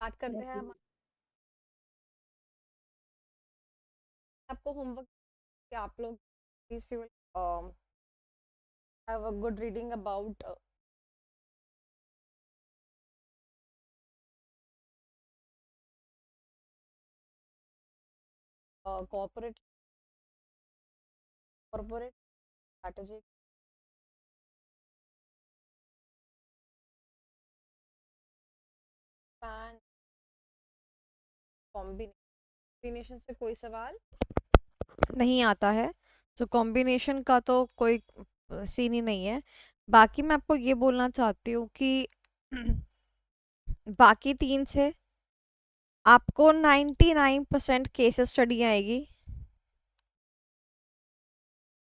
Start करते Yes, हैं हम। yes. आपको होमवर्क कि आप लोग please you have a good reading about corporate corporate strategy plan combination से कोई सवाल नहीं आता है। तो कॉम्बिनेशन का तो कोई सीन ही नहीं है। बाकी मैं आपको ये बोलना चाहती हूँ कि बाकी तीन से आपको 99% केसेस स्टडी आएगी।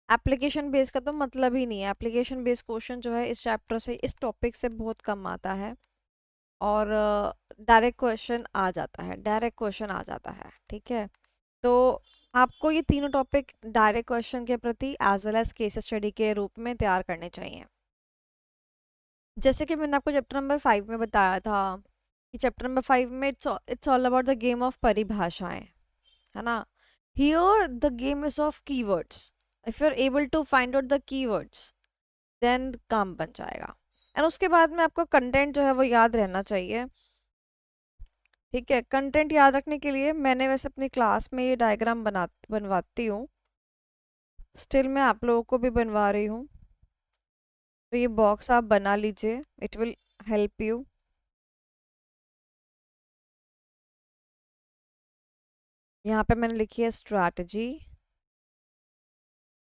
एप्लीकेशन बेस का तो मतलब ही नहीं है। एप्लीकेशन बेस्ड क्वेश्चन जो है इस चैप्टर से, इस टॉपिक से बहुत कम आता है। और डायरेक्ट क्वेश्चन आ जाता है, डायरेक्ट क्वेश्चन आ जाता है। ठीक है, तो आपको ये तीनों टॉपिक डायरेक्ट क्वेश्चन के प्रति as well as case study के रूप में तैयार करने चाहिए। जैसे कि मैंने आपको चैप्टर नंबर 5 में बताया था कि चैप्टर नंबर 5 में it's all about the game of परिभाषाएं, है ना। Here the game is of keywords. If you are able to find out the keywords then काम बन जाएगा। एंड उसके बाद में आपको कंटेंट जो है वो याद रहना चाहिए। ठीक है, कंटेंट याद रखने के लिए मैंने वैसे अपनी क्लास में ये डायग्राम बनवाती हूँ। स्टिल मैं आप लोगों को भी बनवा रही हूँ। तो ये बॉक्स आप बना लीजिए, इट विल हेल्प यू। यहाँ पे मैंने लिखी है strategy,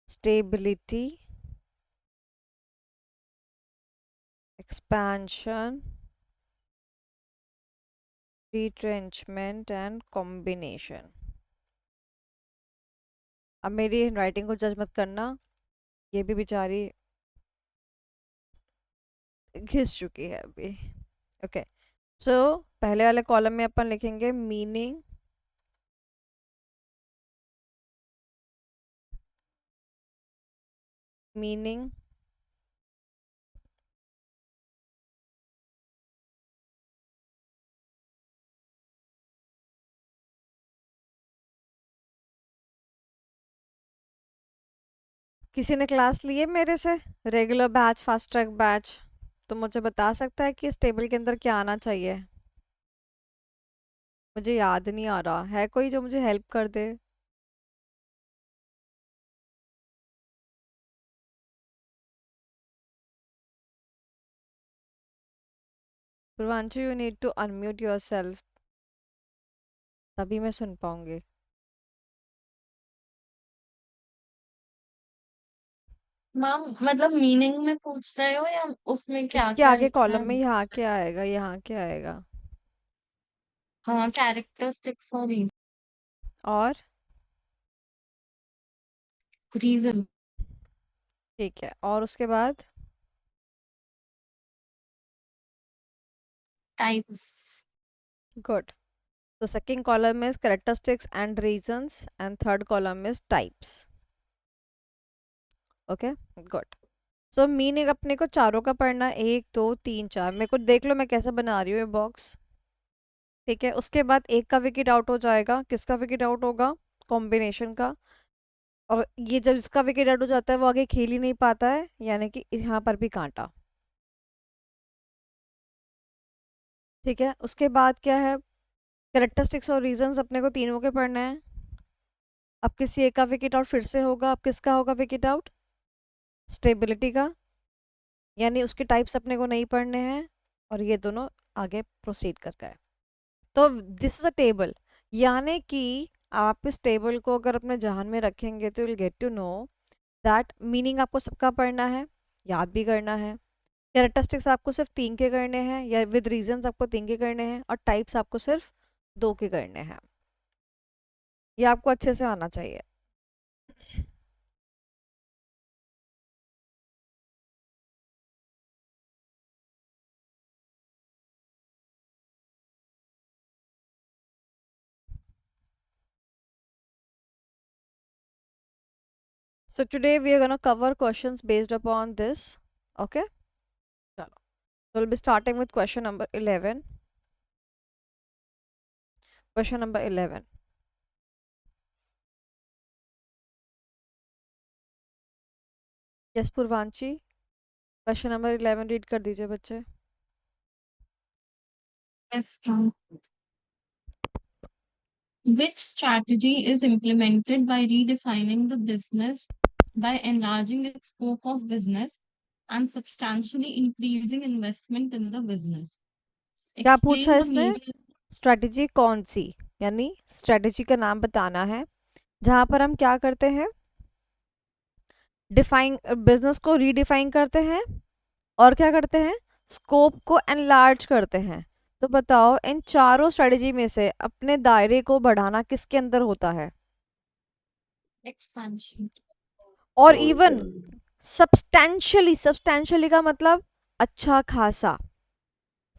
stability, expansion, retrenchment and combination. अब मेरी राइटिंग को जज मत करना, ये भी बेचारी घिस चुकी है अभी। ओके, सो पहले वाले कॉलम में अपन लिखेंगे मीनिंग, मीनिंग, किसी ने क्लास ली है मेरे से, regular batch, fast track batch, तो मुझे बता सकता है कि इस टेबल के अंदर क्या आना चाहिए। मुझे याद नहीं आ रहा है, कोई जो मुझे हेल्प कर दे। Purvanshu, you need to unmute yourself, तभी मैं सुन पाऊंगी। मैम मतलब मीनिंग में पूछ रहे हो या उसमें क्या इसके क्या आगे लिखना कॉलम है? में यहाँ क्या आएगा, यहाँ क्या आएगा? हाँ, कैरेक्टरिस्टिक्स और और रीजन ठीक है, और उसके बाद टाइप्स। गुड। तो second column is characteristics and reasons and third column is types. Okay, good. So meaning अपने को चारों का पढ़ना है, 1 2 3 4। मेरे को देख लो मैं कैसे बना रही हूँ ये बॉक्स। ठीक है, उसके बाद एक का विकेट आउट हो जाएगा। किसका विकेट आउट होगा? कॉम्बिनेशन का। और ये जब इसका विकेट आउट हो जाता है वो आगे खेल ही नहीं पाता है, यानी कि यहाँ पर भी कांटा। ठीक है, उसके बाद क्या है? कैरेक्टरिस्टिक्स और रीजंस अपने को तीनों के पढ़ने हैं। अब किसी एक का विकेट आउट फिर से होगा। अब किसका होगा विकेट आउट? स्टेबिलिटी का, यानी उसके टाइप्स अपने को नहीं पढ़ने हैं। और ये दोनों आगे प्रोसीड कर गए। तो दिस इज अ टेबल, यानी कि आप इस टेबल को अगर अपने जहन में रखेंगे तो will get to know that meaning आपको सबका पढ़ना है, याद भी करना है। कैरेक्टरिस्टिक्स आपको सिर्फ 3 के करने हैं, या विद रीजंस आपको 3 के करने हैं, और टाइप्स आपको सिर्फ 2 के करने हैं। ये आपको अच्छे से आना चाहिए। So today we are going to cover questions based upon this. Okay, chalo. So we'll be starting with question number 11. Question number 11। Yes Purvanshi, question number 11 read कर दीजिए बच्चे। Yes, ma'am. Which strategy is implemented by redefining the business, by enlarging its scope of business, and substantially increasing investment in the business? क्या पूछा Explain है the इसने? major. Strategy कौन सी, यानी strategy का नाम बताना है जहां पर हम क्या करते हैं, डिफाइन, बिजनेस को रीडिफाइन करते हैं और क्या करते हैं, स्कोप को एनलार्ज करते हैं। तो बताओ इन चारों स्ट्रेटजी में से अपने दायरे को बढ़ाना किसके अंदर होता है? Expansion. और इवन सब्सटेंशियली, सब्सटेंशियली का मतलब अच्छा खासा,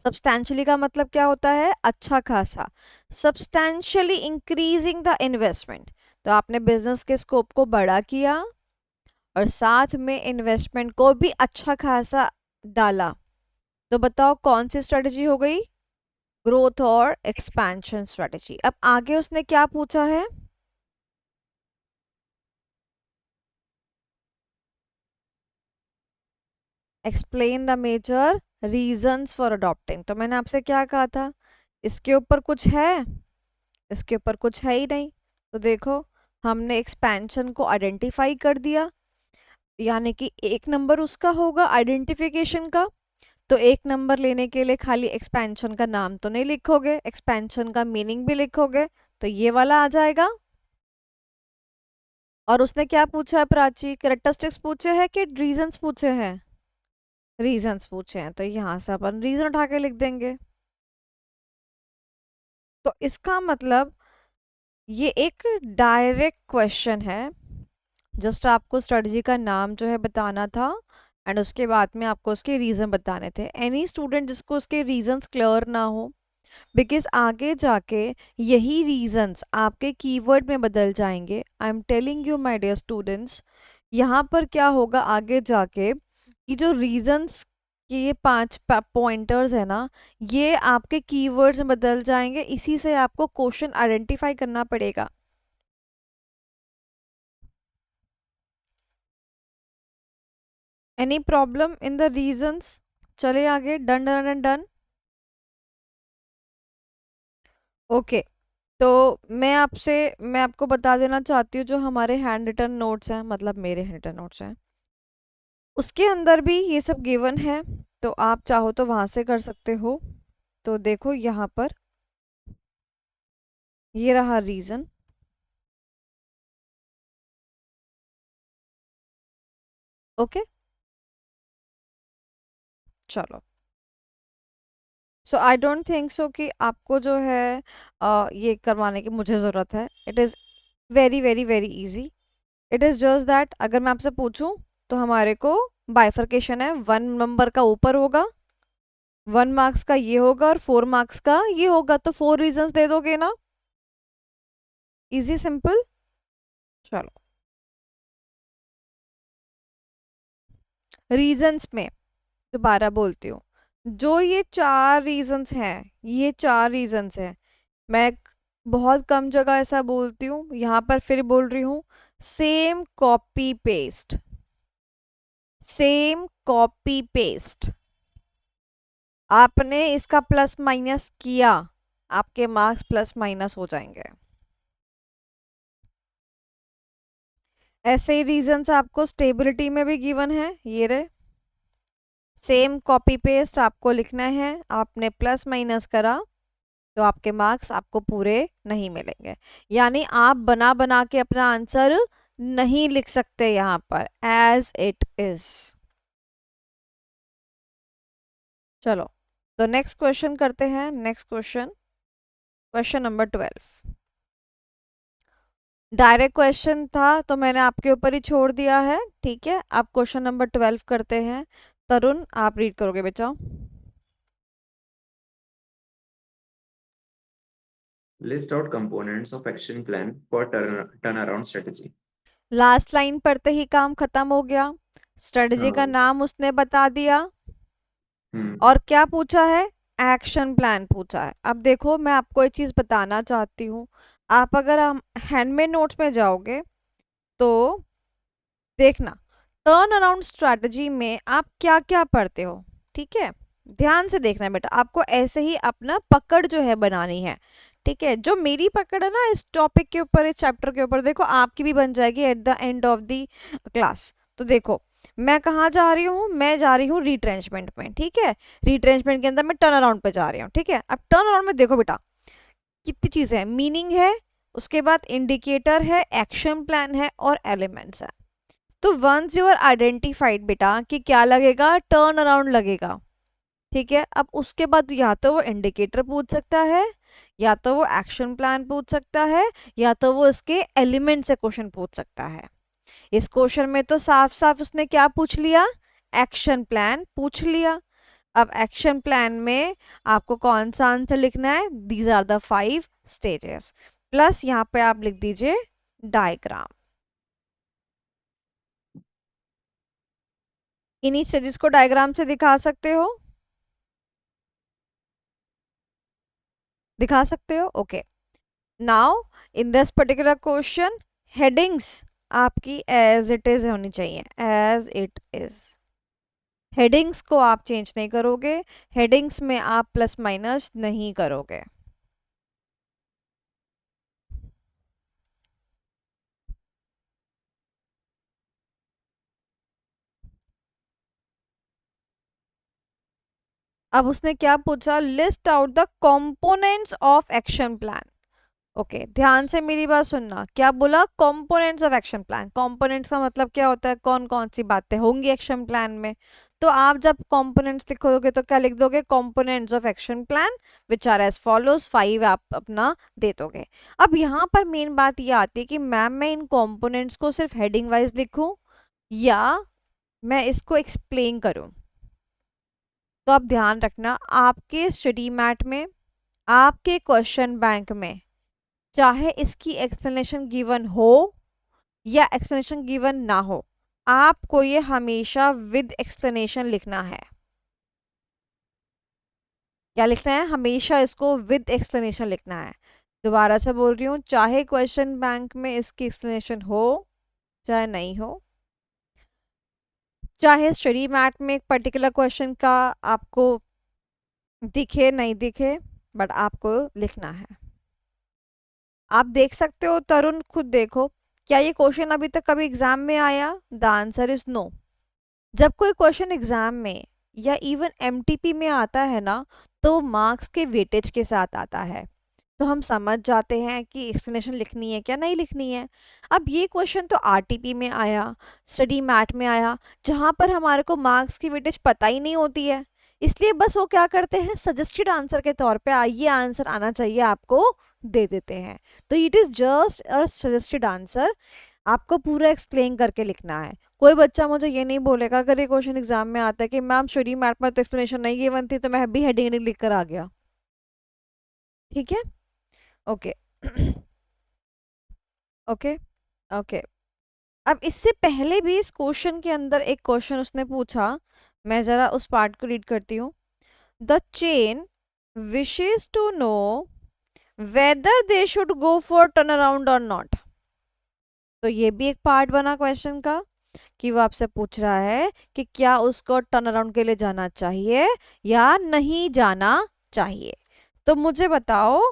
सब्सटेंशियली का मतलब क्या होता है, अच्छा खासा। सब्सटेंशियली इंक्रीजिंग द इन्वेस्टमेंट, तो आपने बिजनेस के स्कोप को बड़ा किया और साथ में इन्वेस्टमेंट को भी अच्छा खासा डाला। तो बताओ कौन सी स्ट्रेटजी हो गई, ग्रोथ और एक्सपेंशन स्ट्रेटजी। अब आगे उसने क्या पूछा है, explain the major reasons for adopting. तो मैंने आपसे क्या कहा था, इसके ऊपर कुछ है, इसके ऊपर कुछ है ही नहीं। तो देखो हमने एक्सपेंशन को आइडेंटिफाई कर दिया, यानी कि एक नंबर उसका होगा आइडेंटिफिकेशन का। तो एक नंबर लेने के लिए खाली एक्सपेंशन का नाम तो नहीं लिखोगे, एक्सपेंशन का मीनिंग भी लिखोगे, तो ये वाला आ जाएगा। और उसने क्या पूछा है प्राची, कैरेक्टरिस्टिक्स पूछे हैं कि रीजंस पूछे हैं? रीजंस पूछे हैं, तो यहाँ से अपन रीजन उठा के लिख देंगे। तो इसका मतलब ये एक डायरेक्ट क्वेश्चन है, जस्ट आपको स्ट्रेटजी का नाम जो है बताना था एंड उसके बाद में आपको उसके रीजन बताने थे। एनी स्टूडेंट जिसको उसके रीजंस क्लियर ना हो, बिकॉज आगे जाके यही रीजंस आपके कीवर्ड में बदल जाएंगे। I am telling you my dear students, यहाँ पर क्या होगा आगे जाके कि जो रीजंस के ये 5 पॉइंटर्स है ना, ये आपके कीवर्ड्स में बदल जाएंगे, इसी से आपको क्वेश्चन आइडेंटिफाई करना पड़ेगा। Any problem in the reasons? चले आगे, done done done done. Okay, तो मैं आपको बता देना चाहती हूँ जो हमारे हैंड रिटन नोट्स हैं, मतलब मेरे हैंड रिटन नोट्स हैं, उसके अंदर भी ये सब गिवन है। तो आप चाहो तो वहां से कर सकते हो। तो देखो यहाँ पर ये रहा रीजन। ओके, चलो। सो आई डोंट थिंक सो कि आपको जो है ये करवाने की मुझे ज़रूरत है। It is very very very easy. It is just that अगर मैं आपसे पूछूं तो हमारे को बाइफर्केशन है, 1 नंबर का ऊपर होगा, 1 मार्क्स का ये होगा और 4 मार्क्स का ये होगा, तो 4 रीजंस दे दोगे ना, इजी सिंपल। चलो, रीजंस में दोबारा बोलती हूँ, जो ये 4 रीजंस हैं, ये 4 रीजंस हैं। मैं बहुत कम जगह ऐसा बोलती हूँ, यहाँ पर फिर बोल रही हूँ, same copy paste, same copy paste. आपने इसका प्लस माइनस किया, आपके मार्क्स प्लस माइनस हो जाएंगे। ऐसे ही रीजंस आपको स्टेबिलिटी में भी गिवन है, ये रहे, सेम कॉपी पेस्ट आपको लिखना है, आपने प्लस माइनस करा तो आपके मार्क्स आपको पूरे नहीं मिलेंगे। यानी आप बना बना के अपना आंसर नहीं लिख सकते यहाँ पर, एज इट इज। चलो, तो नेक्स्ट क्वेश्चन करते हैं। Next question, question number 12। Direct question था तो मैंने आपके ऊपर ही छोड़ दिया है, ठीक है। आप क्वेश्चन नंबर 12 करते हैं। तरुण आप रीड करोगे बेटा। List out components of action plan for turnaround strategy. Last line पढ़ते ही काम खत्म हो गया, स्ट्रेटजी का हाँ। नाम उसने बता दिया हम्म। और क्या पूछा है, एक्शन प्लान पूछा है। अब देखो मैं आपको एक चीज़ बताना चाहती हूँ, आप अगर हम हैंडमेड नोट्स में जाओगे तो देखना टर्न अराउंड स्ट्रैटेजी में आप क्या क्या पढ़ते हो, ठीक है, ध्यान से देखना बेटा, आपको ऐसे ही अपना पकड़ जो है बनानी है, ठीक है। जो मेरी पकड़ है ना इस टॉपिक के ऊपर, इस चैप्टर के ऊपर, देखो आपकी भी बन जाएगी at the end of the class. तो देखो मैं कहाँ जा रही हूँ, मैं जा रही हूँ रिट्रेंचमेंट में, ठीक है, रिट्रेंचमेंट के अंदर मैं टर्न अराउंड पे जा रही हूँ, ठीक है। अब टर्न अराउंड में देखो बेटा कितनी चीजें हैं, मीनिंग है, उसके बाद इंडिकेटर है, एक्शन प्लान है और एलिमेंट्स है। तो वंस यू आर आइडेंटिफाइड बेटा कि क्या लगेगा, टर्न अराउंड लगेगा, ठीक है। अब उसके बाद या तो वो इंडिकेटर पूछ सकता है, या तो वो एक्शन प्लान पूछ सकता है, या तो वो इसके एलिमेंट से क्वेश्चन पूछ सकता है। इस क्वेश्चन में तो साफ साफ उसने क्या पूछ लिया, एक्शन प्लान पूछ लिया। अब एक्शन प्लान में आपको कौन सा आंसर लिखना है, these are the 5 stages, plus यहाँ पे आप लिख दीजिए डायग्राम। इन्हीं स्टेजेस को डायग्राम से दिखा सकते हो, दिखा सकते हो, okay. Now in this particular question headings आपकी एज इट इज होनी चाहिए, एज इट इज। हेडिंग्स को आप चेंज नहीं करोगे, हेडिंग्स में आप प्लस माइनस नहीं करोगे। अब उसने क्या पूछा, list out the components of action plan. Okay ध्यान से मेरी बात सुनना, क्या बोला, components of action plan. Components का मतलब क्या होता है, कौन कौन सी बातें होंगी एक्शन प्लान में। तो आप जब कंपोनेंट्स लिखोगे तो क्या लिख दोगे, components of action plan which are as follows, 5 आप अपना दे दोगे। अब यहाँ पर मेन बात ये आती है कि मैम मैं इन कंपोनेंट्स को सिर्फ हेडिंग वाइज लिखूं या मैं इसको एक्सप्लेन करूं। तो आप ध्यान रखना आपके स्टडी मैट में, आपके क्वेश्चन बैंक में, चाहे इसकी एक्सप्लेनेशन गिवन हो या एक्सप्लेनेशन गिवन ना हो, आपको ये हमेशा विद एक्सप्लेनेशन लिखना है। क्या लिखना है, हमेशा इसको विद एक्सप्लेनेशन लिखना है। दोबारा से बोल रही हूँ, चाहे क्वेश्चन बैंक में इसकी एक्सप्लेनेशन हो चाहे नहीं हो, चाहे स्टडी मैट में एक पर्टिकुलर क्वेश्चन का आपको दिखे नहीं दिखे, बट आपको लिखना है। आप देख सकते हो तरुण, खुद देखो, क्या ये क्वेश्चन अभी तक कभी एग्जाम में आया, द आंसर इज नो। जब कोई क्वेश्चन एग्जाम में या इवन एमटीपी में आता है ना, तो मार्क्स के वेटेज के साथ आता है, तो हम समझ जाते हैं कि एक्सप्लेनेशन लिखनी है क्या नहीं लिखनी है। अब ये क्वेश्चन तो आरटीपी में आया, स्टडी मैट में आया, जहाँ पर हमारे को मार्क्स की वेटेज पता ही नहीं होती है, इसलिए बस वो क्या करते हैं, सजेस्टेड आंसर के तौर पे ये आंसर आना चाहिए आपको दे देते हैं। तो it is just a suggested answer, आपको पूरा एक्सप्लेन करके लिखना है। कोई बच्चा मुझे ये नहीं बोलेगा अगर ये क्वेश्चन एग्जाम में आता है कि मैम स्टडी मैट में तो एक्सप्लेनेशन नहीं गिवन थी, तो मैं भी हेडिंग लिख कर आ गया, ठीक है, ओके ओके ओके। अब इससे पहले भी इस क्वेश्चन के अंदर एक क्वेश्चन उसने पूछा, मैं जरा उस पार्ट को रीड करती हूँ। The chain wishes to know whether they should go for turn around और नॉट। तो ये भी एक पार्ट बना क्वेश्चन का कि वो आपसे पूछ रहा है कि क्या उसको टर्न अराउंड के लिए जाना चाहिए या नहीं जाना चाहिए। तो मुझे बताओ,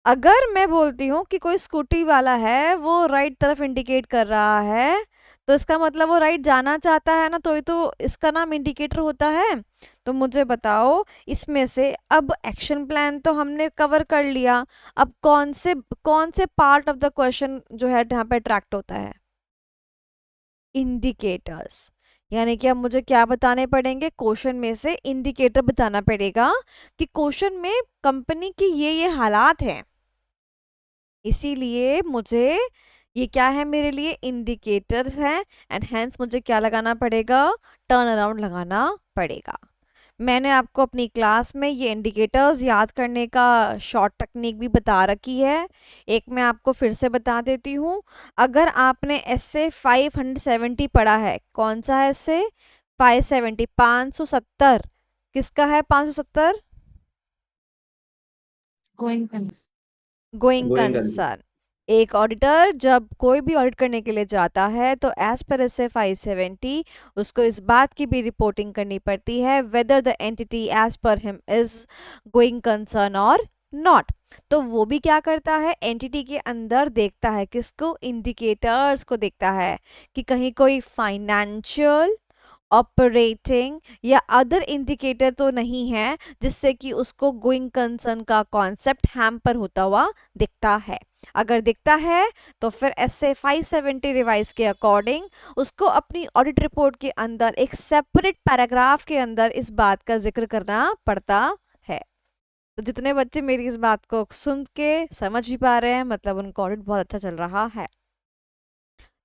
अगर मैं बोलती हूँ कि कोई स्कूटी वाला है वो राइट तरफ इंडिकेट कर रहा है, तो इसका मतलब वो राइट जाना चाहता है ना, तो ये तो इसका नाम इंडिकेटर होता है। तो मुझे बताओ इसमें से, अब एक्शन प्लान तो हमने कवर कर लिया, अब कौन से पार्ट ऑफ द क्वेश्चन जो है यहाँ पे अट्रैक्ट होता है, इंडिकेटर्स। यानी कि अब मुझे क्या बताने पड़ेंगे, क्वेश्चन में से इंडिकेटर बताना पड़ेगा कि क्वेश्चन में कंपनी की ये हालात हैं, इसीलिए मुझे ये क्या है, मेरे लिए इंडिकेटर्स हैं, एंड हेंस मुझे क्या लगाना पड़ेगा, टर्न अराउंड लगाना पड़ेगा। मैंने आपको अपनी क्लास में ये इंडिकेटर्स याद करने का शॉर्ट टेक्निक भी बता रखी है, एक मैं आपको फिर से बता देती हूँ। अगर आपने एस्से 570 पढ़ा है, कौन सा है एस्से 570, 570 किसका है, 570 Going concern. Going Going concern. Concern. एक ऑडिटर जब कोई भी ऑडिट करने के लिए जाता है तो एज पर एस ए 570 उसको इस बात की भी रिपोर्टिंग करनी पड़ती है whether the entity as per him is going concern और नॉट। तो वो भी क्या करता है, एंटिटी के अंदर देखता है किसको, इंडिकेटर्स को देखता है कि कहीं कोई फाइनेंशियल, ऑपरेटिंग या अदर इंडिकेटर तो नहीं है जिससे कि उसको गोइंग कंसर्न का कॉन्सेप्ट हैम्पर होता हुआ दिखता है। अगर दिखता है तो फिर एस ए 570 रिवाइज के अकॉर्डिंग उसको अपनी ऑडिट रिपोर्ट के अंदर एक सेपरेट पैराग्राफ के अंदर इस बात का जिक्र करना पड़ता है। तो जितने बच्चे मेरी इस बात को सुन के समझ भी पा रहे हैं मतलब उनका ऑडिट बहुत अच्छा चल रहा है।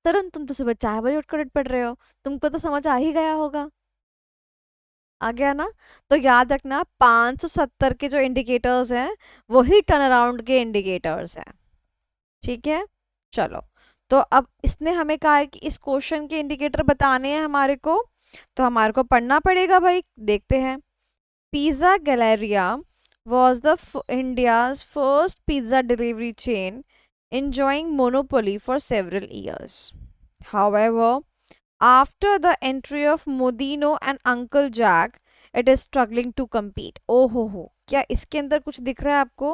तरुण तुम तो सुबह 4 बजे उठ कर ऑडिट पढ़ रहे हो, तुमको तो समझ आ ही गया होगा, आ गया ना। तो याद रखना 570 के जो इंडिकेटर्स हैं वही टर्न अराउंड के इंडिकेटर्स हैं, ठीक है। चलो, तो अब इसने हमें कहा है कि इस क्वेश्चन के इंडिकेटर बताने हैं हमारे को, तो हमारे को पढ़ना पड़ेगा भाई। देखते हैं। Pizza Galleria was the India's first pizza delivery chain enjoying monopoly for several years. However, after the entry of Modino and Uncle Jack, it is struggling to compete. ओ हो, क्या इसके अंदर कुछ दिख रहा है आपको?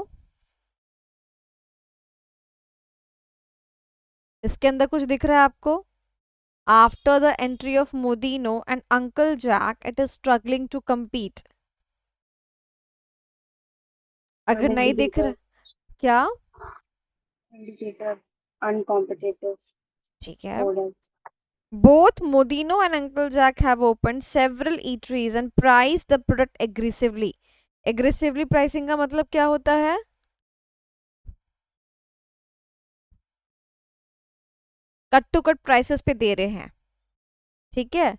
इसके अंदर कुछ दिख रहा है आपको? After the entry of Modino and Uncle Jack, it is struggling to compete. अगर नहीं दिख रहा, क्या? Indicator uncompetitive ठीक है। products. Both Modino and Uncle Jack have opened several eateries and priced the product aggressively. Aggressively pricing का मतलब क्या होता है? कट टू कट प्राइसेस पे दे रहे हैं, ठीक है।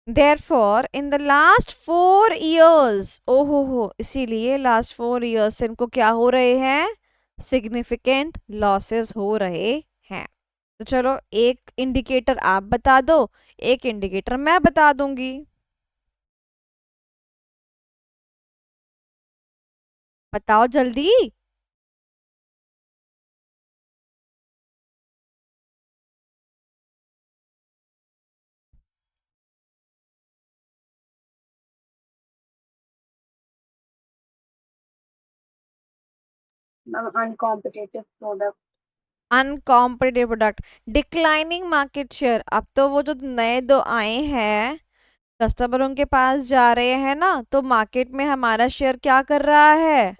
Therefore, in the last 4 years, ओहो हो, इसीलिए लास्ट 4 years से इनको क्या हो रहे हैं, सिग्निफिकेंट लॉसेस हो रहे हैं। तो चलो एक इंडिकेटर आप बता दो, एक इंडिकेटर मैं बता दूंगी। बताओ जल्दी। Uncompetitive product. Uncompetitive product, declining market share. अब तो वो जो नए दो आए हैं कस्टमर उनके पास जा रहे हैं ना, तो मार्केट में हमारा शेयर क्या कर रहा है,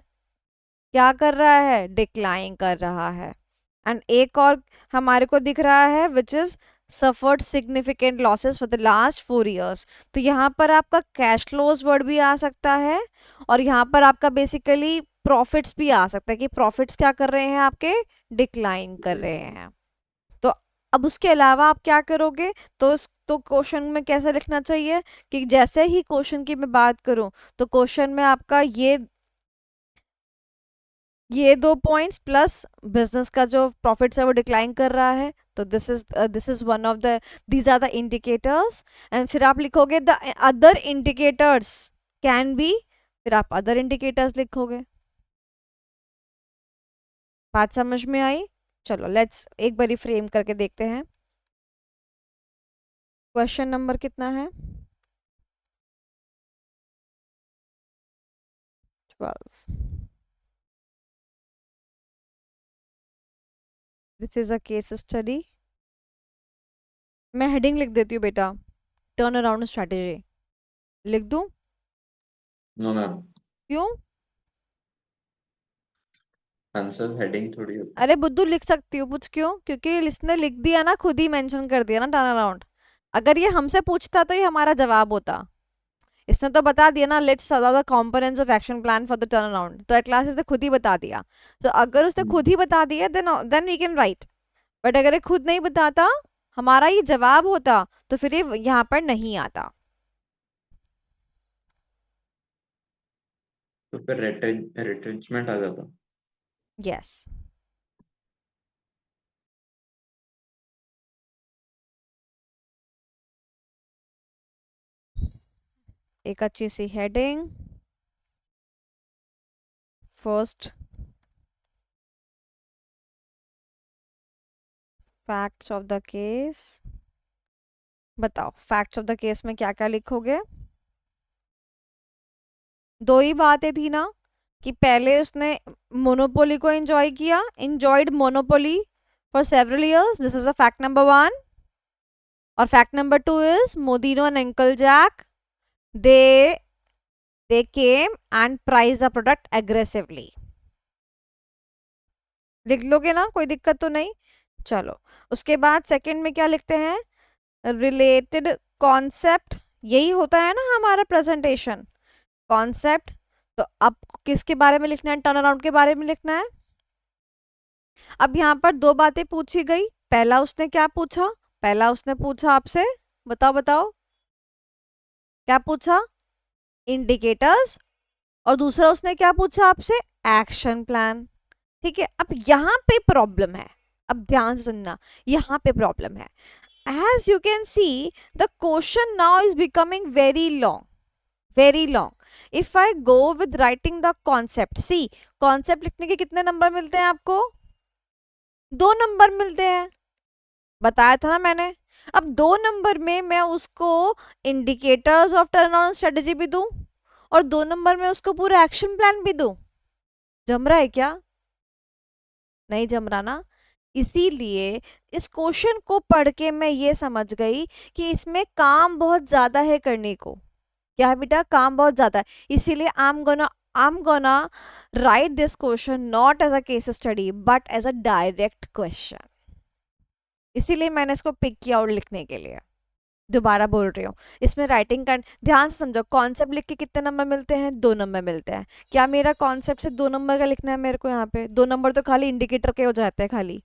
क्या कर रहा है, डिक्लाइन कर रहा है। एंड एक और हमारे को दिख रहा है which is suffered significant losses for the last 4 years। तो यहाँ पर आपका कैश फ्लोज वर्ड भी आ सकता है और यहाँ पर आपका बेसिकली प्रॉफिट्स भी आ सकता है कि प्रॉफिट्स क्या कर रहे हैं आपके, डिक्लाइन कर रहे हैं। तो अब उसके अलावा आप क्या करोगे, तो क्वेश्चन में कैसे लिखना चाहिए कि जैसे ही क्वेश्चन की मैं बात करूं तो क्वेश्चन में आपका ये 2 पॉइंट्स प्लस बिजनेस का जो प्रॉफिट्स है वो डिक्लाइन कर रहा है, तो this is one of the, these are the indicators. And फिर आप लिखोगे the other indicators can be, फिर आप अदर इंडिकेटर्स लिखोगे। बात समझ में आई? चलो लेट्स एक बारी फ्रेम करके देखते हैं। क्वेश्चन नंबर कितना है, 12। This is a case study. मैं हेडिंग लिख देती हूँ बेटा, टर्न अराउंड स्ट्रैटेजी लिख दूं? No मैम, क्यों? आंसर हेडिंग थोड़ी होता अरे बुद्धू लिख सकती हूँ, पूछ क्यों, क्योंकि इसने लिख दिया ना, खुद ही मेंशन कर दिया ना टर्न अराउंड। अगर ये हमसे पूछता तो ये हमारा जवाब होता। इसने तो बता दिया ना, let's solve the components of action plan for the turn around, तो क्लास ने खुद ही बता दिया। तो अगर उसने है। खुद ही बता दिया then we can write, but अगर ये खुद नहीं बताता, हमारा ये जवाब होता, तो फिर ये यहाँ पर नहीं आता। तो फिर रिट्रेंचमेंट आ जाता। यस। एक अच्छी सी heading, first facts of the case, बताओ फैक्ट्स ऑफ द केस में क्या क्या लिखोगे? दो ही बातें थी ना कि पहले उसने मोनोपोली को एंजॉय किया, enjoyed monopoly for several years, this is the fact number 1। और fact number 2 is Modino and uncle Jack they came and priced the product aggressively। लिख लोगे ना, कोई दिक्कत तो नहीं? चलो, उसके बाद सेकंड में क्या लिखते हैं? रिलेटेड कॉन्सेप्ट, यही होता है ना हमारा प्रेजेंटेशन, कॉन्सेप्ट। तो अब किसके बारे में लिखना है? टर्न अराउंड के बारे में लिखना है। अब यहाँ पर दो बातें पूछी गई। पहला उसने क्या पूछा? पहला उसने पूछा आपसे, बताओ बताओ क्या पूछा? इंडिकेटर्स। और दूसरा उसने क्या पूछा आपसे? Action plan. ठीक है, अब यहाँ पे प्रॉब्लम है, अब ध्यान से सुनना, यहाँ पे प्रॉब्लम है। As you can see, the question now is becoming very long, very long. If I go with writing the concept, see, concept लिखने के कितने नंबर मिलते हैं आपको? 2 नंबर मिलते हैं, बताया था ना मैंने। अब 2 नंबर में मैं उसको indicators of turn around strategy भी दूं और 2 नंबर में उसको पूरा एक्शन प्लान भी दूं। जम रहा है क्या? नहीं जम रहा ना। इसीलिए इस क्वेश्चन को पढ़ के मैं ये समझ गई कि इसमें काम बहुत ज्यादा है करने को। क्या है बेटा? काम बहुत ज्यादा है। इसीलिए I am gonna write this question not as a case study but as a direct question. इसीलिए मैंने इसको पिक किया और लिखने के लिए। दोबारा बोल रही हूँ, इसमें राइटिंग का ध्यान से समझो। कॉन्सेप्ट लिख के कितने नंबर मिलते हैं? 2 नंबर मिलते हैं। क्या मेरा कॉन्सेप्ट से 2 नंबर का लिखना है मेरे को? यहाँ पे 2 नंबर तो खाली इंडिकेटर के हो जाते हैं खाली।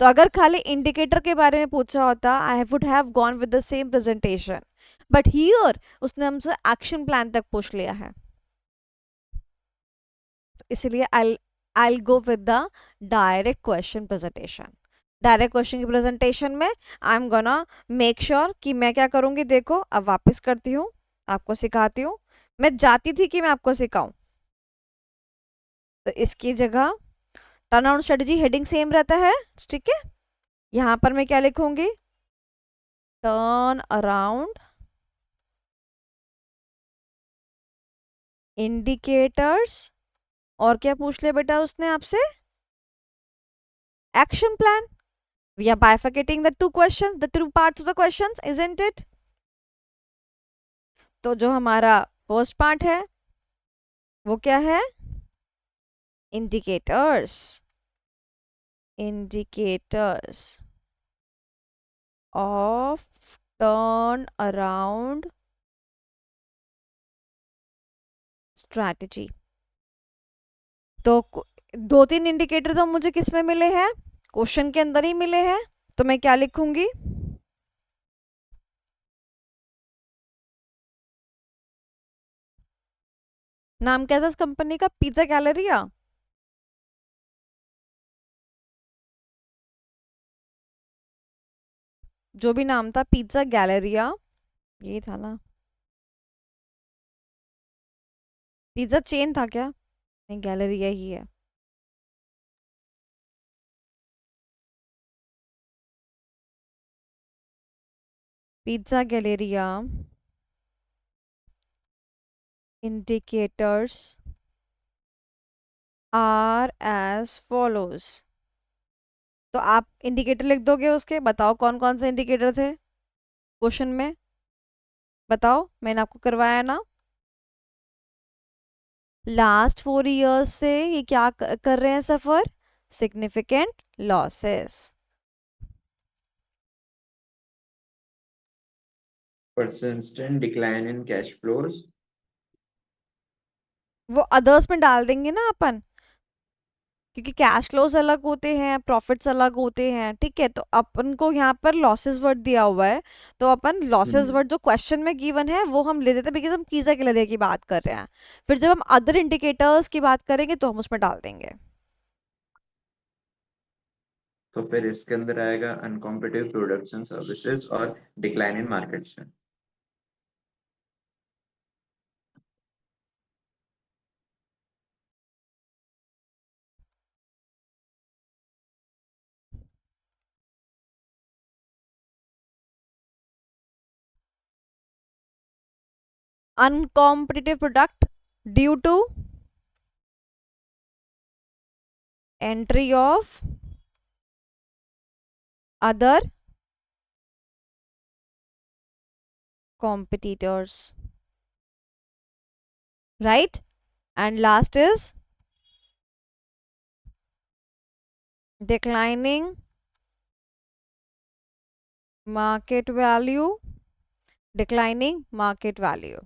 तो अगर खाली इंडिकेटर के बारे में पूछा होता, I would have gone with the same presentation, but here उसने हमसे एक्शन प्लान तक पूछ लिया है। तो इसलिए I go with the direct question presentation. Direct question की प्रेजेंटेशन में I am gonna make sure कि मैं क्या करूंगी। देखो, अब वापस करती हूँ, आपको सिखाती हूँ। मैं जाती थी कि मैं आपको सिखाऊं, तो इसकी जगह turn around strategy heading same रहता है, ठीक है। यहाँ पर मैं क्या लिखूंगी? टर्न अराउंड इंडिकेटर्स, और क्या पूछ लिया बेटा उसने आपसे? Action plan. We are bifurcating the two parts of the questions, isn't it? तो जो हमारा फर्स्ट पार्ट है वो क्या है? Indicators, indicators of turn around strategy. तो 2-3 इंडिकेटर तो मुझे किस में मिले हैं? क्वेश्चन के अंदर ही मिले हैं। तो मैं क्या लिखूंगी? नाम क्या था इस कंपनी का? Pizza Galleria. जो भी नाम था, पिज्जा गैलरिया, यही था ना? पिज्जा चेन था क्या? नहीं, गैलरिया ही है। Pizza Galleria indicators are as follows। तो आप इंडिकेटर लिख दोगे उसके, बताओ कौन कौन से इंडिकेटर थे क्वेश्चन में? बताओ, मैंने आपको करवाया ना। लास्ट 4 इयर्स से ये क्या कर रहे हैं? Suffer significant losses. Persistent decline in cash flows. वो अदर्स में डाल देंगे ना अपन, क्योंकि कैश फ्लोज अलग होते हैं, प्रॉफिट्स अलग होते हैं, ठीक है। तो अपन को यहाँ पर लॉसेस वर्ड दिया हुआ है, तो अपन लॉसेस वर्ड जो क्वेश्चन में गिवन है वो हम ले देते हैं, बिकॉज हम पिज्जा गैलरिया की बात कर रहे हैं। फिर जब हम अदर इंडिकेटर्स की बात करेंगे तो हम उसमें डाल देंगे। तो फिर इसके अंदर आएगा अनकॉम्पिटिटिव प्रोडक्ट्स एंड सर्विसेज और decline in market share. uncompetitive product due to entry of other competitors, right? And last is declining market value, declining market value.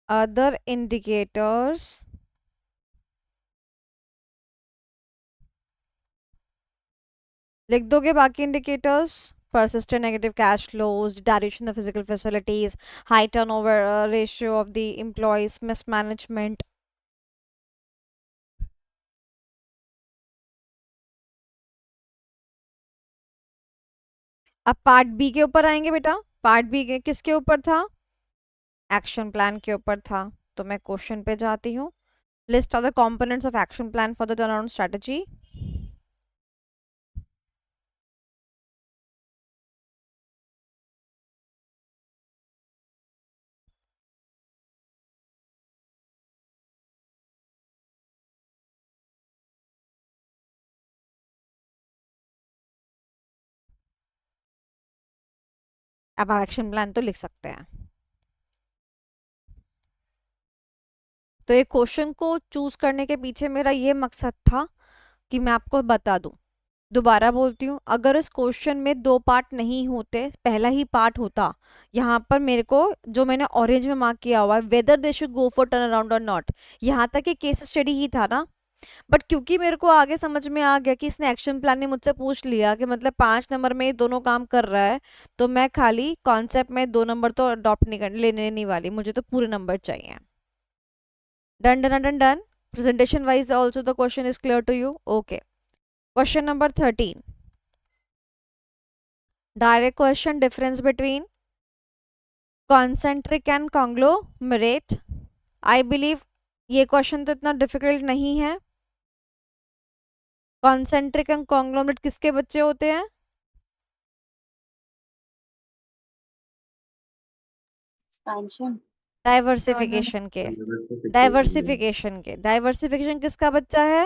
Other indicators लिख दोगे बाकी indicators? Persistent negative cash flows, deterioration of physical facilities, high turnover ratio of the employees, mismanagement. अब part B के ऊपर आएंगे बेटा. Part B के किसके ऊपर था? एक्शन प्लान के ऊपर था. तो मैं क्वेश्चन पे जाती हूँ. List of the components of action plan for the turnaround strategy. अब आप एक्शन प्लान तो लिख सकते हैं. तो ये क्वेश्चन को चूज करने के पीछे मेरा ये मकसद था कि मैं आपको बता दूं. दोबारा बोलती हूँ, अगर इस क्वेश्चन में दो पार्ट नहीं होते, पहला ही पार्ट होता, यहाँ पर मेरे को जो मैंने ऑरेंज में मार्क किया हुआ है weather they should go for turn around और नॉट, यहाँ तक ये केस स्टडी ही था ना. बट क्योंकि मेरे को आगे समझ में आ गया कि इसने एक्शन प्लान ने मुझसे पूछ लिया कि मतलब 5 नंबर में ये दोनों काम कर रहा है, तो मैं खाली कॉन्सेप्ट में 2 नंबर तो अडॉप्ट नहीं लेने नहीं वाली, मुझे तो पूरे नंबर चाहिए. Done done done done. Presentation wise also the question is clear to you. Okay. Question number 13. Direct question, difference between concentric and conglomerate. I believe ये क्वेश्चन तो इतना डिफिकल्ट नहीं है. कॉन्सेंट्रिक एंड कॉन्ग्लोमरेट किसके बच्चे होते हैं? expansion, डाइवर्सिफिकेशन के. डाइवर्सिफिकेशन के. डाइवर्सिफिकेशन किसका बच्चा है?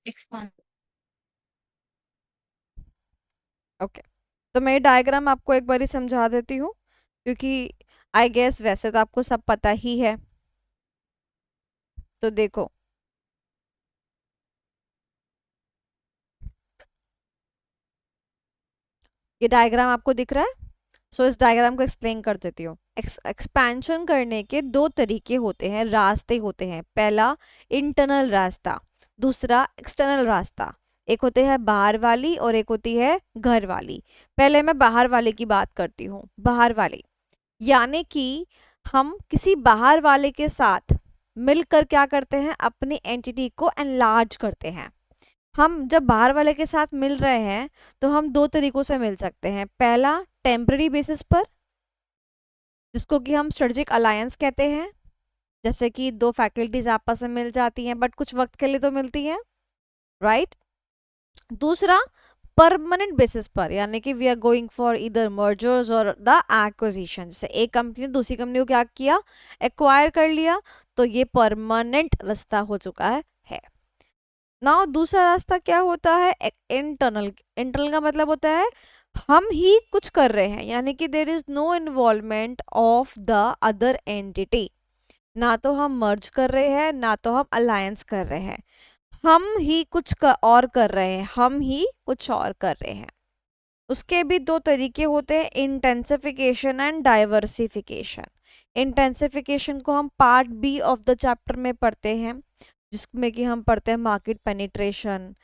Expand. ओके. तो मैं डायग्राम आपको एक बारी समझा देती हूँ, क्योंकि आई गेस वैसे तो आपको सब पता ही है. तो देखो, ये डायग्राम आपको दिख रहा है. सो इस डायग्राम को एक्सप्लेन कर देती हूँ. एक्सपेंशन करने के दो तरीके होते हैं, रास्ते होते हैं. पहला इंटरनल रास्ता, दूसरा एक्सटर्नल रास्ता. एक होते हैं बाहर वाली और एक होती है घर वाली. पहले मैं बाहर वाले की बात करती हूँ. बाहर वाली यानी कि हम किसी बाहर वाले के साथ मिलकर क्या करते हैं? अपनी एंटिटी को एनलार्ज करते हैं. हम जब बाहर वाले के साथ मिल रहे हैं तो हम दो तरीकों से मिल सकते हैं. पहला टेम्पररी बेसिस पर, जिसको कि हम स्ट्रेटेजिक अलायंस कहते हैं, जैसे कि दो फैकल्टीज आपस में मिल जाती हैं बट कुछ वक्त के लिए तो मिलती हैं, राइट. दूसरा परमानेंट बेसिस पर, यानी कि वी आर गोइंग फॉर इधर मर्जर्स और द एक्विजिशन. जैसे एक कंपनी ने दूसरी कंपनी को क्या किया? एक्वायर कर लिया. तो ये परमानेंट रास्ता हो चुका है. नाउ दूसरा रास्ता क्या होता है? इंटरनल. इंटरनल का मतलब होता है हम ही कुछ कर रहे हैं, यानी कि there is no involvement of the other entity. ना तो हम मर्ज कर रहे हैं, ना तो हम अलायंस कर रहे हैं. हम ही कुछ और कर रहे हैं, हम ही कुछ और कर रहे हैं. उसके भी दो तरीके होते हैं, इंटेंसिफिकेशन एंड डाइवर्सिफिकेशन. इंटेंसिफिकेशन को हम part B of the chapter में पढ़ते हैं, जिसमें कि हम पढ़ते हैं market penetration,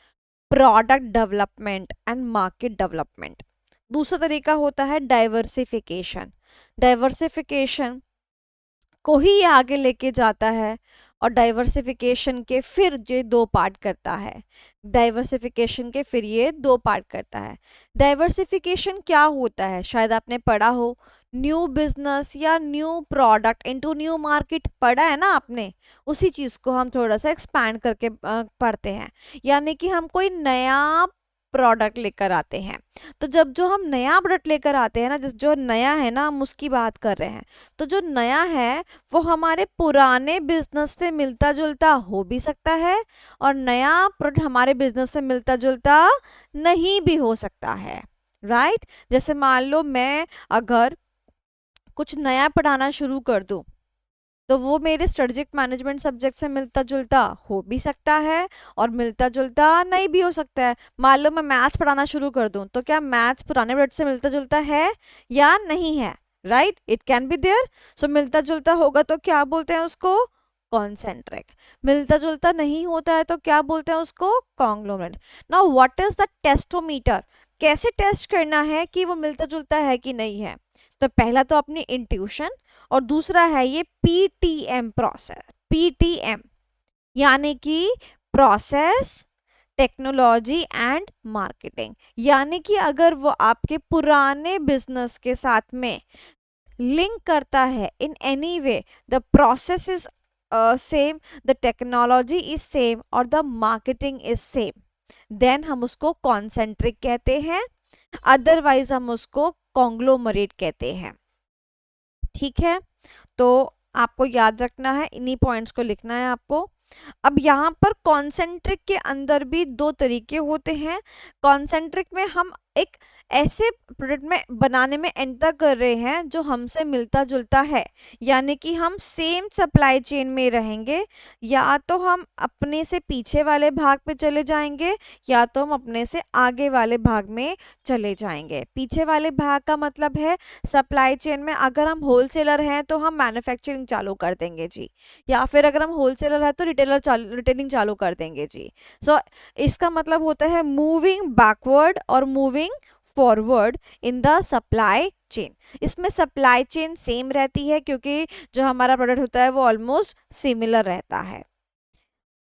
product development and market development. दूसरा तरीका होता है डाइवर्सिफिकेशन. डाइवर्सिफिकेशन को ही आगे लेके जाता है और डाइवर्सिफिकेशन के फिर ये दो पार्ट करता है. डाइवर्सिफिकेशन के फिर ये दो पार्ट करता है. डाइवर्सिफिकेशन क्या होता है? शायद आपने पढ़ा हो, न्यू बिजनेस या new product into new market पढ़ा है ना आपने. उसी चीज को हम थोड़ा सा एक्सपैंड करके पढ़ते हैं, यानी कि हम कोई नया प्रोडक्ट लेकर आते हैं। तो जब जो हम नया प्रोडक्ट लेकर आते हैं ना, जो नया है ना, हम उसकी बात कर रहे हैं, तो जो नया है वो हमारे पुराने बिजनेस से मिलता जुलता हो भी सकता है और नया प्रोडक्ट हमारे बिजनेस से मिलता जुलता नहीं भी हो सकता है, राइट। जैसे मान लो मैं अगर कुछ नया पढ़ाना शुरू कर दूं तो वो मेरे स्ट्रेटेजिक मैनेजमेंट सब्जेक्ट से मिलता जुलता हो भी सकता है और मिलता जुलता नहीं भी हो सकता है। मान लो मैं मैथ्स पढ़ाना शुरू कर दूं तो क्या मैथ्स पुराने पीरियड से मिलता जुलता है या नहीं है, right. It can be there. So मिलता जुलता होगा तो क्या बोलते हैं उसको, कॉन्सेंट्रिक। मिलता जुलता नहीं होता है तो क्या बोलते हैं उसको, conglomerate. Now what is the testometer, कैसे टेस्ट करना है कि वो मिलता जुलता है कि नहीं है। तो पहला तो अपनी इंट्यूशन और दूसरा है ये PTM प्रोसेस। PTM यानी कि प्रोसेस, टेक्नोलॉजी एंड मार्केटिंग। यानी कि अगर वो आपके पुराने बिजनेस के साथ में लिंक करता है in any way, the process is same, the technology is same और the marketing is same, then हम उसको कॉन्सेंट्रिक कहते हैं, अदरवाइज हम उसको कॉन्ग्लोमरेट कहते हैं। ठीक है, तो आपको याद रखना है, इन्हीं पॉइंट्स को लिखना है आपको। अब यहाँ पर कॉन्सेंट्रिक के अंदर भी दो तरीके होते हैं। कॉन्सेंट्रिक में हम एक ऐसे प्रोडक्ट में बनाने में एंटर कर रहे हैं जो हमसे मिलता जुलता है, यानी कि हम सेम सप्लाई चेन में रहेंगे, या तो हम अपने से पीछे वाले भाग पे चले जाएंगे या तो हम अपने से आगे वाले भाग में चले जाएंगे। पीछे वाले भाग का मतलब है सप्लाई चेन में अगर हम होलसेलर हैं तो हम मैन्युफैक्चरिंग चालू कर देंगे जी, या फिर अगर हम होलसेलर है तो रिटेलिंग चालू कर देंगे जी। सो इसका मतलब होता है मूविंग बैकवर्ड और moving forward in the supply chain. इसमें सप्लाई चेन सेम रहती है क्योंकि जो हमारा प्रोडक्ट होता है वो ऑलमोस्ट सिमिलर रहता है।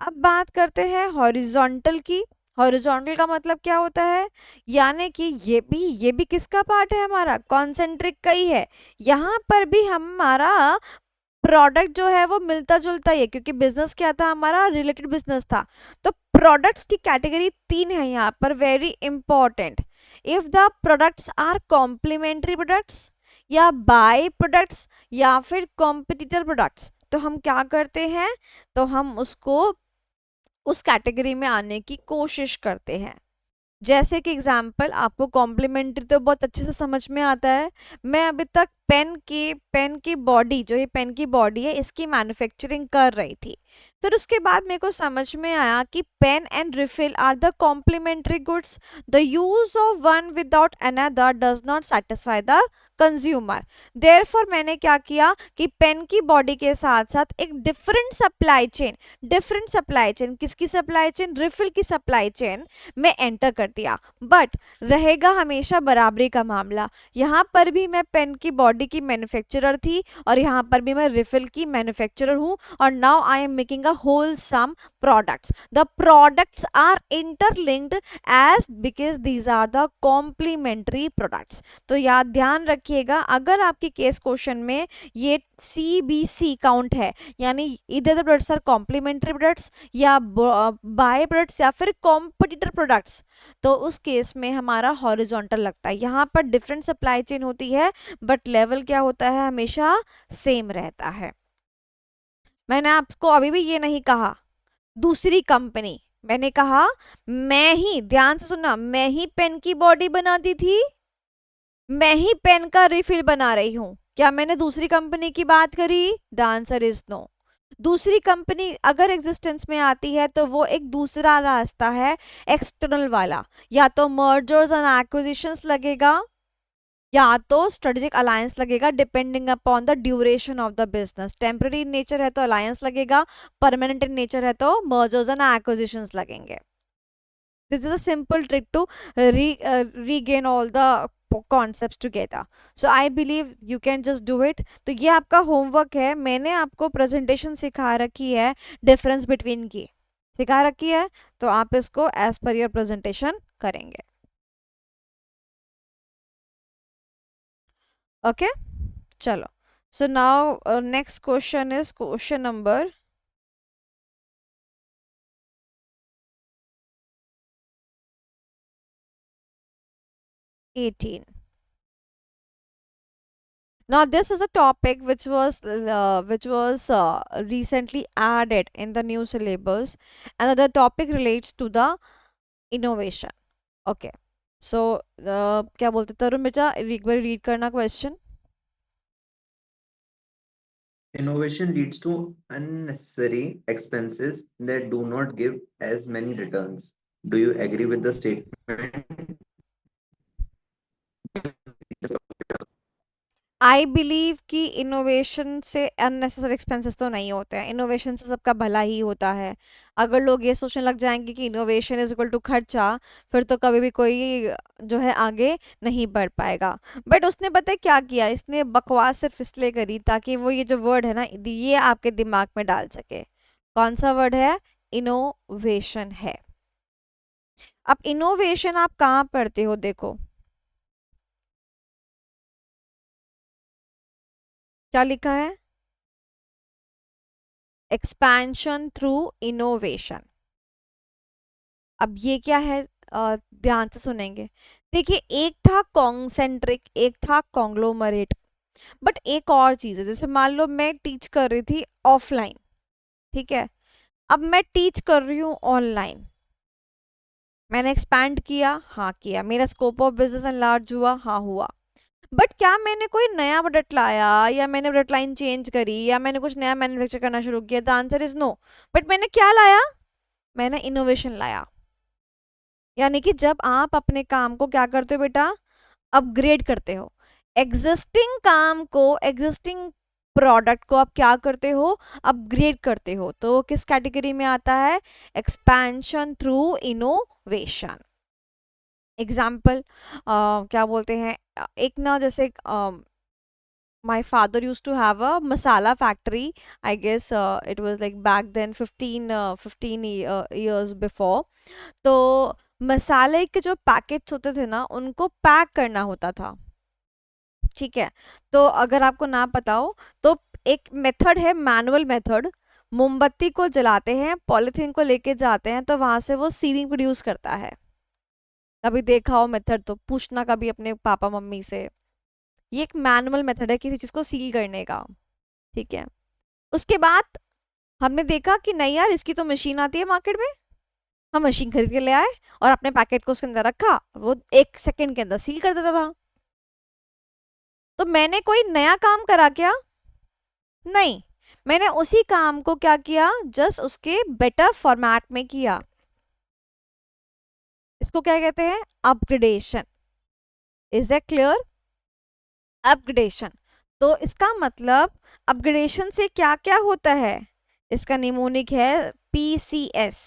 अब बात करते हैं हॉरिजॉन्टल की। हॉरिजॉन्टल का मतलब क्या होता है, यानी कि ये भी किसका पार्ट है, हमारा कॉन्सेंट्रिक का ही है। यहाँ पर भी हमारा प्रोडक्ट जो है वो मिलता जुलता ही है क्योंकि बिजनेस क्या था, हमारा रिलेटेड बिजनेस था। तो प्रोडक्ट्स की कैटेगरी 3 है यहाँ पर, very important. If the products are complementary products या बाय प्रोडक्ट्स या फिर कॉम्पिटिटर प्रोडक्ट्स, तो हम क्या करते हैं, तो हम उसको उस कैटेगरी में आने की कोशिश करते हैं। जैसे कि एग्जाम्पल, आपको कॉम्प्लीमेंट्री तो बहुत अच्छे से समझ में आता है। मैं अभी तक पेन की बॉडी, जो ये पेन की बॉडी है, इसकी मैन्युफैक्चरिंग कर रही थी। फिर उसके बाद मेरे को समझ में आया कि pen and refill are the complementary goods, the use of one without another does not satisfy the consumer. Therefore मैंने क्या किया कि पेन की बॉडी के साथ साथ एक डिफरेंट सप्लाई चेन, किसकी सप्लाई चेन, रिफिल की सप्लाई चेन में एंटर कर दिया। बट रहेगा हमेशा बराबरी का मामला। यहाँ पर भी मैं पेन की बॉडी की मैन्युफैक्चरर थी और यहाँ पर भी मैं रिफिल की मैन्युफैक्चरर हूँ, और now I am making a wholesome products. The products are interlinked as because these are the complementary products. तो याद ध्यान रखिएगा, अगर आपकी केस क्वेश्चन में ये CBC काउंट है, यानी इधर the products are complementary products या बाय प्रोडक्ट्स या फिर कॉम्पिटिटर प्रोडक्ट्स, तो उस केस में हमारा हॉरिजॉन्टल लगता है। यहाँ पर डिफरेंट सप्लाई चेन होती है बट लेवल क्या होता है, हमेशा सेम रहता है। मैंने आपको अभी भी ये नहीं कहा दूसरी कंपनी, मैंने कहा मैं ही, ध्यान से सुनना, मैं ही पेन की बॉडी बनाती थी, मैं ही पेन का रिफिल बना रही हूं। क्या मैंने दूसरी कंपनी की बात करी? The answer is no. दूसरी कंपनी अगर एग्जिस्टेंस में आती है तो वो एक दूसरा रास्ता है, एक्सटर्नल वाला, या तो मर्जर्स एंड एक्विजिशंस लगेगा या तो स्ट्रेटेजिक अलायंस लगेगा, depending upon the duration of the business. Temporary in nature है तो अलायंस लगेगा, परमानेंट इन नेचर है तो मर्जर्स एंड एक्विजिशंस लगेंगे। This is a simple trick to regain all the concepts together. So I believe you can just do it. तो ये आपका homework है। मैंने आपको प्रेजेंटेशन सिखा रखी है डिफरेंस बिटवीन की, सिखा रखी है, तो आप इसको एज पर योर प्रेजेंटेशन करेंगे। ओके, चलो। So now next question is question number 18. Now this is a topic which was recently added in the new syllabus, and the topic relates to the innovation. Okay, so क्या बोलते तरुण बेटा, एक बार read करना question. Innovation leads to unnecessary expenses that do not give as many returns. Do you agree with the statement? I believe कि innovation से unnecessary expenses तो नहीं होते हैं. इनोवेशन से सबका भला ही होता है. अगर लोग ये सोचने लग जाएंगे कि इनोवेशन इज इक्वल टू खर्चा, फिर तो कभी भी कोई जो है आगे नहीं बढ़ पाएगा. बट उसने पता है क्या किया, इसने बकवास सिर्फ इसलिए करी ताकि वो ये जो वर्ड है ना, ये आपके दिमाग में डाल सके. कौन सा वर्ड है? इनोवेशन है. अब इनोवेशन आप कहाँ पढ़ते हो? देखो क्या लिखा है, एक्सपेंशन थ्रू इनोवेशन. अब ये क्या है, ध्यान से सुनेंगे. देखिए, एक था कॉन्सेंट्रिक, एक था कॉन्ग्लोमरेट. बट एक और चीज है, जैसे मान लो मैं टीच कर रही थी ऑफलाइन, ठीक है. अब मैं टीच कर रही हूँ ऑनलाइन. मैंने एक्सपैंड किया, हाँ किया. मेरा स्कोप ऑफ बिजनेस एनलार्ज हुआ, हाँ हुआ. बट क्या मैंने कोई नया प्रोडक्ट लाया, या मैंने प्रोडक्ट लाइन चेंज करी, या मैंने कुछ नया मैन्युफैक्चर करना शुरू किया? The answer is no. But मैंने क्या लाया? मैंने इनोवेशन लाया. यानी कि जब आप अपने काम को क्या करते हो बेटा, अपग्रेड करते हो. एग्जिस्टिंग काम को, एग्जिस्टिंग प्रोडक्ट को आप क्या करते हो, अपग्रेड करते हो. तो किस कैटेगरी में आता है? Expansion through innovation. एग्जाम्पल क्या बोलते हैं, एक ना जैसे my father used to have a masala factory. I guess it was like back then 15 years before. तो मसाले के जो पैकेट्स होते थे ना, उनको पैक करना होता था. ठीक है. तो अगर आपको ना पता हो तो एक मेथड है, मैनुअल मेथड. मोमबत्ती को जलाते हैं, पॉलिथीन को लेके जाते हैं, तो वहां से वो सीलिंग प्रोड्यूस करता है. कभी देखा हो मेथड तो पूछना कभी अपने पापा मम्मी से. ये एक मैनुअल मेथड है किसी चीज को सील करने का. ठीक है. उसके बाद हमने देखा कि नहीं यार, इसकी तो मशीन आती है मार्केट में. हम मशीन खरीद के ले आए और अपने पैकेट को उसके अंदर रखा, वो 1 सेकंड के अंदर सील कर देता था. तो मैंने कोई नया काम करा क्या? नहीं. मैंने उसी काम को क्या किया, जस्ट उसके बेटर फॉर्मेट में किया. इसको क्या कहते हैं? Upgradation. Is it clear? Upgradation. तो इसका मतलब अपग्रेडेशन से क्या क्या होता है, इसका निमोनिक है PCS.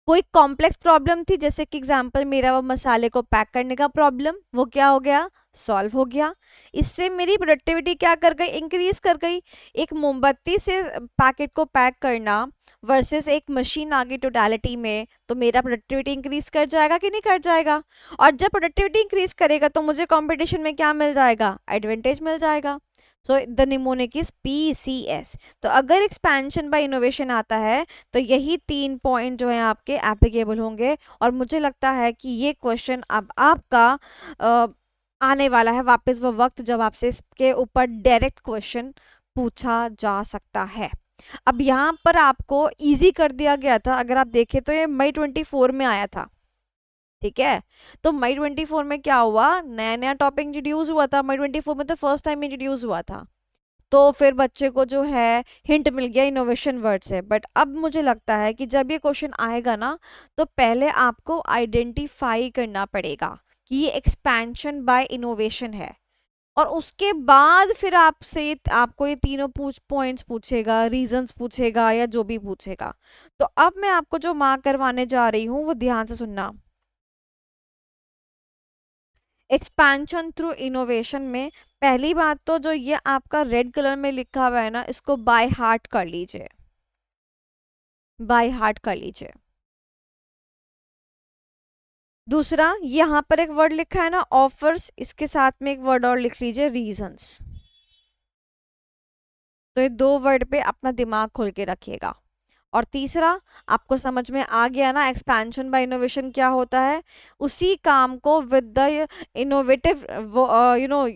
कोई कॉम्प्लेक्स प्रॉब्लम थी, जैसे कि एग्जांपल मेरा वो मसाले को पैक करने का प्रॉब्लम, वो क्या हो गया, सॉल्व हो गया. इससे मेरी प्रोडक्टिविटी क्या कर गई, इंक्रीज कर गई. एक मोमबत्ती से पैकेट को पैक करना वर्सेस एक मशीन आ गई टोटलिटी में, तो मेरा प्रोडक्टिविटी इंक्रीज कर जाएगा कि नहीं कर जाएगा? और जब प्रोडक्टिविटी इंक्रीज करेगा तो मुझे कंपटीशन में क्या मिल जाएगा, एडवांटेज मिल जाएगा. So the mnemonic is PCS. तो अगर एक्सपेंशन बाय इनोवेशन आता है तो यही 3 पॉइंट जो है आपके एप्लीकेबल होंगे. और मुझे लगता है कि ये क्वेश्चन अब आपका आने वाला है वापस वो वक्त जब आपसे इसके ऊपर डायरेक्ट क्वेश्चन पूछा जा सकता है. अब यहाँ पर आपको इजी कर दिया गया था. अगर आप देखें तो ये मई 24 में आया था. ठीक है. तो मई 24 में क्या हुआ, नया नया टॉपिक इंट्रोड्यूस हुआ था. मई 24 में तो फर्स्ट टाइम इंट्रोड्यूस हुआ था. तो फिर बच्चे को जो है हिंट मिल गया इनोवेशन वर्ड से. बट अब मुझे लगता है कि जब ये क्वेश्चन आएगा ना, तो पहले आपको आइडेंटिफाई करना पड़ेगा कि ये एक्सपेंशन बाय इनोवेशन है. और उसके बाद फिर आपसे आपको ये तीनों पॉइंट्स पूछेगा, रीजंस पूछेगा, या जो भी पूछेगा. तो अब मैं आपको जो मार्क करवाने जा रही हूँ वो ध्यान से सुनना. एक्सपेंशन थ्रू इनोवेशन में पहली बात तो जो ये आपका रेड कलर में लिखा हुआ है ना, इसको बाय हार्ट कर लीजिए, बाय हार्ट कर लीजिए. दूसरा, यहाँ पर एक वर्ड लिखा है ना, ऑफर्स, इसके साथ में एक वर्ड और लिख लीजिए, रीजंस. तो ये 2 वर्ड पे अपना दिमाग खोल के रखिएगा. और तीसरा, आपको समझ में आ गया ना एक्सपेंशन बाय इनोवेशन क्या होता है, उसी काम को विद द इनोवेटिव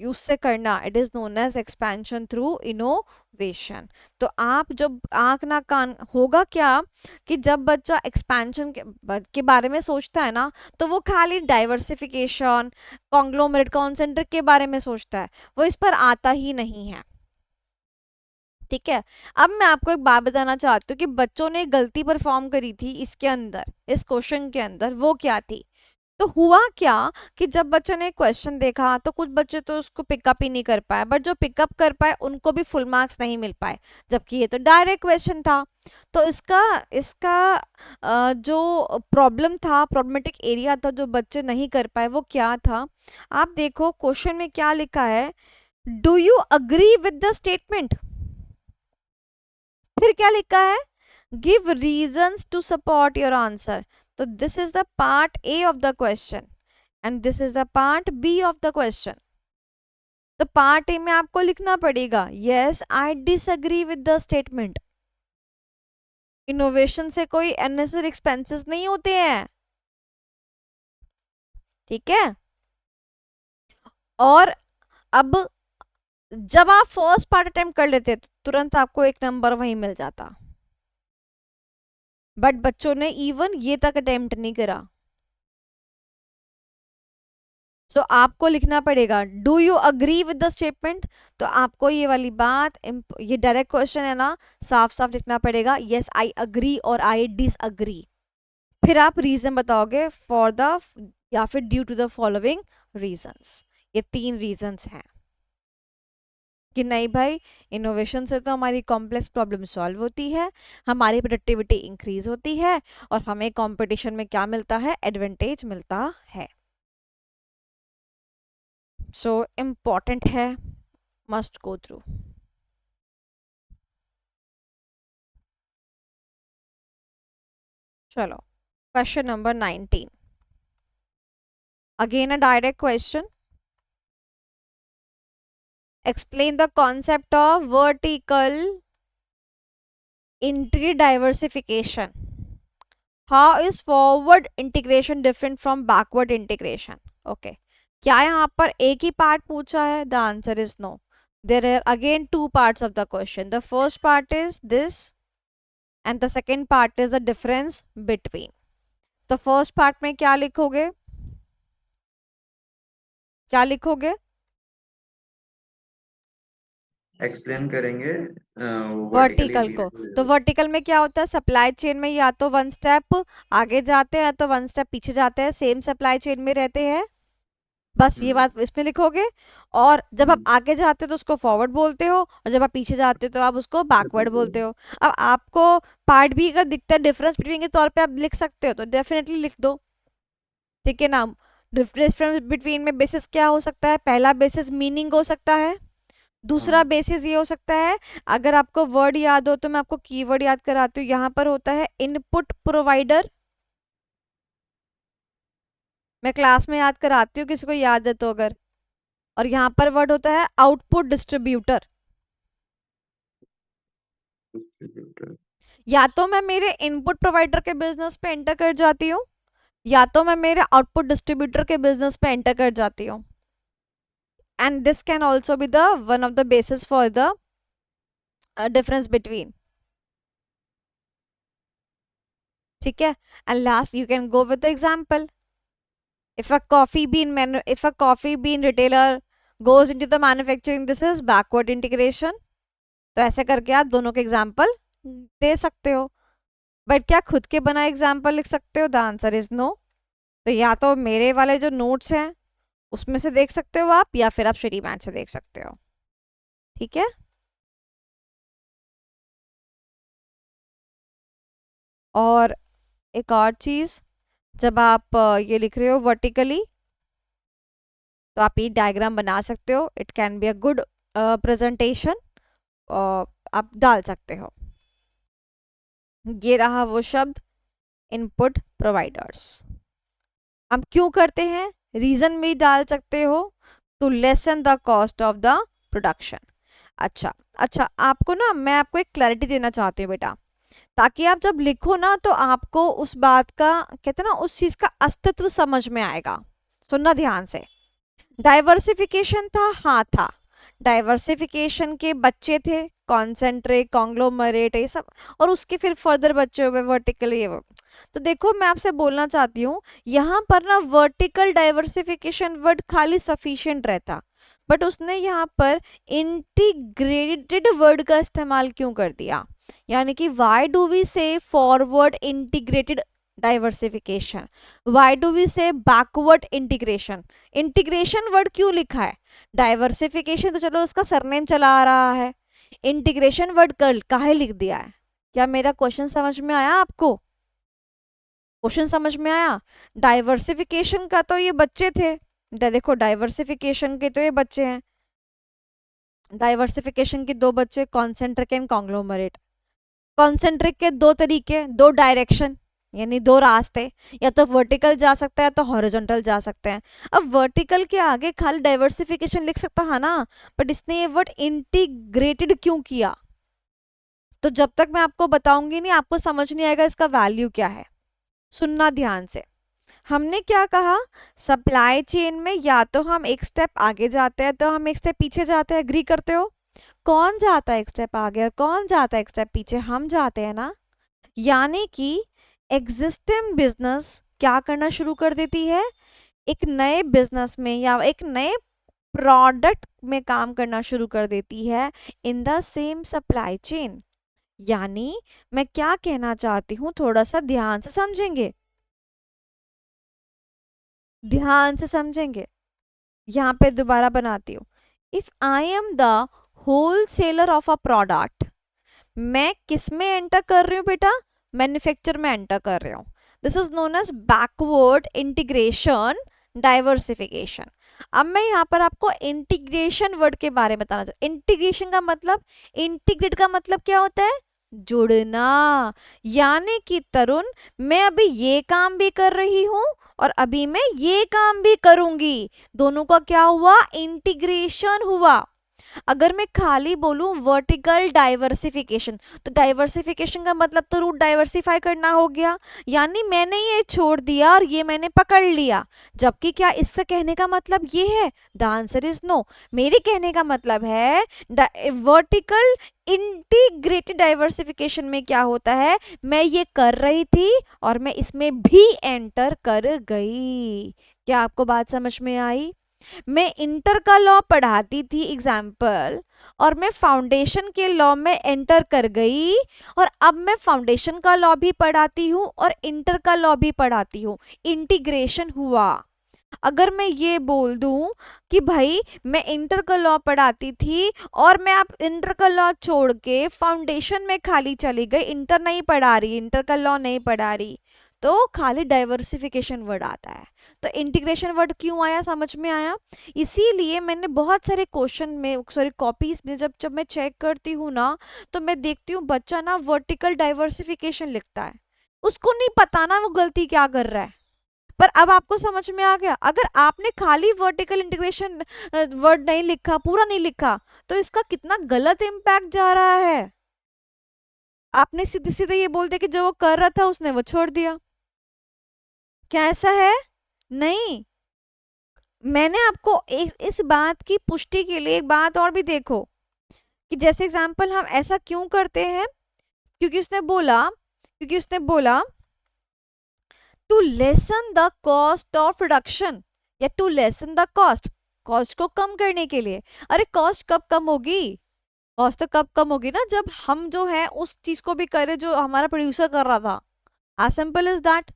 उससे करना, it is known as expansion through innovation. तो आप जब आंख ना कान होगा क्या कि जब बच्चा एक्सपेंशन के बारे में सोचता है ना, तो वो खाली डाइवर्सिफिकेशन, कॉन्ग्लोमरेट, कॉन्सेंट्रिक के बारे में सोचता है, वो इस पर आता ही नहीं है। ठीक है, अब मैं आपको एक बात बताना चाहती हूँ कि बच्चों ने गलती परफॉर्म करी थी इसके अंदर, इस क्वेश्चन के अंदर, वो क्या थी। तो हुआ क्या कि जब बच्चों ने क्वेश्चन देखा तो कुछ बच्चे तो उसको पिकअप ही नहीं कर पाए, बट जो पिकअप कर पाए उनको भी फुल मार्क्स नहीं मिल पाए, जबकि ये तो डायरेक्ट क्वेश्चन था। तो इसका इसका जो प्रॉब्लम था, प्रॉब्लमेटिक एरिया था जो बच्चे नहीं कर पाए, वो क्या था। आप देखो क्वेश्चन में क्या लिखा है, do you agree with the statement. फिर क्या लिखा है, give reasons to support your answer. तो this is the part A of the question and this is the part B of the question. तो पार्ट ए में आपको लिखना पड़ेगा, yes I disagree with the statement, innovation से कोई unnecessary expenses नहीं होते हैं। ठीक है, और अब जब आप फर्स्ट पार्ट अटेम्प्ट कर लेते तो तुरंत आपको एक नंबर वहीं मिल जाता, बट बच्चों ने इवन ये तक अटेम्प्ट नहीं करा। सो आपको लिखना पड़ेगा, do you agree with the statement. तो आपको ये वाली बात, ये डायरेक्ट क्वेश्चन है ना, साफ साफ लिखना पड़ेगा, यस आई अग्री और आई डिसअग्री। फिर आप रीजन बताओगे, फॉर द या फिर due to the following reasons. ये 3 रीजंस हैं कि नहीं भाई, इनोवेशन से तो हमारी कॉम्प्लेक्स प्रॉब्लम सॉल्व होती है, हमारी प्रोडक्टिविटी इंक्रीज होती है, और हमें कंपटीशन में क्या मिलता है, एडवांटेज मिलता है। सो इम्पॉर्टेंट है, मस्ट गो थ्रू। चलो, question number 19, again a direct question. Explain the concept of vertical entry diversification. How is forward integration different from backward integration? Okay. क्या यहाँ पर एक ही पार्ट पूछा है? The answer is no. There are again 2 parts of the question. The first part is this and the second part is the difference between. The first part में क्या लिखोगे? क्या लिखोगे? एक्सप्लेन करेंगे वर्टिकल को। तो वर्टिकल में क्या होता है, सप्लाई चेन में या तो 1 स्टेप आगे जाते हैं तो 1 स्टेप पीछे जाते हैं, सेम सप्लाई चेन में रहते हैं, बस ये बात इसमें लिखोगे। और जब आप आगे जाते हो तो उसको फॉरवर्ड बोलते हो, और जब आप पीछे जाते हो तो आप उसको बैकवर्ड बोलते हो। अब आपको पार्ट भी अगर दिखता है डिफरेंस बिटवीन के तौर पे आप लिख सकते हो तो डेफिनेटली लिख दो। ठीक है ना, डिफरेंस बिटवीन में बेसिस क्या हो सकता है, पहला बेसिस मीनिंग हो सकता है, दूसरा बेसिस ये हो सकता है, अगर आपको वर्ड याद हो तो मैं आपको कीवर्ड याद कराती हूँ, यहाँ पर होता है इनपुट प्रोवाइडर, मैं क्लास में याद कराती हूँ किसी को याद है तो अगर, और यहाँ पर वर्ड होता है आउटपुट डिस्ट्रीब्यूटर। या तो मैं मेरे इनपुट प्रोवाइडर के बिजनेस पे एंटर कर जाती हूँ, या तो मैं मेरे आउटपुट डिस्ट्रीब्यूटर के बिजनेस पे एंटर कर जाती हूँ, and this can also be the one of the basis for the difference between. ठीक है, and last you can go with the example. If a coffee bean retailer goes into the manufacturing, this is backward integration. तो ऐसे करके आप दोनों के example दे सकते हो, बट क्या खुद के बना एग्जाम्पल लिख सकते हो? The answer is no. तो या तो मेरे वाले जो नोट्स हैं उसमें से देख सकते हो आप, या फिर आप स्टडी मैट से देख सकते हो। ठीक है, और एक और चीज, जब आप ये लिख रहे हो वर्टिकली तो आप ये डायग्राम बना सकते हो, it can be a good presentation, आप डाल सकते हो। ये रहा वो शब्द इनपुट प्रोवाइडर्स। हम क्यों करते हैं, रीजन भी डाल सकते हो, to lessen the cost of the production. अच्छा, आपको ना मैं आपको एक क्लैरिटी देना चाहती हूँ बेटा, ताकि आप जब लिखो ना तो आपको उस बात का, कहते हैं ना, उस चीज का अस्तित्व समझ में आएगा। सुनना ध्यान से। डाइवर्सिफिकेशन था, हाँ था। डाइवर्सिफिकेशन के बच्चे थे कॉन्सेंट्रेट, कॉन्ग्लोमरेट, ये सब, और उसके फिर फर्दर बच्चे हुए वर्टिकल, ये वो। तो देखो मैं आपसे बोलना चाहती हूँ, यहाँ पर ना वर्टिकल डाइवर्सिफिकेशन वर्ड खाली सफिशिएंट रहता, बट उसने यहाँ पर इंटीग्रेटेड वर्ड का इस्तेमाल क्यों कर दिया? यानी कि why do we say forward integrated diversification, why do we say backward integration? Integration word क्यों लिखा है? डाइवर्सिफिकेशन तो चलो उसका सरनेम चला आ रहा है, इंटीग्रेशन वर्ड कल काहे लिख दिया है? क्या मेरा क्वेश्चन समझ में आया आपको? क्वेश्चन समझ में आया? डाइवर्सिफिकेशन का तो ये बच्चे थे, देखो डाइवर्सिफिकेशन के तो ये बच्चे हैं। डाइवर्सिफिकेशन के दो बच्चे, कॉन्सेंट्रिक एंड कॉन्ग्लोमरेट। कॉन्सेंट्रिक के दो तरीके, दो डायरेक्शन, यानी दो रास्ते, या तो वर्टिकल जा सकता है या तो हॉरिजॉन्टल जा सकते हैं। अब वर्टिकल के आगे खाली डाइवर्सिफिकेशन लिख सकता है ना, बट इसने ये वर्ड इंटीग्रेटेड क्यों किया? तो जब तक मैं आपको बताऊंगी नहीं, आपको समझ नहीं आएगा इसका वैल्यू क्या है। सुनना ध्यान से। हमने क्या कहा? सप्लाई चेन में या तो हम एक स्टेप आगे जाते हैं तो हम एक स्टेप पीछे जाते हैं, एग्री करते हो? कौन जाता है एक स्टेप आगे और कौन जाता है एक स्टेप पीछे? हम जाते हैं ना। यानी कि एग्जिस्टिंग बिजनेस क्या करना शुरू कर देती है? एक नए बिजनेस में या एक नए प्रोडक्ट में काम करना शुरू कर देती है in the same supply chain. यानी मैं क्या कहना चाहती हूँ, थोड़ा सा ध्यान से समझेंगे, ध्यान से समझेंगे। यहाँ पे दोबारा बनाती हूँ। If I am the wholesaler of a product, मैं किस में एंटर कर रही हूँ बेटा? मैन्युफैक्चर में एंटर कर रही हूँ। This is known as backward integration diversification. अब मैं यहाँ पर आपको इंटीग्रेशन वर्ड के बारे में बताना चाहती हूँ। इंटीग्रेशन का मतलब, इंटीग्रेट का मतलब क्या होता है? जुड़ना। यानी कि तरुण, मैं अभी ये काम भी कर रही हूँ और अभी मैं ये काम भी करूंगी, दोनों का क्या हुआ? इंटीग्रेशन हुआ। अगर मैं खाली बोलूं वर्टिकल डाइवर्सिफिकेशन, तो डाइवर्सिफिकेशन का मतलब तो रूट डाइवर्सिफाई करना हो गया, यानी मैंने ये छोड़ दिया और ये मैंने पकड़ लिया। जबकि क्या इसका कहने का मतलब ये है? The answer is no. मेरे कहने का मतलब है वर्टिकल इंटीग्रेटेड डाइवर्सिफिकेशन में क्या होता है, मैं ये कर रही थी और मैं इसमें भी एंटर कर गई। क्या आपको बात समझ में आई? मैं इंटर का लॉ पढ़ाती थी एग्जाम्पल, और मैं फाउंडेशन के लॉ में एंटर कर गई, और अब मैं फाउंडेशन का लॉ भी पढ़ाती हूँ और इंटर का लॉ भी पढ़ाती हूँ। इंटीग्रेशन हुआ। अगर मैं ये बोल दूं कि भाई मैं इंटर का लॉ पढ़ाती थी और मैं अब इंटर का लॉ छोड़ के फाउंडेशन में खाली चली गई, इंटर नहीं पढ़ा रही, इंटर का लॉ नहीं पढ़ा रही, तो खाली डाइवर्सिफिकेशन वर्ड आता है। तो इंटीग्रेशन वर्ड क्यों आया, समझ में आया? इसीलिए मैंने बहुत सारे क्वेश्चन में, सॉरी कॉपीज में, जब जब मैं चेक करती हूँ ना, तो मैं देखती हूँ बच्चा ना वर्टिकल डाइवर्सिफिकेशन लिखता है, उसको नहीं पता ना वो गलती क्या कर रहा है। पर अब आपको समझ में आ गया। अगर आपने खाली वर्टिकल इंटीग्रेशन वर्ड नहीं लिखा, पूरा नहीं लिखा, तो इसका कितना गलत इम्पैक्ट जा रहा है। आपने सीधे सीधे ये बोल दिया कि जो वो कर रहा था उसने वो छोड़ दिया। क्या ऐसा है? नहीं। मैंने आपको इस बात की पुष्टि के लिए एक बात और भी देखो, कि जैसे एग्जांपल हम ऐसा क्यों करते हैं, क्योंकि उसने बोला to lessen the cost of production, या to lessen the cost, cost को कम करने के लिए। अरे कॉस्ट कब कम होगी? कॉस्ट तो कब कम होगी ना, जब हम जो है उस चीज को भी करें जो हमारा प्रोड्यूसर कर रहा था। as simple is that.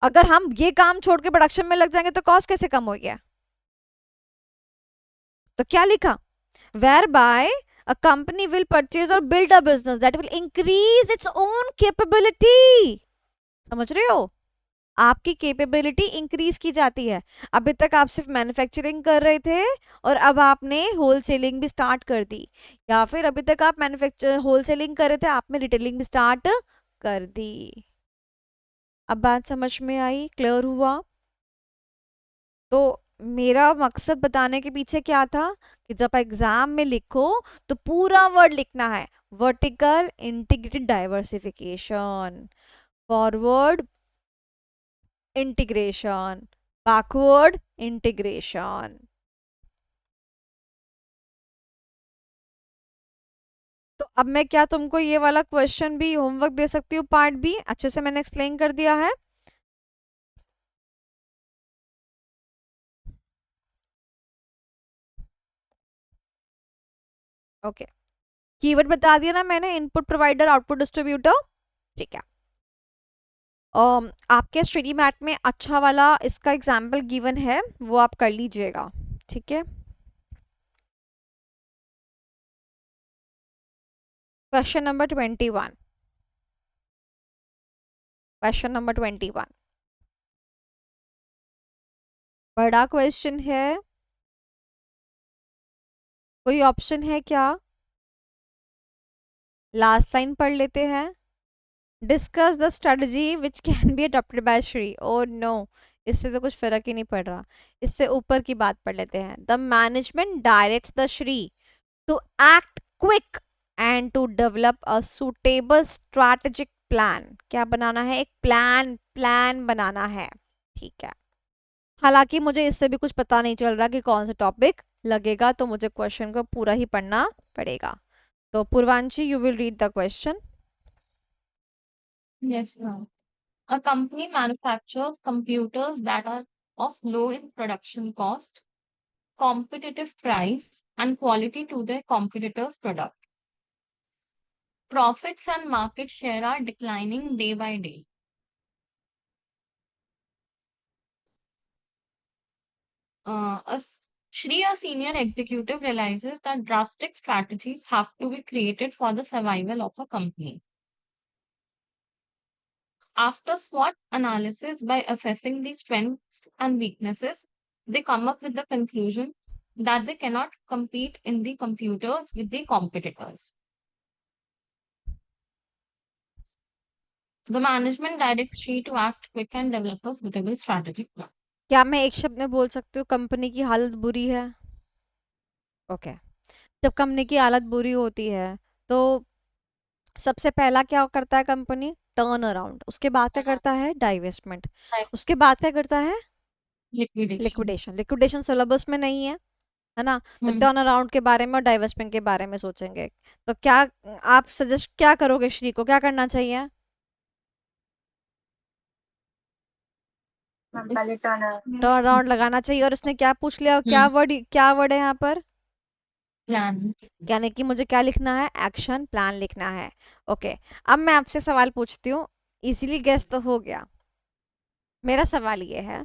अगर हम ये काम छोड़ के प्रोडक्शन में लग जाएंगे तो कॉस्ट कैसे कम हो गया? तो क्या लिखा? Where by a company will purchase or build a business that will increase its own capability। समझ रहे हो? आपकी कैपेबिलिटी इंक्रीज की जाती है। अभी तक आप सिर्फ मैन्युफैक्चरिंग कर रहे थे और अब आपने होलसेलिंग भी स्टार्ट कर दी, या फिर अभी तक आप होलसेलिंग कर रहे थे, आपने रिटेलिंग भी स्टार्ट कर दी। अब बात समझ में आई? क्लियर हुआ? तो मेरा मकसद बताने के पीछे क्या था, कि जब एग्जाम में लिखो तो पूरा वर्ड लिखना है, vertical integrated diversification, forward integration, backward integration. तो अब मैं क्या तुमको ये वाला क्वेश्चन भी होमवर्क दे सकती हूँ, पार्ट बी अच्छे से मैंने एक्सप्लेन कर दिया है। ओके, कीवर्ड बता दिया ना मैंने, इनपुट प्रोवाइडर आउटपुट डिस्ट्रीब्यूटर। ठीक है, आपके स्टडी मैट में अच्छा वाला इसका एग्जाम्पल गिवन है, वो आप कर लीजिएगा। ठीक है, क्वेश्चन नंबर 21, क्वेश्चन नंबर 21 बड़ा क्वेश्चन है, कोई ऑप्शन है क्या? लास्ट लाइन पढ़ लेते हैं। Discuss the strategy which can be adopted by Shri. Oh no, इससे तो कुछ फर्क ही नहीं पड़ रहा, इससे ऊपर की बात पढ़ लेते हैं। The management directs the Shri to act quick and to develop a suitable strategic plan. क्या बनाना है? एक प्लान बनाना है। ठीक है, हालांकि मुझे इससे भी कुछ पता नहीं चल रहा कि कौन सा टॉपिक लगेगा, तो मुझे क्वेश्चन को पूरा ही पढ़ना पड़ेगा। तो Purvanshi, you will read the question. Yes, ma'am. A company manufactures computers that are of low in production cost, competitive price, and quality to their competitors' product. Profits and market share are declining day by day. Shri, a senior executive, realizes that drastic strategies have to be created for the survival of a company. After SWOT analysis, by assessing the strengths and weaknesses, they come up with the conclusion that they cannot compete in the computers with the competitors. The management directs Shri to act quick and develop a suitable strategic plan. क्या मैं एक शब्द में बोल सकती हूँ company की हालत बुरी है? ओके, जब कंपनी की हालत बुरी होती है तो सबसे पहला क्या करता है कंपनी? Turn around. उसके बाद क्या करता है? डाइवेस्टमेंट। उसके बाद क्या करता है? Liquidation. लिक्विडेशन। लिक्विडेशन सिलेबस में नहीं है ना? तो Hmm. टर्न अराउंड के बारे में और डाइवेस्टमेंट के बारे में सोचेंगे। तो क्या आप सजेस्ट क्या करोगे श्री को, क्या करना चाहिए? पहले टर्न अराउंड लगाना चाहिए। और उसने क्या पूछ लिया, क्या वर्ड है यहाँ पर? Plan. यानी कि मुझे क्या लिखना है? एक्शन प्लान लिखना है। ओके, अब मैं आपसे सवाल पूछती हूँ, इजीली गेस तो हो गया। मेरा सवाल ये है,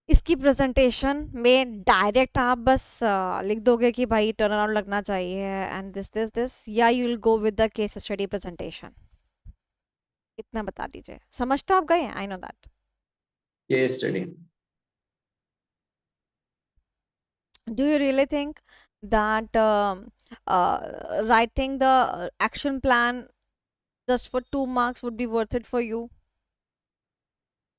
इसकी प्रेजेंटेशन में डायरेक्ट आप बस लिख दोगे कि भाई टर्न अराउंड लगना चाहिए एंड दिस, या you will go with the case study presentation? इतना बता दीजिए। समझ तो आप गए हैं, I know that. Case study. Do you really think that writing the action plan just for 2 marks would be worth it for you?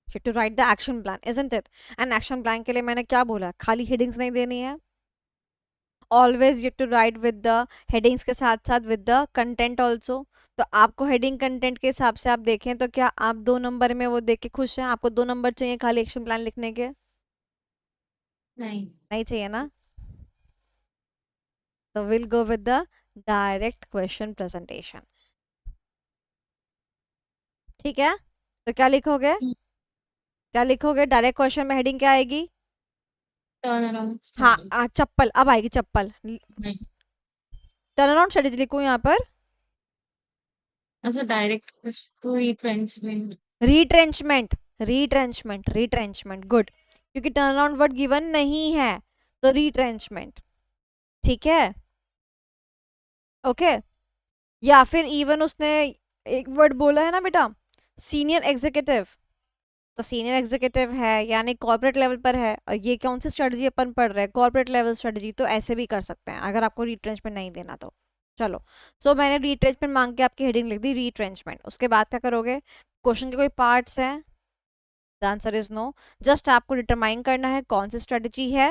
You have to write the action plan, isn't it? And action plan के लिए मैंने क्या बोला? खाली headings नहीं देनी है। Always you have to write with the headings के साथ साथ with the content also. तो आपको heading content के हिसाब से आप देखें तो क्या आप 2 नंबर में वो देख के खुश हैं? आपको 2 नंबर चाहिए खाली एक्शन प्लान लिखने के? नहीं. नहीं चाहिए ना? So we'll go with the direct question presentation. ठीक है, तो क्या लिखोगे? क्या लिखोगे? डायरेक्ट क्वेश्चन में हेडिंग क्या आएगी? Turn around. हाँ, चप्पल। अब आएगी चप्पल। नहीं. टर्न अराउंड स्ट्रेटेजी लिखूं यहाँ पर? As a direct to retrenchment. Retrenchment, good. क्योंकि टर्न अराउंड वर्ड गिवन नहीं है, तो रीट्रेंचमेंट। ठीक है, ओके। या फिर इवन उसने एक वर्ड बोला है ना बेटा, सीनियर एग्जीक्यूटिव। तो सीनियर एग्जीक्यूटिव है यानी कॉर्पोरेट लेवल पर है, और ये कौन सी स्ट्रेटजी अपन पढ़ रहे हैं? Corporate level strategy. तो ऐसे भी कर सकते हैं अगर आपको रीट्रेंचमेंट नहीं देना तो। चलो, सो मैंने रीट्रेंचमेंट मांग के आपकी हेडिंग लिख दी, रीट्रेंचमेंट। उसके बाद क्या करोगे? क्वेश्चन के कोई पार्ट्स हैं? The answer is no. Just आपको डिटरमाइन करना है कौन सी स्ट्रेटजी है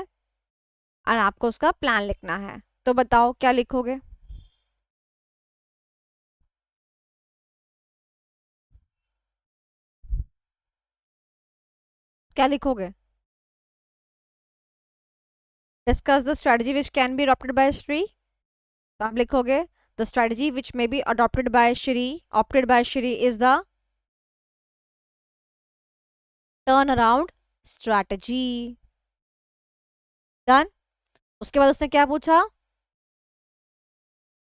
और आपको उसका प्लान लिखना है। तो बताओ क्या लिखोगे? क्या लिखोगे? Discuss the strategy which can be adopted by Shri, तो आप लिखोगे the strategy which may be adopted by Shri, opted by Shri is the turn around strategy. Done. उसके बाद उसने क्या पूछा?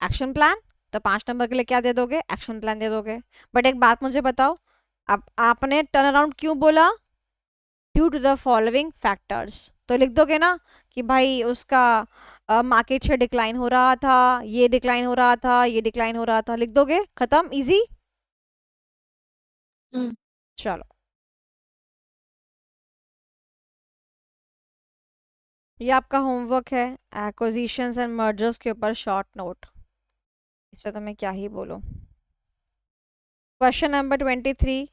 Action plan. तो 5 नंबर के लिए क्या दे दोगे? एक्शन प्लान दे दोगे। बट एक बात मुझे बताओ, अब आपने टर्न अराउंड क्यों बोला? Due to the following factors. तो लिख दोगे ना कि भाई उसका मार्केट शेयर डिक्लाइन हो रहा था, ये डिक्लाइन हो रहा था, ये डिक्लाइन हो रहा था, लिख दोगे, खत्म, इजी। चलो, ये आपका होमवर्क है, एक्विजिशंस एंड मर्जर्स के ऊपर शॉर्ट नोट। इससे तो मैं क्या ही बोलूं। Question number 23,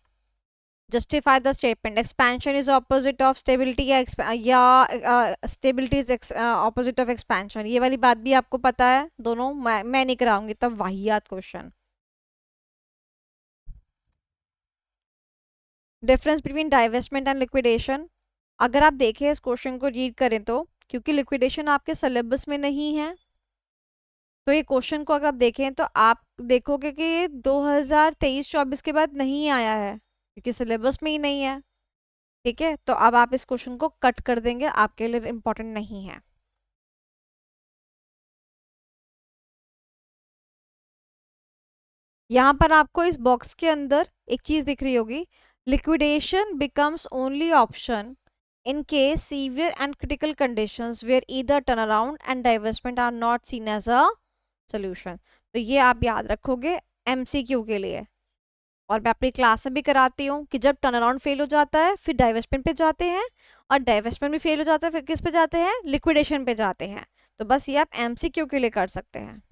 justify the statement expansion is opposite of stability, या stability is opposite of expansion. ये वाली बात भी आपको पता है दोनों, मैं नहीं कराऊंगी तब वाहियात question. Difference between divestment and liquidation, अगर आप देखें इस क्वेश्चन को रीड करें तो, क्योंकि लिक्विडेशन आपके सिलेबस में नहीं है, तो ये क्वेश्चन को अगर आप देखें तो आप देखोगे कि ये 2023-24 के बाद नहीं आया है, क्योंकि सिलेबस में ही नहीं है। ठीक है, तो अब आप इस क्वेश्चन को कट कर देंगे, आपके लिए इम्पोर्टेंट नहीं है। यहाँ पर आपको इस बॉक्स के अंदर एक चीज दिख रही होगी, liquidation becomes only option in case severe and critical conditions where either turnaround and divestment are not seen as a solution। तो ये आप याद रखोगे MCQ के लिए। और मैं अपनी क्लास में भी कराती हूँ कि जब टर्न अराउंड फेल हो जाता है फिर डाइवेस्टमेंट पे जाते हैं, और डाइवेस्टमेंट भी फेल हो जाता है फिर किस पे जाते हैं? लिक्विडेशन पे जाते हैं। तो बस ये आप MCQ के लिए कर सकते हैं।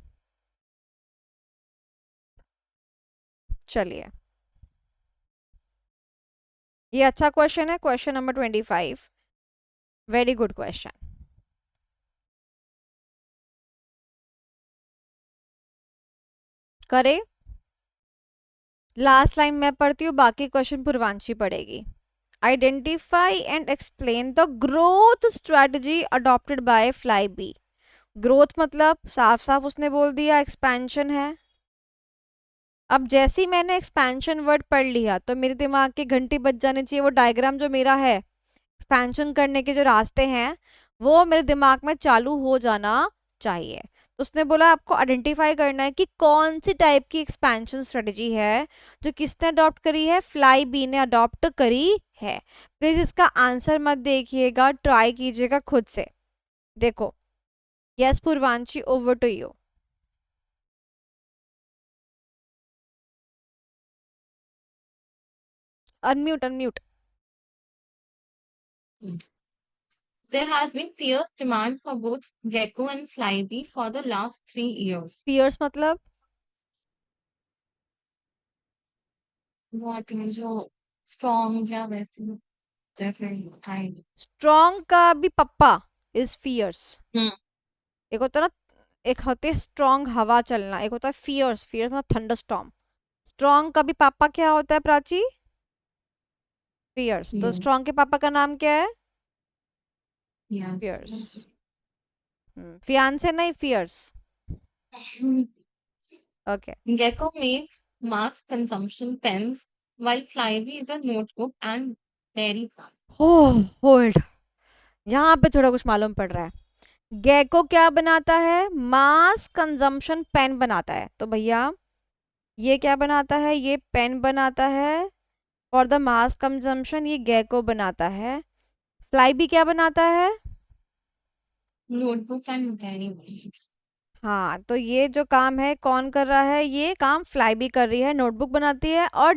चलिए, ये अच्छा क्वेश्चन है, question number 25, very good question. करे, लास्ट लाइन मैं पढ़ती हूँ, बाकी क्वेश्चन पूर्वांशी पढ़ेगी। Identify and explain the growth strategy adopted by Flyby. Growth मतलब साफ साफ उसने बोल दिया एक्सपेंशन है। अब जैसे ही मैंने एक्सपेंशन वर्ड पढ़ लिया तो मेरे दिमाग की घंटी बज जानी चाहिए, वो डायग्राम जो मेरा है, एक्सपेंशन करने के जो रास्ते हैं वो मेरे दिमाग में चालू हो जाना चाहिए। तो उसने बोला आपको आइडेंटिफाई करना है कि कौन सी टाइप की एक्सपेंशन स्ट्रेटजी है जो किसने अडॉप्ट करी है? फ्लाईबी ने अडॉप्ट करी है। प्लीज इसका आंसर मत देखिएगा, ट्राई कीजिएगा खुद से। देखो, yes Purvanshi, over to you. Unmute unmute. There has been fierce demand for both Gecko and Flybe for the last 3 years. Fears मतलब बहुत ही जो स्ट्रॉन्ग या वैसे जैसे टाइम। स्ट्रॉन्ग का भी पप्पा इज फियर्स। हम्म। एक होता है ना, एक होते है स्ट्रॉन्ग हवा चलना, एक होता है फियर्स, फियर्स मतलब थंडर स्टॉर्म। स्ट्रॉन्ग का भी पापा क्या होता है प्राची? फियर्स। तो स्ट्रॉन्ग के पापा का नाम क्या है? फियर्स। फियांसे नहीं, fierce. Okay. Gecko makes mass consumption pens, while Flybe is a notebook and dairy farm. Hold, यहाँ पे थोड़ा कुछ मालूम पड़ रहा है। गेको क्या बनाता है? मास कंजम्पशन पेन बनाता है। तो भैया ये क्या बनाता है? ये पेन बनाता है फॉर द मास कंजम्पशन, ये गेको बनाता है। फ्लाईबी क्या बनाता है? Notebook and dairy farms. हाँ, तो ये जो काम है कौन कर रहा है? ये काम फ्लाईबी कर रही है, नोटबुक बनाती है और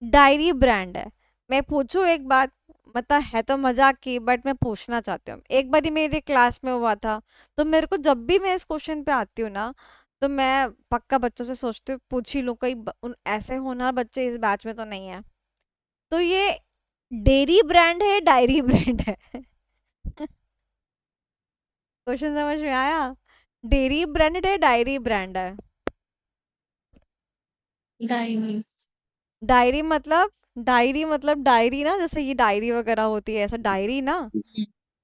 डायरी ब्रांड है। मैं पूछूं एक बात, मतलब है तो मजाक की बट मैं पूछना चाहती हूँ। एक बार ही मेरे क्लास में हुआ था, तो मेरे को जब भी मैं इस क्वेश्चन पे आती हूँ ना, तो मैं पक्का बच्चों से सोचती हूँ, पूछ ही लूँ कहीं उन ऐसे होना बच्चे इस बैच में तो नहीं है। तो ये डेयरी ब्रांड है, डायरी ब्रांड है? क्वेश्चन समझ में आया? डेयरी ब्रांड है, डायरी ब्रांड है? Dairy. डायरी मतलब डायरी मतलब डायरी ना, जैसे ये डायरी वगैरह होती है ऐसा डायरी ना,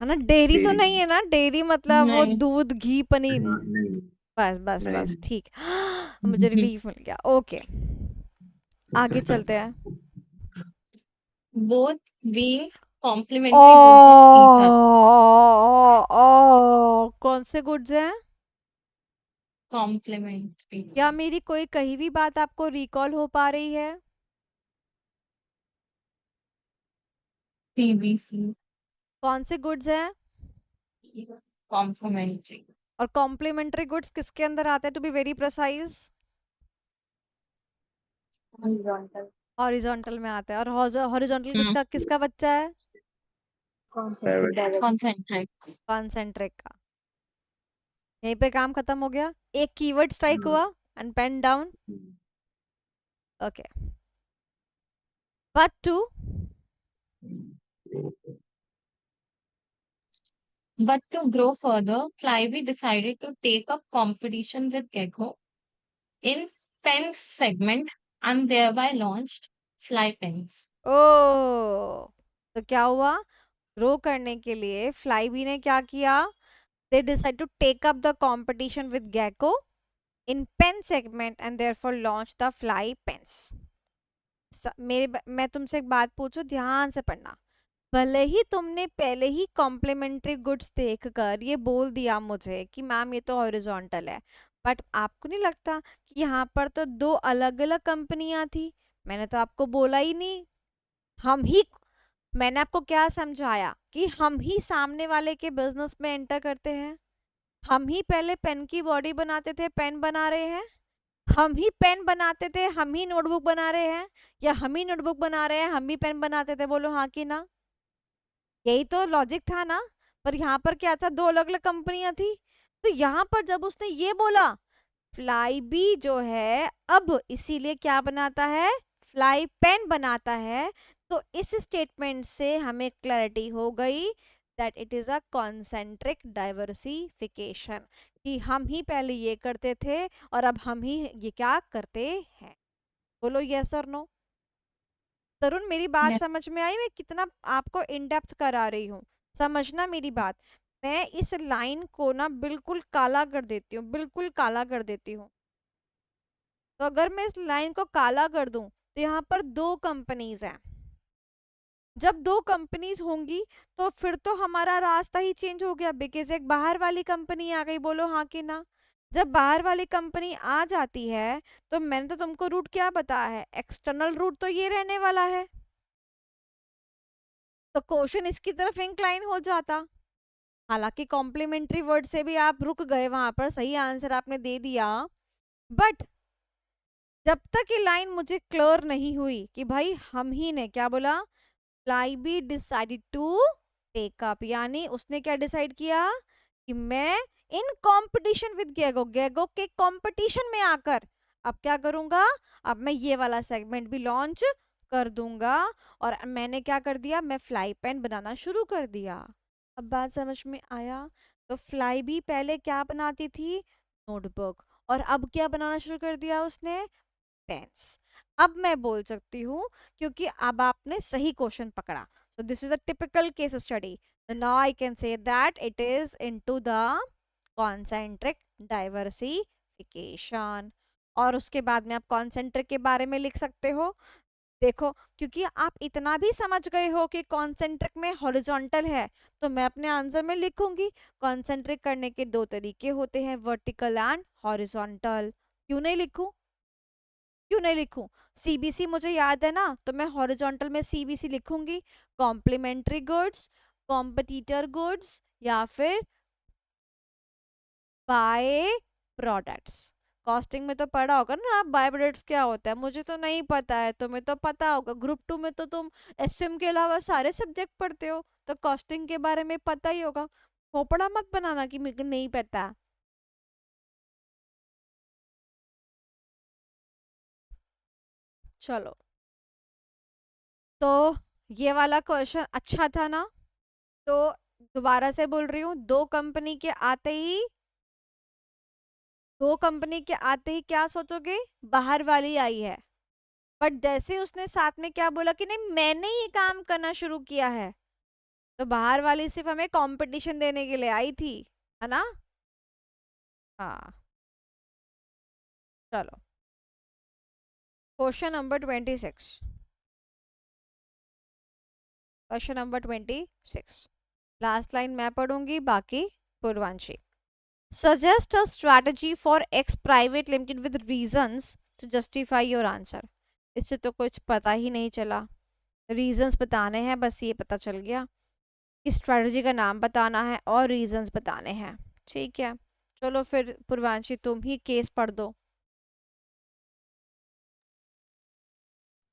है ना? डेयरी तो डेयरी नहीं है ना? डेयरी मतलब वो नहीं। दूध घी पनीर। हाँ नहीं बस बस नहीं बस ठीक। मुझे रिलीफ मिल गया। ओके, आगे चलते हैं। Both being O complementary goods of each other. कौन से गुड्स हैं? Complementary. क्या मेरी कोई कही हुई बात आपको रिकॉल हो पा रही है? CBC. कौन से गुड्स हैं? Complementary. और कॉम्प्लीमेंट्री गुड्स किसके अंदर आते हैं, to be very precise? Horizontal. Horizontal में आता है। और हॉरिजॉन्टल Hmm. किसका किसका बच्चा है? Concentric diversity. Concentric. कॉन्सेंट्रिक का। यहीं पे काम खत्म हो गया। एक कीवर्ड स्ट्राइक हुआ and pen down. Okay, part 2। But to grow further, Flybe decided to take up competition with Gecko in pen segment and thereby launched Fly Pens. ओ, तो क्या हुआ? ग्रो करने के लिए फ्लाईबी ने क्या किया? They decide to take up the competition with Gecko in pen segment and therefore launch the fly pens. मैं तुमसे एक बात पूछूं, ध्यान से पढ़ना। भले ही तुमने पहले ही कॉम्प्लीमेंट्री गुड्स देखकर ये बोल दिया मुझे कि मैम ये तो हॉरिजॉन्टल है, बट आपको नहीं लगता कि यहाँ पर तो दो अलग अलग कंपनियां थी? मैंने तो आपको बोला ही नहीं। हम ही मैंने आपको क्या समझाया कि हम ही सामने वाले के बिजनेस में एंटर करते हैं। हम ही पहले पेन की बॉडी बनाते थे, पेन बना रहे हैं। हम ही पेन बनाते थे, हम ही नोटबुक बना रहे हैं। या हम ही नोटबुक बना रहे हैं, हम ही पेन बनाते थे? बोलो हाँ कि ना। यही तो लॉजिक था ना। पर यहाँ पर क्या था, दो अलग अलग कंपनियां थी। तो यहाँ पर जब उसने ये बोला फ्लाई बी जो है अब इसीलिए क्या बनाता है, फ्लाई पेन बनाता है, तो इस स्टेटमेंट से हमें क्लैरिटी हो गई that it is a concentric diversification, कि हम ही पहले ये करते थे और अब हम ही ये क्या करते हैं। बोलो यस और नो। तरुण, मेरी बात Yes. समझ में आई? मैं कितना आपको इन डेप्थ करा रही हूँ, समझना मेरी बात। मैं इस लाइन को ना बिल्कुल काला कर देती हूँ, बिल्कुल काला कर देती हूँ। तो अगर मैं इस लाइन को काला कर दूं तो यहाँ पर दो कंपनीज हैं। जब दो कंपनीज होंगी तो फिर तो हमारा रास्ता ही चेंज हो गया, बिकॉज एक बाहर वाली कंपनी आ गई। बोलो हाँ कि ना। जब बाहर वाली कंपनी आ जाती है तो मैंने तो तुमको रूट क्या बताया है, एक्सटर्नल रूट तो ये रहने वाला है। तो क्वेश्चन इसकी तरफ इंक्लाइन हो जाता। हालांकि कॉम्प्लीमेंट्री वर्ड से भी आप रुक गए, वहां पर सही आंसर आपने दे दिया, बट जब तक ये लाइन मुझे क्लियर नहीं हुई कि भाई हम ही ने क्या बोला, फ्लाईबी डिसाइडेड टू टेक अप, यानी उसने क्या डिसाइड किया कि मैं इन कंपटीशन विद गेगो, गेगो के कंपटीशन में आकर अब क्या करूंगा, अब मैं ये वाला सेगमेंट भी लॉन्च कर दूंगा। और मैंने क्या कर दिया, मैं फ्लाई पेन बनाना शुरू कर दिया। अब बात समझ में आया? तो फ्लाईबी पहले क्या बनाती थी, नोटबुक, और अब क्या बनाना शुरू कर दिया उसने, पेन्स। अब मैं बोल सकती हूँ क्योंकि अब आपने सही क्वेश्चन पकड़ा। सो this is a typical case study. Now I can say that it is into the concentric diversification. और उसके बाद में आप कॉन्सेंट्रिक के बारे में लिख सकते हो। देखो, क्योंकि आप इतना भी समझ गए हो कि कॉन्सेंट्रिक में हॉरिजॉन्टल है, तो मैं अपने आंसर में लिखूंगी कॉन्सेंट्रिक करने के दो तरीके होते हैं, वर्टिकल एंड हॉरिजॉन्टल। क्यों नहीं लिखूं, क्यों नहीं लिखूं? सीबीसी मुझे याद है ना, तो मैं हॉरिजॉन्टल में सीबीसी लिखूंगी, कॉम्प्लीमेंट्री गुड्स, कॉम्पिटिटर गुड्स, या फिर बाय प्रोडक्ट्स। कॉस्टिंग में तो पढ़ा होगा ना आप, बाय प्रोडक्ट्स क्या होता है, मुझे तो नहीं पता है, तुम्हें तो पता होगा। ग्रुप 2 में तो तुम एसएम के अलावा सारे सब्जेक्ट पढ़ते हो, तो कॉस्टिंग के बारे में पता ही होगा। खोपड़ा मत बनाना कि मुझे नहीं पता। चलो, तो ये वाला क्वेश्चन अच्छा था ना। तो दोबारा से बोल रही हूँ, दो कंपनी के आते ही क्या सोचोगे, बाहर वाली आई है। बट जैसे उसने साथ में क्या बोला कि नहीं मैंने ये काम करना शुरू किया है, तो बाहर वाली सिर्फ हमें कंपटीशन देने के लिए आई थी, है ना? हाँ, चलो question number 26। Question number 26 last line मैं पढ़ूंगी, बाकी Purvanshi. Suggest a strategy for X private limited with reasons to justify your answer. इससे तो कुछ पता ही नहीं चला, रीजंस बताने हैं बस, ये पता चल गया कि स्ट्रैटेजी का नाम बताना है और रीजंस बताने हैं। ठीक है, चलो फिर पूर्वांशी तुम ही केस पढ़ दो।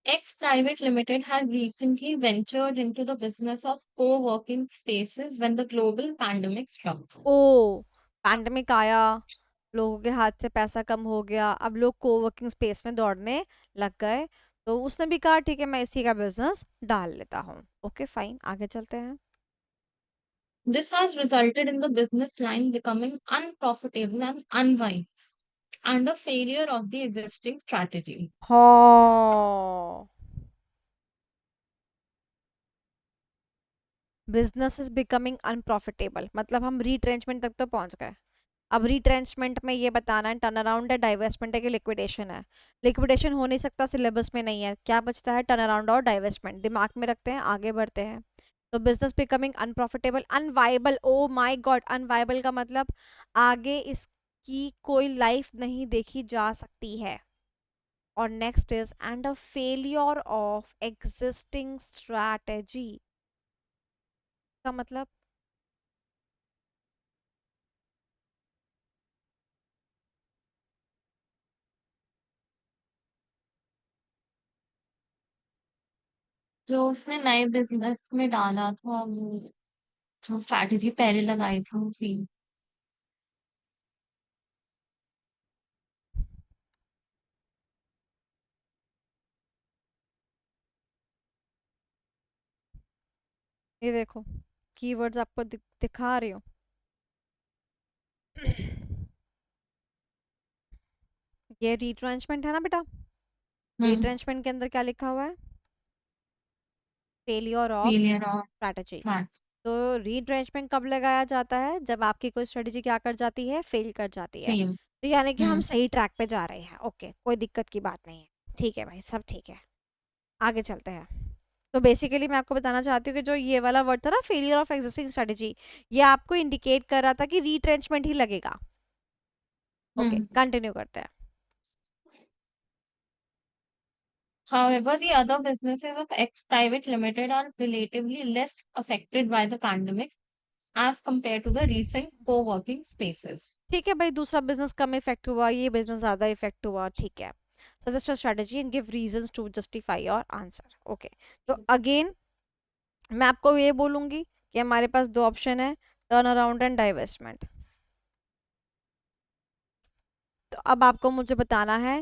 X Private Limited had recently ventured into the business of co-working spaces when the global pandemic struck. Oh, pandemic आया, लोगों के हाथ से पैसा कम हो गया, अब लोग कोवर्किंग स्पेस में दौड़ने लग गए, तो उसने भी कहा ठीक है मैं इसी का बिजनेस डाल लेता हूँ। ओके फाइन, आगे चलते हैं। This has resulted in the business line becoming unprofitable and unviable and a failure of the existing strategy. हाँ, बिजनेस इज बिकमिंग अनप्रॉफिटेबल, मतलब हम रीट्रेंचमेंट तक तो पहुंच गए। अब रीट्रेंचमेंट में ये बताना है टर्न अराउंड है, डाइवेस्टमेंट है कि लिक्विडेशन है। लिक्विडेशन हो नहीं सकता, सिलेबस में नहीं है, क्या बचता है टर्न अराउंड और डाइवेस्टमेंट, दिमाग में रखते हैं आगे बढ़ते हैं। तो business becoming unprofitable, unviable, oh my God, unviable का मतलब आगे इसकी कोई लाइफ नहीं देखी जा सकती है। और next is and a failure of existing strategy का मतलब जो उसने नए बिजनेस में डाला था, वो जो स्ट्रैटेजी पहले लगाई थी वो फेल। ये देखो कीवर्ड्स आपको दिखा रही हूँ। ये रिट्रेंचमेंट है ना बेटा, रिट्रेंचमेंट के अंदर क्या लिखा हुआ है, failure of failure of strategy. That. तो रिट्रेंचमेंट कब लगाया जाता है, जब आपकी कोई स्ट्रेटेजी क्या कर जाती है, फेल कर जाती है। फेल। तो यानी कि हम सही ट्रैक पे जा रहे हैं, ओके कोई दिक्कत की बात नहीं है। ठीक है भाई, सब ठीक है, आगे चलते हैं। तो बेसिकली मैं आपको बताना चाहती हूँ कि जो ये वाला वर्ड था ना फेलियर ऑफ एग्जिस्टिंग स्ट्रेटेजी, ये आपको इंडिकेट कर रहा था कि रिट्रेंचमेंट ही लगेगा। ओके कंटिन्यू करते हैं। However, the other businesses of X Private Limited are relatively less affected by the pandemic as compared to the recent co-working spaces. ठीक है भाई, दूसरा बिजनेस कम इफेक्ट हुआ, ये बिजनेस ज्यादा इफेक्ट हुआ, ठीक है। Suggest a strategy and give reasons to justify your answer. Okay, तो अगेन मैं आपको ये बोलूंगी कि हमारे पास दो ऑप्शन है, टर्न अराउंड एंड डाइवेस्टमेंट। तो अब आपको मुझे बताना है,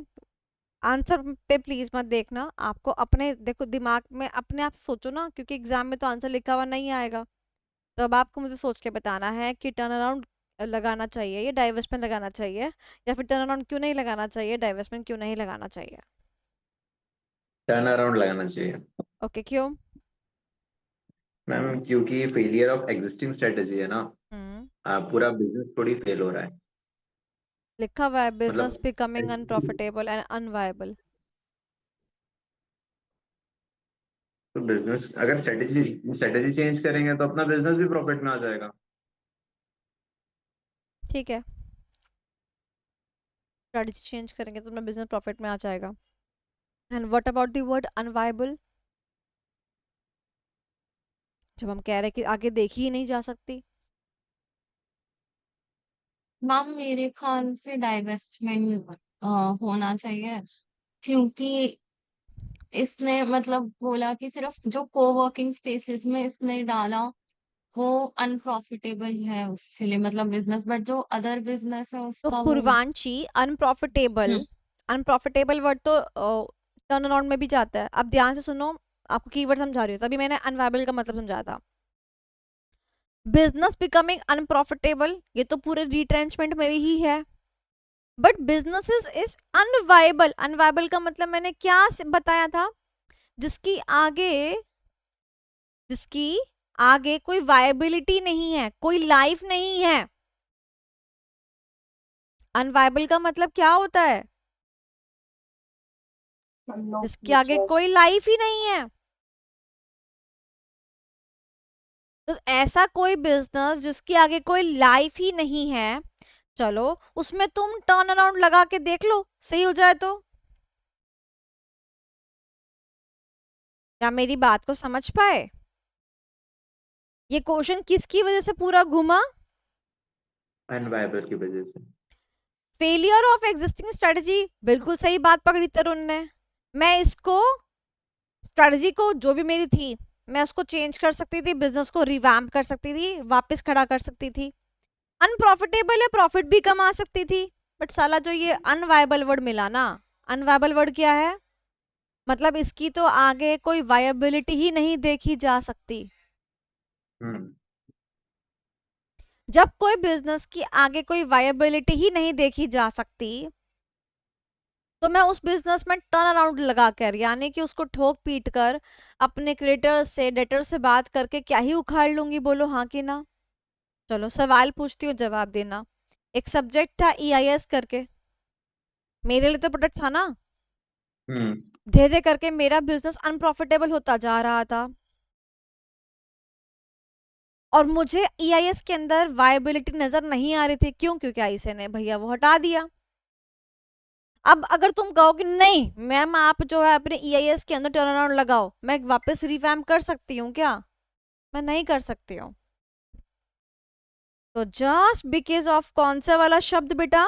आंसर पे प्लीज मत देखना, आपको अपने देखो दिमाग में अपने आप सोचो ना, क्योंकि एग्जाम में तो आंसर लिखा हुआ नहीं आएगा। तो अब आपको मुझे सोच के बताना है कि टर्न अराउंड लगाना चाहिए या डाइवेस्टमेंट लगाना चाहिए, या फिर टर्न अराउंड क्यों नहीं लगाना चाहिए, डाइवेस्टमेंट क्यों नहीं लगाना चाहिए। टर्न अराउंड लगाना चाहिए ओके क्यों? मैम, क्योंकि फेलियर ऑफ एग्जिस्टिंग स्ट्रेटेजी है ना, हम्म, पूरा बिजनेस थोड़ी फेल हो रहा है। लिखा हुआ है बिजनेस मतलब बिकमिंग अनप्रॉफिटेबल एंड अनवायबल। तो बिजनेस अगर स्ट्रेटेजी स्ट्रेटेजी चेंज करेंगे तो अपना बिजनेस भी प्रॉफिट में आ जाएगा। ठीक है, स्ट्रेटजी चेंज करेंगे तो अपना बिजनेस प्रॉफिट में आ जाएगा। And what about the word unviable, जब हम कह रहे हैं कि आगे देखी ही नहीं जा सकती। मैम मेरे ख्याल से डाइवेस्टमेंट होना चाहिए, क्योंकि इसने मतलब बोला कि सिर्फ जो कोवर्किंग स्पेसेस में इसने डाला वो अनप्रॉफिटेबल है उसके लिए, मतलब बिजनेस, बट जो अदर बिजनेस है तो उसका वो। पूर्वांशी अनप्रॉफिटेबल, अनप्रॉफिटेबल वर्ड तो टर्न अराउंड में भी जाता है। अब ध्यान से सुनो, आपको कीवर्ड समझा रही हूँ, तभी मैंने अनवायबल का मतलब समझाया था। बिजनेस बिकमिंग अनप्रॉफिटेबल, ये तो पूरे रिट्रेंचमेंट में ही है, but businesses is unviable. Unviable का मतलब मैंने क्या बताया था, जिसकी आगे कोई वायबिलिटी नहीं है, कोई लाइफ नहीं है। अनवायबल का मतलब क्या होता है, जिसके आगे कोई लाइफ ही नहीं है। तो ऐसा कोई बिजनेस जिसके आगे कोई लाइफ ही नहीं है, चलो उसमें तुम टर्न अराउंड लगा के देख लो, सही हो जाए तो। क्या मेरी बात को समझ पाए? ये क्वेश्चन किसकी वजह से पूरा घुमा? अनवायबल की वजह से। फेलियर ऑफ एग्जिस्टिंग स्ट्रेटजी, बिल्कुल सही बात पकड़ी तरुण ने। मैं इसको स्ट्रेटजी को जो भी मेरी थी मैं उसको चेंज कर सकती थी, बिजनेस को रिवैम्प कर सकती थी, वापस खड़ा कर सकती थी। अनप्रॉफिटेबल है, प्रॉफिट भी कमा सकती थी, बट साला जो ये अनवायबल वर्ड मिला ना, अनवायबल वर्ड क्या है, मतलब इसकी तो आगे कोई वायबिलिटी ही नहीं देखी जा सकती। जब कोई बिजनेस की आगे कोई वायबिलिटी ही नहीं देखी जा सकती, तो मैं उस बिजनेस में टर्न अराउंड लगा कर, यानी कि उसको ठोक पीट कर अपने क्रेडिटर्स से डेटर्स से बात करके क्या ही उखाड़ लूंगी, बोलो हाँ कि ना। चलो सवाल पूछती हूँ, जवाब देना। एक सब्जेक्ट था EIS करके, मेरे लिए तो प्रोडक्ट था ना, धीरे धीरे करके मेरा बिजनेस अनप्रॉफिटेबल होता जा रहा था और मुझे EIS के अंदर वायबिलिटी नजर नहीं आ रही थी। क्यों? क्योंकि आईसी ने भैया वो हटा दिया। अब अगर तुम कहो कि नहीं मैम आप जो है अपने EIS के अंदर टर्न अराउंड लगाओ, मैं वापस रिवैम्प कर सकती हूँ क्या? मैं नहीं कर सकती हूँ। तो जस्ट बिकॉज ऑफ कौन सा वाला शब्द बेटा?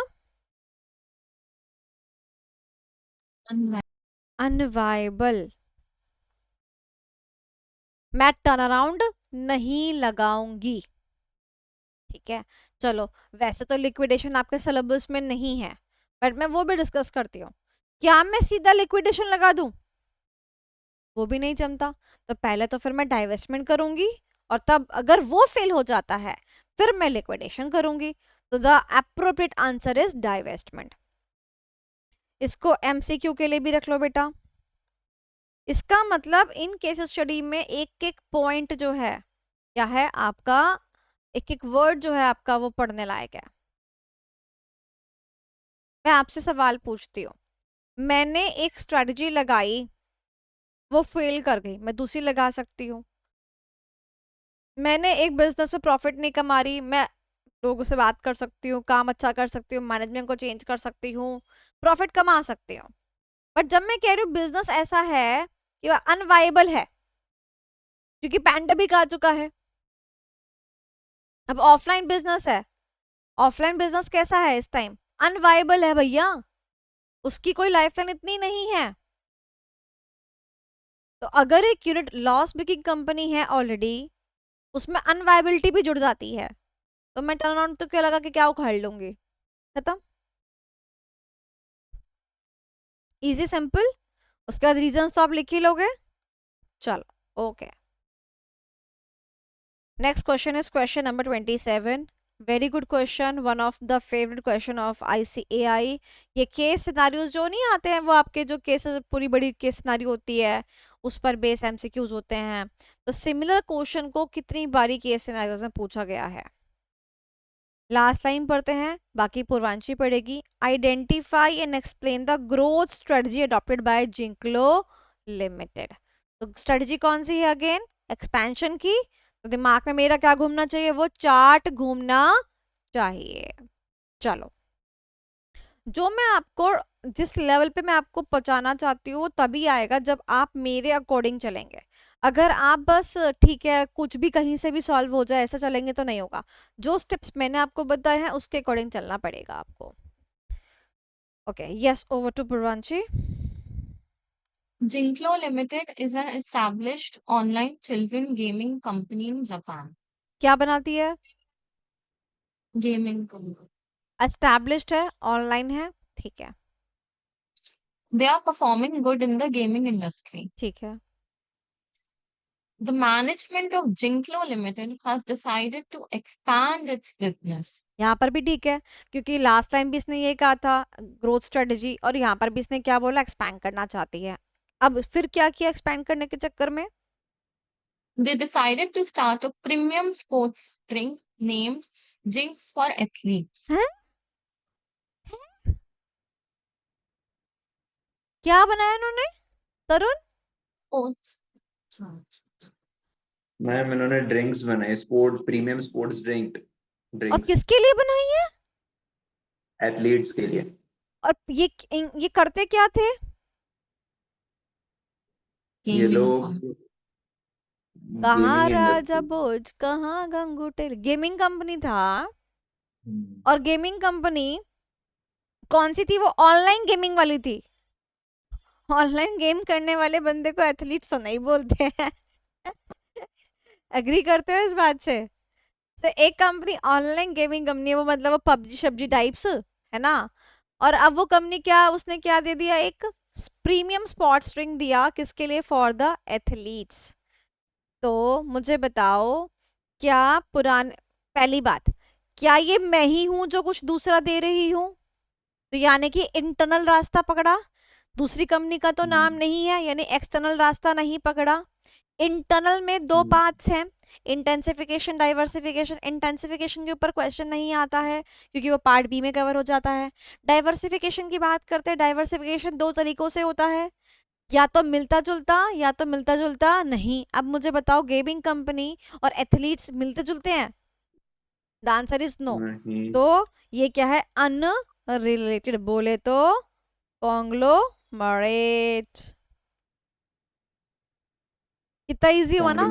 अनवायबल। मैं टर्न अराउंड नहीं लगाऊंगी। ठीक है, चलो वैसे तो लिक्विडेशन आपके सिलेबस में नहीं है, बट मैं वो भी डिस्कस करती हूँ। क्या मैं सीधा लिक्विडेशन लगा दूं? वो भी नहीं जमता। तो पहले तो फिर मैं डाइवेस्टमेंट करूंगी, और तब अगर वो फेल हो जाता है फिर मैं लिक्विडेशन करूंगी। तो the appropriate answer is divestment. इसको MCQ के लिए भी रख लो बेटा। इसका मतलब इन केस स्टडी में एक एक पॉइंट जो है क्या है आपका, एक एक वर्ड जो है आपका वो पढ़ने लायक है। मैं आपसे सवाल पूछती हूँ, मैंने एक स्ट्रेटजी लगाई, वो फेल कर गई, मैं दूसरी लगा सकती हूँ। मैंने एक बिजनेस में प्रॉफिट नहीं कमा रही, मैं लोगों से बात कर सकती हूँ, काम अच्छा कर सकती हूँ, मैनेजमेंट को चेंज कर सकती हूँ, प्रॉफिट कमा सकती हूँ। बट जब मैं कह रही हूँ बिजनेस ऐसा है कि वह अनवाइबल है, क्योंकि पैंडेमिक आ चुका है। अब ऑफलाइन बिजनेस है, ऑफलाइन बिजनेस कैसा है इस टाइम? अनवाइबल है भैया, उसकी कोई लाइफलाइन इतनी नहीं है। तो अगर एक यूनिट लॉस मेकिंग कंपनी है ऑलरेडी, उसमें अनवाइबिलिटी भी जुड़ जाती है, तो मैं टर्न अराउंड तो क्या लगा के क्या उखाड़ लूंगी, खत्म। Easy simple. उसके बाद रीजंस तो आप लिख ही लोगे। चलो okay, next question is question number 27। Very good question, one of the favourite question of ICAI। ये केस सिनारियोज जो नहीं आते हैं, वो आपके जो केसेस पूरी बड़ी केस सिनारियो होती है उस पर बेस MCQs होते हैं। तो सिमिलर क्वेश्चन को कितनी बारी केस सिनारियोज में पूछा गया है। लास्ट लाइन पढ़ते हैं, बाकी पूर्वांशी पढ़ेगी। Identify and explain the growth strategy adopted by Jinklo limited. तो स्ट्रेटजी कौन सी है? अगेन एक्सपेंशन की। तो दिमाग में मेरा क्या घूमना चाहिए? वो चार्ट घूमना चाहिए। चलो, जो मैं आपको जिस लेवल पे मैं आपको पहुंचाना चाहती हूँ तभी आएगा जब आप मेरे अकॉर्डिंग चलेंगे। अगर आप बस ठीक है कुछ भी कहीं से भी सॉल्व हो जाए ऐसा चलेंगे तो नहीं होगा। जो स्टेप्स मैंने आपको बताए हैं उसके अकॉर्डिंग चलना पड़ेगा आपको। Okay, yes, over to Purvanshi. Jinklo Limited is an established online children gaming company in Japan. क्या बनाती है? Gaming company. एस्टैब्लिश्ड है, ऑनलाइन है, ठीक है, They are performing good in the gaming industry. ठीक है। The management of Jinklo Limited has decided to expand its business. यहाँ पर भी ठीक है, क्योंकि लास्ट टाइम भी इसने ये कहा था ग्रोथ स्ट्रेटजी, और यहाँ पर भी इसने क्या बोला, एक्सपैंड करना चाहती है। अब फिर क्या किया एक्सपैंड करने के चक्कर में? They decided to start a premium sports drink named Jinx for athletes. हैं? क्या बनाया इन्होंने तरुण? Sports. मैम इन्होंने ड्रिंक्स बनाए, स्पोर्ट प्रीमियम स्पोर्ट्स और ड्रिंक्स किसके लिए बनाई है? एथलीट्स के लिए। और ये करते क्या थे? ये Gaming लोग company. कहाँ गेमिंग राजा इंडस्ट्री। भोज, कहाँ गंगूटे, गेमिंग कंपनी था। और गेमिंग कंपनी कौन सी थी? वो ऑनलाइन गेमिंग वाली थी। ऑनलाइन गेम करने वाले बंदे को एथलीट तो नहीं बोलते हैं। एग्री करते हो इस बात से? एक कंपनी ऑनलाइन गेमिंग कंपनी है, वो मतलब वो पबजी शब्जी टाइप्स है ना। और अब वो कंपनी क्या, उसने क्या दे दिया, एक प्रीमियम स्पोर्ट्स ड्रिंक दिया, किसके लिए? For the athletes. तो मुझे बताओ, क्या पुराने, पहली बात, क्या ये मैं ही हूं जो कुछ दूसरा दे रही हूं? तो यानी कि इंटरनल रास्ता पकड़ा, दूसरी कंपनी का तो नाम नहीं है, यानी एक्सटर्नल रास्ता नहीं पकड़ा। इंटरनल में दो पार्ट्स हैं, इंटेंसिफिकेशन डाइवर्सिफिकेशन। इंटेंसिफिकेशन के ऊपर क्वेश्चन नहीं आता है क्योंकि वो पार्ट बी में कवर हो जाता है। डाइवर्सिफिकेशन की बात करते हैं, डाइवर्सिफिकेशन दो तरीकों से होता है, या तो मिलता जुलता या तो मिलता जुलता नहीं। अब मुझे बताओ, गेमिंग कंपनी और एथलीट्स मिलते जुलते हैं? The answer is no. नहीं। तो ये क्या है? अनरिलेटेड, बोले तो कॉन्ग्लोमरेट। कितना इजी हुआ ना।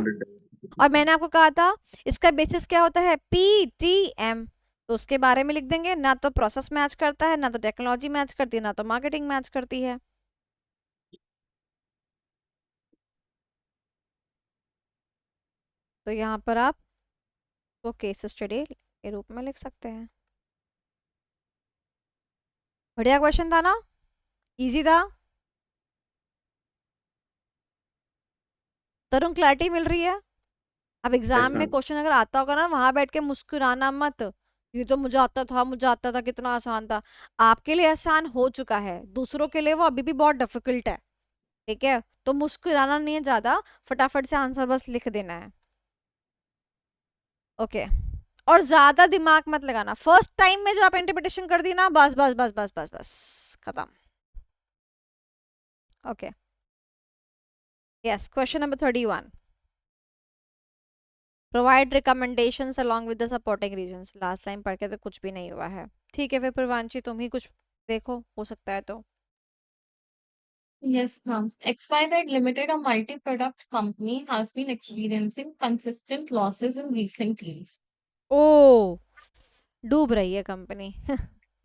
और मैंने आपको कहा था इसका बेसिस क्या होता है? पीटीएम। तो उसके बारे में लिख देंगे, ना तो प्रोसेस मैच करता है, ना तो टेक्नोलॉजी मैच करती है, ना तो मार्केटिंग मैच करती है। तो यहाँ पर आप वो केस स्टडी के रूप में लिख सकते हैं। बढ़िया क्वेश्चन था ना, इजी था। तरुण क्लैरिटी मिल रही है? अब एग्जाम में मैम। क्वेश्चन अगर आता होगा ना, वहां बैठ के मुस्कुराना मत, ये तो मुझे आता था, मुझे आता था, कितना आसान था। आपके लिए आसान हो चुका है, दूसरों के लिए वो अभी भी बहुत डिफिकल्ट है। ठीक है, तो मुस्कुराना नहीं है ज्यादा, फटाफट से आंसर बस लिख देना है। ओके, और ज्यादा दिमाग मत लगाना। फर्स्ट टाइम में जो आप इंटरप्रिटेशन कर दी ना, बस बस बस बस बस बस खत्म। Okay, yes, question number 31। Provide recommendations along with the supporting reasons. Last time पढ़ के तो कुछ भी नहीं हुआ है। ठीक है, फिर प्रवांशी तुम ही कुछ देखो, हो सकता है तो। Yes, ma'am. XYZ Limited, a multi-product company, has been experiencing consistent losses in recent years, ओ, डूब रही है कंपनी।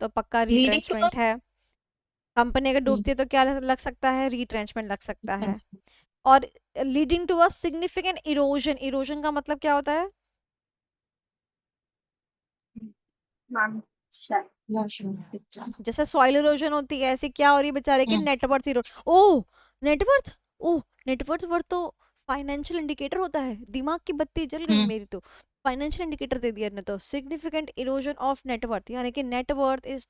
तो पक्का leading to a रीट्रेंचमेंट है। कंपनी अगर डूबती है तो क्या लग सकता है? रीट्रेंचमेंट लग सकता है। और leading to a significant erosion. Erosion का मतलब क्या होता है? Ma'am, sure. जैसे सॉइल इरोजन होती है, ऐसी क्या हो रही है बेचारे की? Net worth erosion. Oh, net worth, oh, net worth worth तो फाइनेंशियल इंडिकेटर होता है। दिमाग की बत्ती जल गई मेरी तो। फाइनेंशियल इंडिकेटर दे दिया ने तो। सिग्निफिकेंट इरोजन ऑफ नेटवर्थ, यानी कि नेटवर्थ इज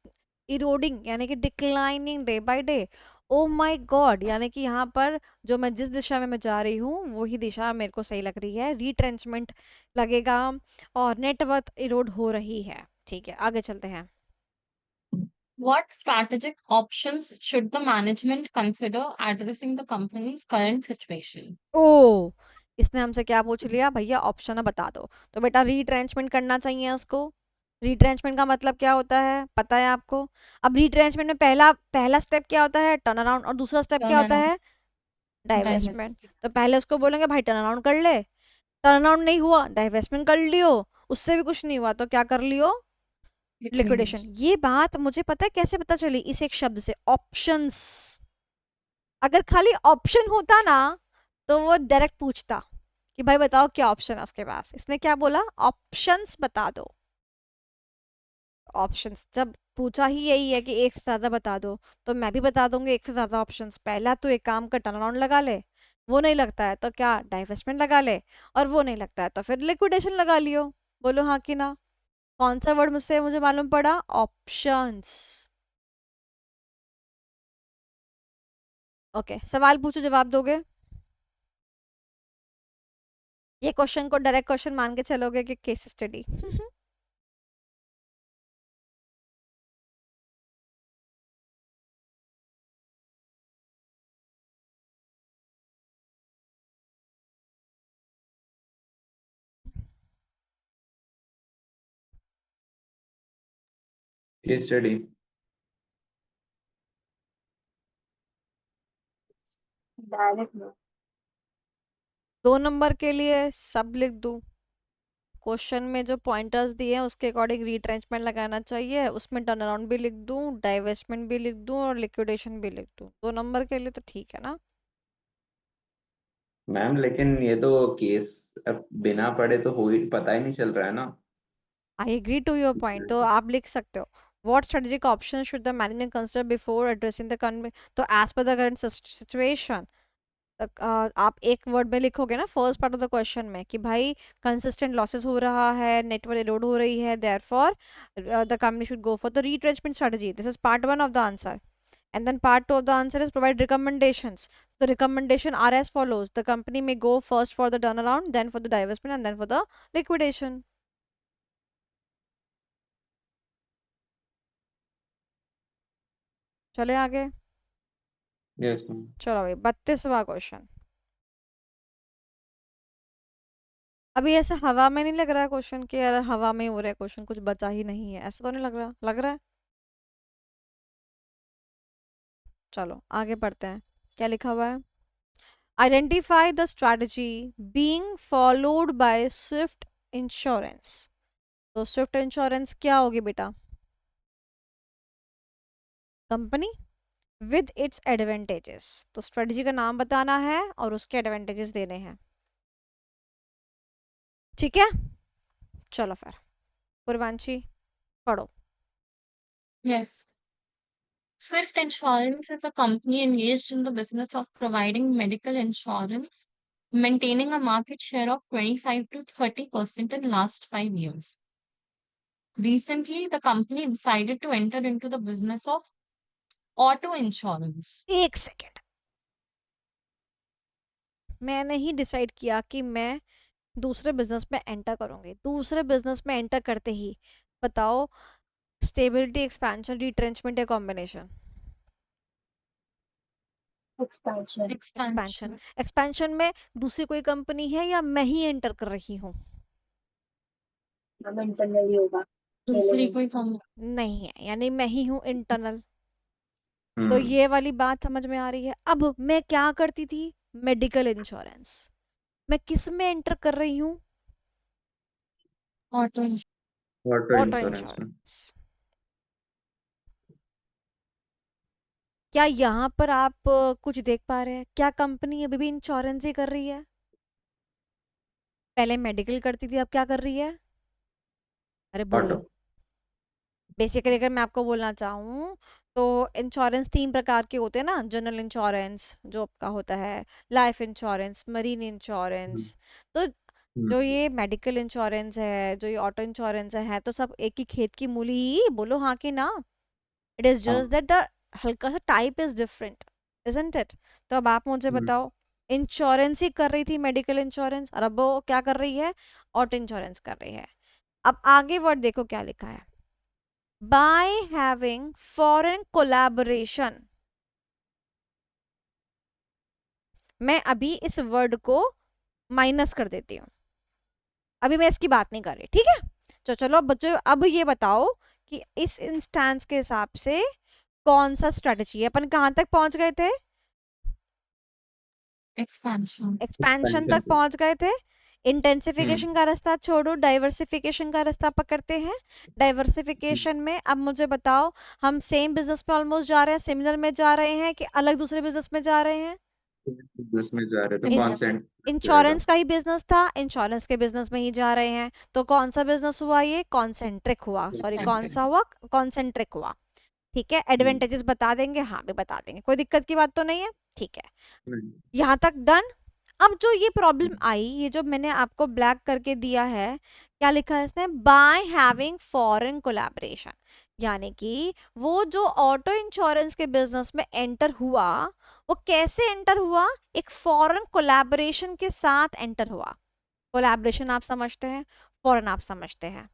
इरोडिंग, यानी कि declining day by day. Oh my God, यानी कि यहाँ पर जो मैं जिस दिशा में मैं जा रही हूँ वही दिशा मेरे को सही लग रही है, रीट्रेंचमेंट लगेगा और नेटवर्थ इरोड हो रही है। ठीक है, आगे चलते हैं। What strategic options should the management consider addressing the company's current situation? ओ, इसने हमसे क्या पूछ लिया? भैया ऑप्शन बता दो। तो बेटा रीट्रेंचमेंट करना चाहिए उसको। रीट्रेंचमेंट का मतलब क्या होता है, पता है आपको? अब रीट्रेंचमेंट में पहला पहला स्टेप क्या होता है? Turn around. और दूसरा स्टेप क्या होता है? डाइवेस्टमेंट। तो पहले उसको बोलेंगे भाई टर्न अराउंड कर ले, टर्न अराउंड नहीं हुआ, डाइवेस्टमेंट कर लियो, उससे भी कुछ नहीं हुआ तो क्या कर लियो? लिक्विडेशन। ये बात मुझे पता है कैसे पता चली? इस एक शब्द से, ऑप्शंस। अगर खाली ऑप्शन होता ना तो वो डायरेक्ट पूछता कि भाई बताओ क्या ऑप्शन है उसके पास। इसने क्या बोला? ऑप्शंस बता दो। ऑप्शंस जब पूछा ही यही है कि एक से ज्यादा बता दो, तो मैं भी बता दूंगी एक से ज्यादा ऑप्शंस। पहला तो एक काम का टर्न अराउंड लगा ले, वो नहीं लगता है तो क्या डाइवेस्टमेंट लगा ले, और वो नहीं लगता है तो फिर लिक्विडेशन लगा लियो। बोलो हाँ कि ना। कौन सा वर्ड मुझसे मुझे मालूम पड़ा? ऑप्शंस। ओके, सवाल पूछो, जवाब दोगे? ये क्वेश्चन को डायरेक्ट क्वेश्चन मान के चलोगे कि case study? Case study. Direct no. 2 number के लिए सब लिख दूं? क्वेश्चन में जो पॉइंटर्स दिए हैं उसके अकॉर्डिंग रिट्रेंचमेंट लगाना चाहिए, उसमें टर्न अराउंड भी लिख दूं, डाइवेस्टमेंट भी लिख दूं और लिक्विडेशन भी लिख दूं। 2 नंबर के लिए तो ठीक है ना? मैम लेकिन ये तो केस अब बिना पढ़े तो हो ही पता ही नहीं चल रहा है ना। I agree to your point, तो आप लिख सकते हो what strategic option should the management consider before addressing the तो as per the current situation. आप एक वर्ड में लिखोगे ना first part of the question में कि भाई कंसिस्टेंट लॉसेस हो रहा है, नेटवर्क एरोड हो रही है, therefore the company should go for the retrenchment strategy. This is part 1 of the answer. And then part 2 of the answer is provide recommendations. The recommendation are as follows: the company may go first for the turnaround, then for the divestment, and then for the liquidation. चले आगे। Yes ma'am. चलो भाई 32वां question. अभी ऐसा हवा में नहीं लग रहा है क्वेश्चन कि यार हवा में ही हो रहा है क्वेश्चन, कुछ बचा ही नहीं है, ऐसा तो नहीं लग रहा? लग रहा है? चलो आगे पढ़ते हैं, क्या लिखा हुआ है। Identify the strategy being followed by Swift insurance. तो स्विफ्ट इंश्योरेंस क्या होगी बेटा? Company with its advantages. तो स्ट्रेटजी का नाम बताना है और उसके एडवांटेजेस देने हैं, ठीक है? चलो फिर पूर्वांशी पढ़ो। Yes. Swift Insurance is a company engaged in the business of providing medical insurance, maintaining a market share of 25 to 30% in last 5 years. Recently, the company decided to enter into the business of auto insurance. एक second, मैंने ही decide किया कि मैं दूसरे business में enter करूंगी। दूसरे business में एंटर करते ही बताओ स्टेबिलिटी, एक्सपेंशन, रिट्रेंचमेंट या कॉम्बिनेशन? एक्सपेंशन। एक्सपेंशन। एक्सपेंशन में दूसरी कोई कंपनी है या मैं ही एंटर कर रही हूँ? हम इंटरनली होगा। दूसरी कोई नहीं है, यानी मैं ही हूँ इंटरनल। तो हम्म। ये वाली बात समझ में आ रही है। अब मैं क्या करती थी? Medical insurance. मैं किस में एंटर कर रही हूँ? auto insurance. Auto auto insurance में। इंश्योरेंस। क्या यहाँ पर आप कुछ देख पा रहे हैं? क्या कंपनी अभी भी इंश्योरेंस ही कर रही है? पहले मेडिकल करती थी, अब क्या कर रही है? अरे ऑटो। बोलो। बेसिकली अगर मैं आपको बोलना चाहूँ तो इंश्योरेंस 3 प्रकार के होते हैं ना। जनरल इंश्योरेंस जो आपका होता है, लाइफ इंश्योरेंस, मरीन इंश्योरेंस। तो जो ये मेडिकल इंश्योरेंस है, जो ये ऑटो इंश्योरेंस है तो सब एक ही खेत की मूली ही। बोलो हाँ कि ना? It is just that the हल्का सा type is different, isn't it? तो अब आप मुझे बताओ, इंश्योरेंस ही कर रही थी मेडिकल इंश्योरेंस, और अब वो क्या कर रही है? ऑटो इंश्योरेंस कर रही है। अब आगे वर्ड देखो क्या लिखा है, by having foreign collaboration। मैं अभी इस वर्ड को माइनस कर देती हूँ, अभी मैं इसकी बात नहीं कर रही, ठीक है? तो चलो बच्चों अब ये बताओ कि इस इंस्टेंस के हिसाब से कौन सा स्ट्रेटजी है। अपन कहाँ तक पहुंच गए थे? Expansion. एक्सपेंशन तक पहुंच गए थे। इंटेंसिफिकेशन का रास्ता छोड़ो, डाइवर्सिफिकेशन का रास्ता पकड़ते हैं। डाइवर्सिफिकेशन में अब मुझे बताओ, हम सेम बिजनेस में ऑलमोस्ट जा रहे हैं, सिमिलर में जा रहे हैं कि अलग दूसरे बिजनेस में जा रहे हैं? उसमें जा रहे तो कौन सा इंश्योरेंस का ही बिजनेस था, इंश्योरेंस के बिजनेस में ही जा रहे हैं। तो कौन सा बिजनेस हुआ? ये कॉन्सेंट्रिक हुआ, सॉरी कौन सा हुआ? कॉन्सेंट्रिक हुआ। ठीक है, एडवांटेजेस बता देंगे, हाँ भी बता देंगे, कोई दिक्कत की बात तो नहीं है, ठीक है, नहीं। यहाँ तक डन। अब जो ये प्रॉब्लम आई, ये जो मैंने आपको ब्लैक करके दिया है, क्या लिखा है इसने, बाय हैविंग फॉरेन कोलैबोरेशन, यानी कि वो जो ऑटो इंश्योरेंस के बिजनेस में एंटर हुआ, वो कैसे एंटर हुआ, एक फॉरेन कोलैबोरेशन के साथ एंटर हुआ। कोलैबोरेशन आप समझते हैं, फॉरेन आप समझते हैं,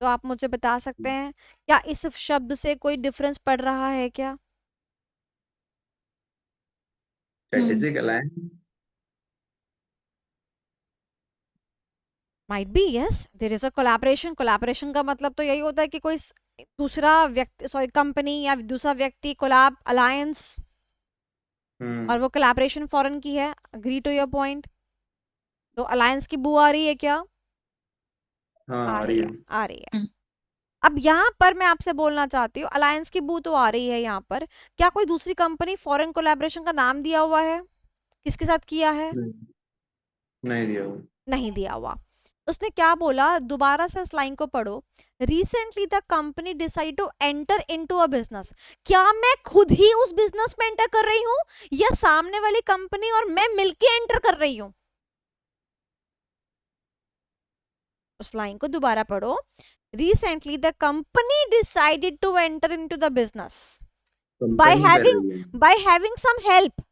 तो आप मुझे बता सकते हैं क्या इस शब्द से कोई डिफरेंस पड़ रहा है क्या? Strategic alliance. Might be, yes, there is a collaboration. Collaboration का मतलब तो यही होता है कि कोई दूसरा व्यक्ति, सॉरी कंपनी या दूसरा व्यक्ति, कोलैब, अलायंस, और वो कोलैबोरेशन फॉरेन की है। Agree to your point. तो अलायंस की बू आ रही है क्या? हाँ आ आ रही रही है, है। आ रही है। अब यहाँ पर मैं आपसे बोलना चाहती हूँ, अलायंस की बू तो आ रही है यहाँ पर, क्या कोई दूसरी कंपनी फॉरेन कोलैबोरेशन का नाम दिया हुआ है, किसके साथ किया है? नहीं, नहीं दिया वो। नहीं दिया हुआ। उसने क्या बोला, दोबारा से इस लाइन को पढ़ो, recently the company decide to enter into a business. क्या मैं खुद ही उस बिजनेस में एंटर कर रही हूँ, या सामने वाली कंपनी और मैं मिलके एंटर कर रही हूँ? उस लाइन को दोबारा पढ़ो, recently the company decided to enter into the business by company कर हैविंग रही है। By having some help.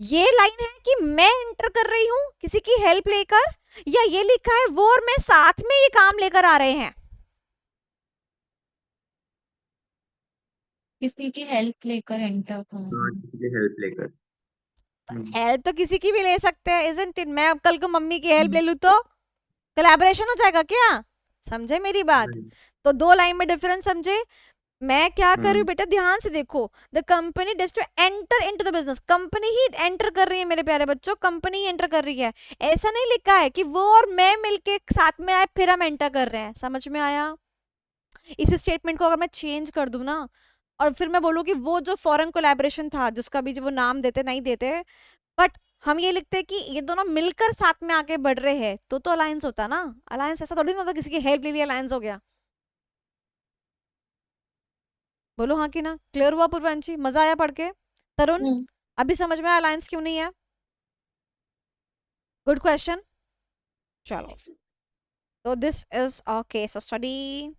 ये लाइन है कि मैं एंटर कर रही हूं किसी की हेल्प लेकर, या ये लिखा है वो और मैं साथ में ये काम लेकर आ रहे हैं? किसी की हेल्प लेकर एंटर हाँ, करना। किसी की हेल्प लेकर। हम्म, हेल्प तो किसी की भी ले सकते हैं, इजंट इट? मैं अब कल को मम्मी की हेल्प हम्म, ले लूं तो कोलैबोरेशन हो जाएगा क्या? समझे मेरी बात? नहीं। तो दो लाइन में डिफरेंस समझे। मैं क्या कर रही हूँ हम्म, बेटा, ध्यान से देखो, the company does to enter into the business, company ही एंटर कर रही है मेरे प्यारे बच्चों, कंपनी ही एंटर कर रही है। ऐसा नहीं लिखा है कि वो और मैं मिलके साथ में आए फिर हम एंटर कर रहे हैं। समझ में आया? इस स्टेटमेंट को अगर मैं चेंज कर दूं ना, और फिर मैं बोलूँ कि वो जो फॉरेन कोलैबोरेशन था, जिसका भी जो वो नाम देते नहीं देते, बट हम ये लिखते हैं कि ये दोनों मिलकर साथ में आगे बढ़ रहे हैं, तो अलायंस होता ना। अलायंस ऐसा थोड़ी ना होता किसी की हेल्प ले लिया अलायंस हो गया। बोलो हाँ कि ना? क्लियर हुआ पूर्वांशी? मजा आया पढ़ के? तरुण, हम्म। अभी समझ में आया अलायंस क्यों नहीं है? Good question. चलो, तो this is a case study.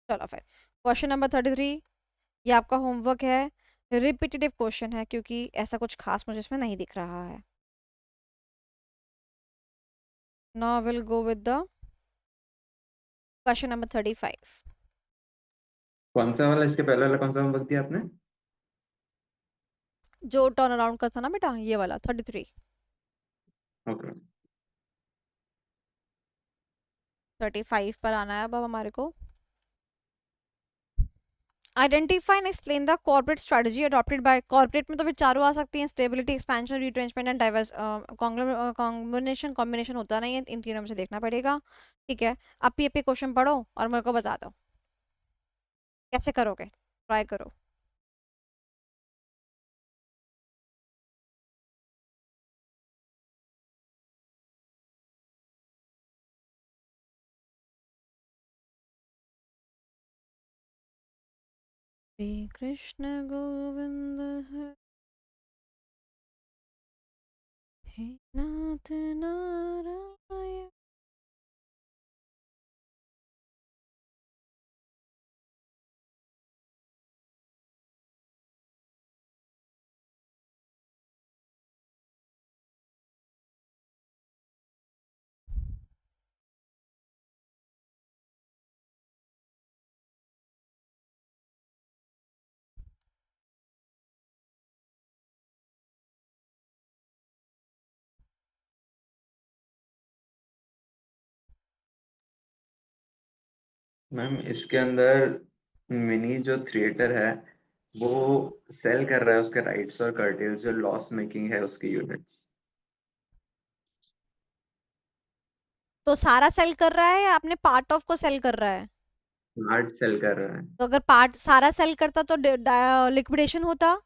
चलो फिर, क्वेश्चन नंबर 33, ये आपका होमवर्क है, रिपीटेटिव क्वेश्चन है, क्योंकि ऐसा कुछ खास मुझे इसमें नहीं दिख रहा है। Now will go with the question number 35। कौन सा वाला, इसके पहले वाला कौन सा होमवर्क दिया आपने? जो टर्न अराउंड का था ना बेटा, ये वाला 33। ओके। 35 पर आना है अब हमारे को। Identify and explain the corporate strategy adopted bye, corporate में तो फिर चारों आ सकती हैं, stability, expansion, retrenchment and diverse, combination होता नहीं है, इन तीनों में से देखना पड़ेगा। ठीक है, आप ये पे क्वेश्चन पढ़ो और मेरे को बता दो कैसे करोगे, ट्राई करो। श्री कृष्ण गोविंद हे नाथ नारायण। मैम इसके अंदर मिनी जो थिएटर है वो सेल कर रहा है उसके राइट्स और कर्टेल जो लॉस मेकिंग है उसकी यूनिट्स। तो सारा सेल कर रहा है या आपने पार्ट ऑफ को सेल कर रहा है? पार्ट सेल कर रहा है। तो अगर पार्ट सारा सेल करता तो लिक्विडेशन होता।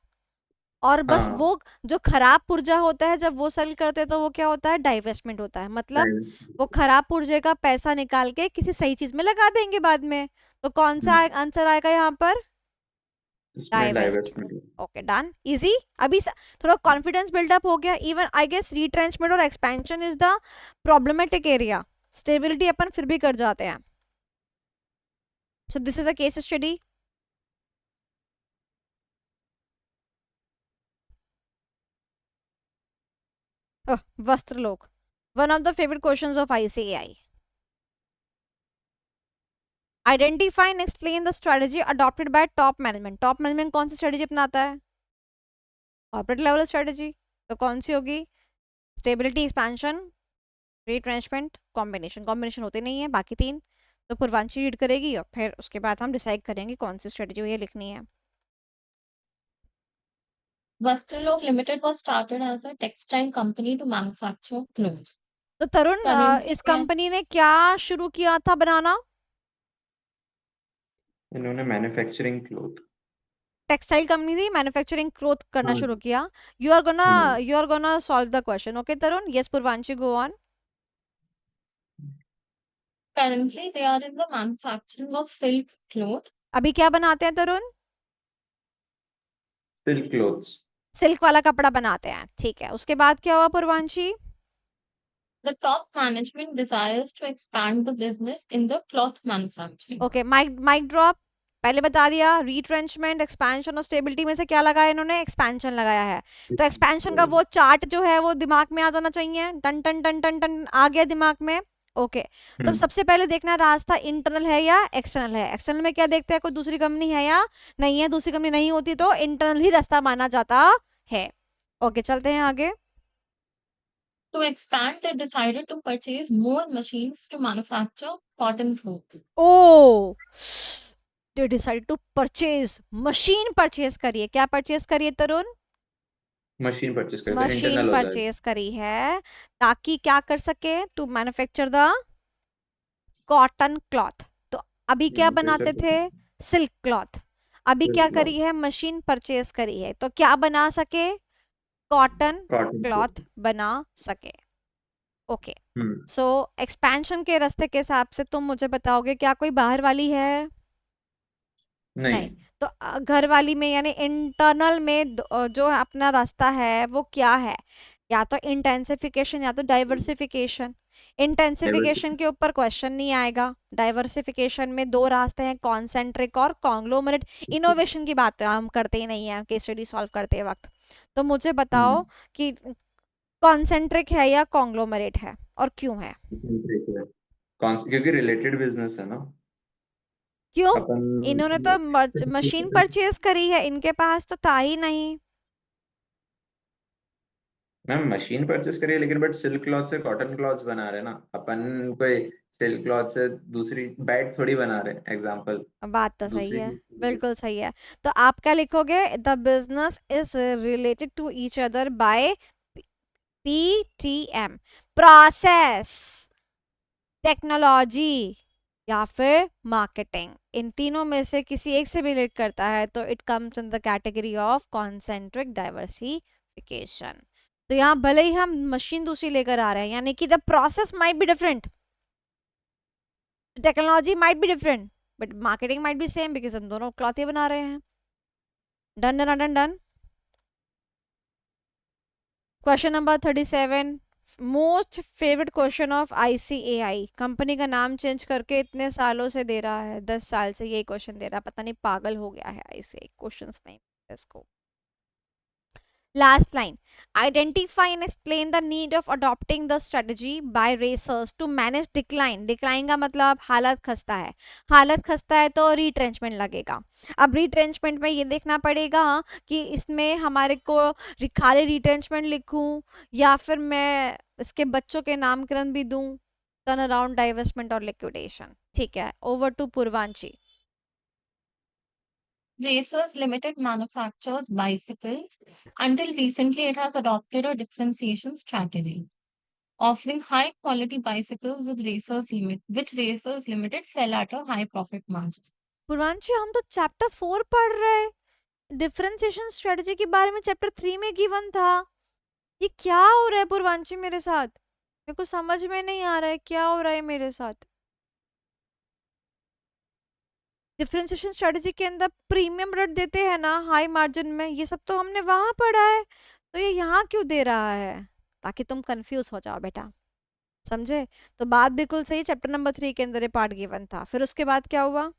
और बस हाँ वो जो खराब पुर्जा होता है जब वो सेल करते हैं तो वो क्या होता है, डाइवेस्टमेंट होता है। मतलब वो time- खराब पुर्जे का पैसा निकाल के किसी सही चीज में लगा देंगे बाद में। तो कौन सा हम्म, आंसर आएगा यहाँ पर? इसमें divest. Divestment. Okay done, easy. अभी थोड़ा कॉन्फिडेंस बिल्डअप हो गया। इवन आई गेस रिट्रेंचमेंट और expansion is the problematic area, stability अपन फिर भी कर जाते हैं। So this is a case study. Vastralok, one of the favourite questions of ICAI। Identify and explain the strategy adopted by top management. Top management कौन सी strategy अपनाता है? Corporate level strategy. तो कौन सी होगी? Stability, expansion, retrenchment, combination. Combination होते नहीं है बाकी तीन। तो पूर्वांशी रीड करेगी और फिर उसके बाद हम डिसाइड करेंगे कौन सी स्ट्रेटजी ये लिखनी है। Vastralok Limited was started as a textile company to manufacture clothes. तो तरुण, Currently, इस they are कंपनी ने क्या शुरू किया था बनाना? इन्होंने मैन्युफैक्चरिंग क्लोथ। टेक्सटाइल कंपनी थी, मैन्युफैक्चरिंग क्लोथ करना हाँ। शुरू किया। You are gonna solve the question. Okay Tarun, yes Purvanshi, go on. currently they are in the manufacturing of silk cloth. अभी क्या बनाते हैं तरुण? Silk clothes. सिल्क वाला कपड़ा बनाते हैं, ठीक है। उसके बाद क्या हुआ पूर्वांशी? The top management desires to expand the business in the cloth manufacturing. Okay, mic drop. पहले बता दिया, रिट्रेंचमेंट, एक्सपेंशन और स्टेबिलिटी में से क्या लगाया इन्होंने? एक्सपेंशन लगाया है। तो एक्सपेंशन का वो चार्ट जो है वो दिमाग में आ जाना चाहिए। टन टन टन टन टन आ गया दिमाग में। ओके, तो सबसे पहले देखना रास्ता इंटरनल है या एक्सटर्नल है। एक्सटर्नल में क्या देखते हैं, कोई दूसरी कंपनी है या नहीं है। दूसरी कंपनी नहीं होती तो इंटरनल ही रास्ता माना जाता है। ओके, चलते हैं आगे। To expand, they decided to purchase more machines to manufacture cotton cloth. Oh, they decide to purchase, machine purchase करिए। क्या परचेज करिए तरुण? मशीन परचेस करे तो मशीन इंटरनल हो जाएगा। परचेज करी है ताकि क्या कर सके? To manufacture the cotton cloth. तो अभी क्या बनाते थे? Silk cloth. अभी क्या करी है? मशीन परचेज करी है तो क्या बना सके? कॉटन कॉटन क्लॉथ बना सके। ओके, हम्म, सो एक्सपेंशन के रास्ते के हिसाब से तुम मुझे बताओगे क्या कोई बाहर वाली है? नहीं। नहीं। तो घर वाली में यानी इंटरनल में जो अपना रास्ता है वो क्या है? या तो इंटेंसिफिकेशन या तो डाइवर्सिफिकेशन। इंटेंसिफिकेशन के ऊपर क्वेश्चन नहीं आएगा। डाइवर्सिफिकेशन में दो रास्ते हैं, कॉन्सेंट्रिक और कॉन्ग्लोमरेट। इनोवेशन की बात तो हम करते ही नहीं है केस स्टडी सॉल्व करते वक्त। तो मुझे बताओ कि कॉन्सेंट्रिक है या कॉन्ग्लोमरेट है और क्यों है? क्योंकि रिलेटेड बिजनेस है ना। क्यों? अपन इन्होंने तो मशीन परचेज करी है, इनके पास तो था ही नहीं। मैम मशीन परचेस करिए लेकिन बट सिल्क क्लॉथ से कॉटन क्लॉथ्स बना रहे ना अपन। कोई सिल्क क्लॉथ से दूसरी बैग थोड़ी बना रहे, एग्जांपल। बात तो सही दूसरी है, बिल्कुल सही है। तो आप क्या लिखोगे? The business is related to each other by PTM, process, technology या फिर मार्केटिंग। इन तीनों में से किसी एक से भी रिलेट करता है तो it comes in the category of concentric diversification. तो यहाँ भले ही हम मशीन दूसरी लेकर आ रहे हैं, यानी कि the process might be different, technology might be different, but marketing might be same because हम दोनों क्लॉथ ही बना रहे हैं। Done done done done. Question number 37, most favourite question of ICAI। Company का नाम चेंज करके इतने सालों से दे रहा है, 10 साल से यही क्वेश्चन दे रहा है। पता नहीं पागल हो गया है ICAI, क्वेश्चंस नहीं इसको। Last line, identify and explain the need of adopting the strategy by racers to manage decline। Decline का मतलब हालत खस्ता है, हालत खस्ता है तो रिट्रेंचमेंट लगेगा। अब रिट्रेंचमेंट में ये देखना पड़ेगा कि इसमें हमारे को खाली रिट्रेंचमेंट लिखूं या फिर मैं इसके बच्चों के नामकरण भी दूं, टर्न अराउंड, डाइवर्समेंट और लिक्विडेशन। ठीक है, over to Purvanshi. Racers Limited manufactures bicycles. Until recently, it has adopted a differentiation strategy, offering high quality bicycles which Racers Limited sell at a high profit margin. पूर्वांशी, हम तो चैप्टर 4 पढ़ रहे हैं, differentiation strategy के बारे में चैप्टर 3 में given था। ये क्या हो रहा है पूर्वांशी मेरे साथ? मेरे को समझ में नहीं आ रहा है क्या हो रहा है मेरे साथ। डिफरेंशिएशन स्ट्रेटजी के अंदर प्रीमियम रेट देते हैं ना हाई मार्जिन में, ये सब तो हमने वहां पढ़ा है, तो ये यहाँ क्यों दे रहा है? ताकि तुम कंफ्यूज हो जाओ बेटा, समझे? तो बात बिल्कुल सही, चैप्टर नंबर 3 के अंदर ये पार्ट गिवन था। फिर उसके बाद क्या हुआ?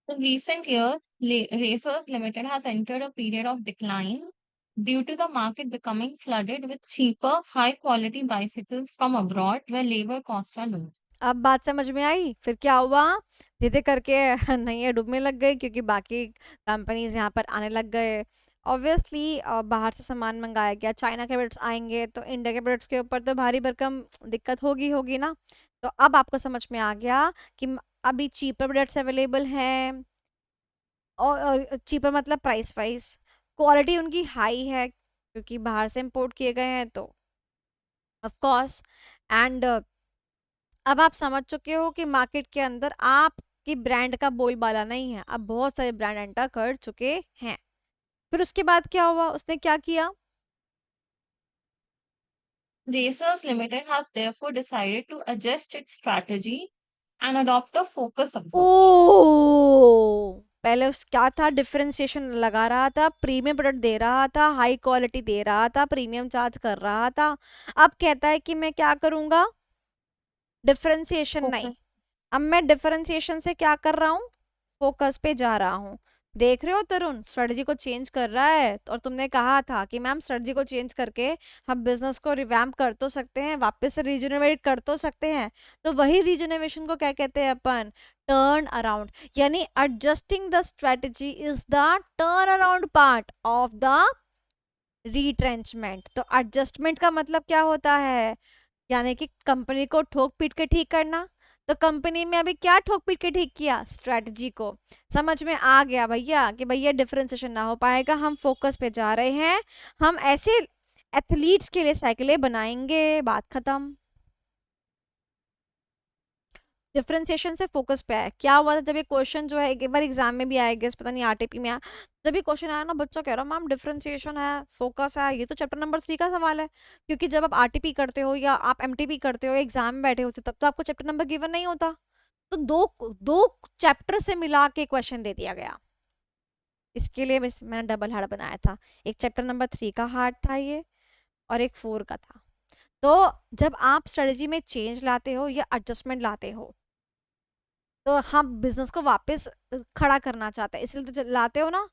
In recent years, Racers Limited has entered a period of decline due to the market becoming flooded with cheaper, high-quality bicycles from abroad where labor costs are low. अब बात समझ में आई? फिर क्या हुआ? धीरे करके नैया डूबने लग गई क्योंकि बाकी कंपनीज यहाँ पर आने लग गए। ऑब्वियसली बाहर से सामान मंगाया गया, चाइना के प्रोडक्ट्स आएंगे तो इंडिया के प्रोडक्ट्स के ऊपर तो भारी भरकम दिक्कत होगी ना। तो अब आपको समझ में आ गया कि अभी चीपर प्रोडक्ट्स अवेलेबल हैं, और चीपर मतलब प्राइस वाइज, क्वालिटी उनकी हाई है क्योंकि बाहर से इंपोर्ट किए गए हैं, तो ऑफ कोर्स। एंड अब आप समझ चुके हो कि मार्केट के अंदर आपकी ब्रांड का बोलबाला नहीं है, अब बहुत सारे ब्रांड एंटर कर चुके हैं। फिर उसके बाद क्या हुआ? उसने क्या किया? Racers Limited has therefore decided to adjust its strategy and adopt a focus approach. ओ, पहले उस क्या था? डिफरेंशिएशन लगा रहा था, प्रीमियम प्रोडक्ट दे रहा था, हाई क्वालिटी दे रहा था, प्रीमियम चार्ज कर रहा था। अब कहता है कि मैं क्या करूंगा? डिफरेंशिएशन नहीं, Focus. अब मैं डिफरेंशिएशन से क्या कर रहा हूँ? फोकस पे जा रहा हूँ। देख रहे हो तरुण, स्ट्रेटजी को चेंज कर रहा है। और तुमने कहा था कि मैम स्ट्रेटजी को चेंज करके हम बिजनेस को रिवैम्प कर तो सकते हैं, वापस से रीजनरेट कर तो सकते हैं। तो वही रीजनरेशन को क्या कहते हैं अपन? Turn around. यानी adjusting the strategy is the turn around part of the retrenchment. तो एडजस्टमेंट का मतलब क्या होता है? यानी कि कंपनी को ठोक पीट के ठीक करना। तो कंपनी में अभी क्या ठोक पीट के ठीक किया? स्ट्रेटजी को। समझ में आ गया भैया कि भैया डिफरेंशिएशन ना हो पाएगा, हम फोकस पे जा रहे हैं, हम ऐसे एथलीट्स के लिए साइकिलें बनाएंगे, बात खत्म। डिफरेंशिएशन से फोकस पे है। क्या हुआ था जब ये क्वेश्चन जो है एक बार एग्जाम में भी आएगा, पता नहीं आरटीपी में आया, जब ये क्वेश्चन आया ना, बच्चा कह रहा मैम डिफरेंशिएशन है, फोकस है, ये तो चैप्टर नंबर 3 का सवाल है। क्योंकि जब आप आरटीपी करते हो या आप एमटीपी करते हो, एग्जाम में बैठे होते हो, तब तो आपको चैप्टर नंबर गिवन नहीं होता। तो दो चैप्टर से मिला के क्वेश्चन दे दिया गया। इसके लिए मैंने डबल हार्ड बनाया था, एक चैप्टर नंबर 3 का हार्ड था ये, और एक 4 का था। तो जब आप स्ट्रेटजी में चेंज लाते हो या एडजस्टमेंट लाते हो, तो हम बिजनेस को वापस खड़ा करना चाहते हैं, इसलिए तो लाते हो ना।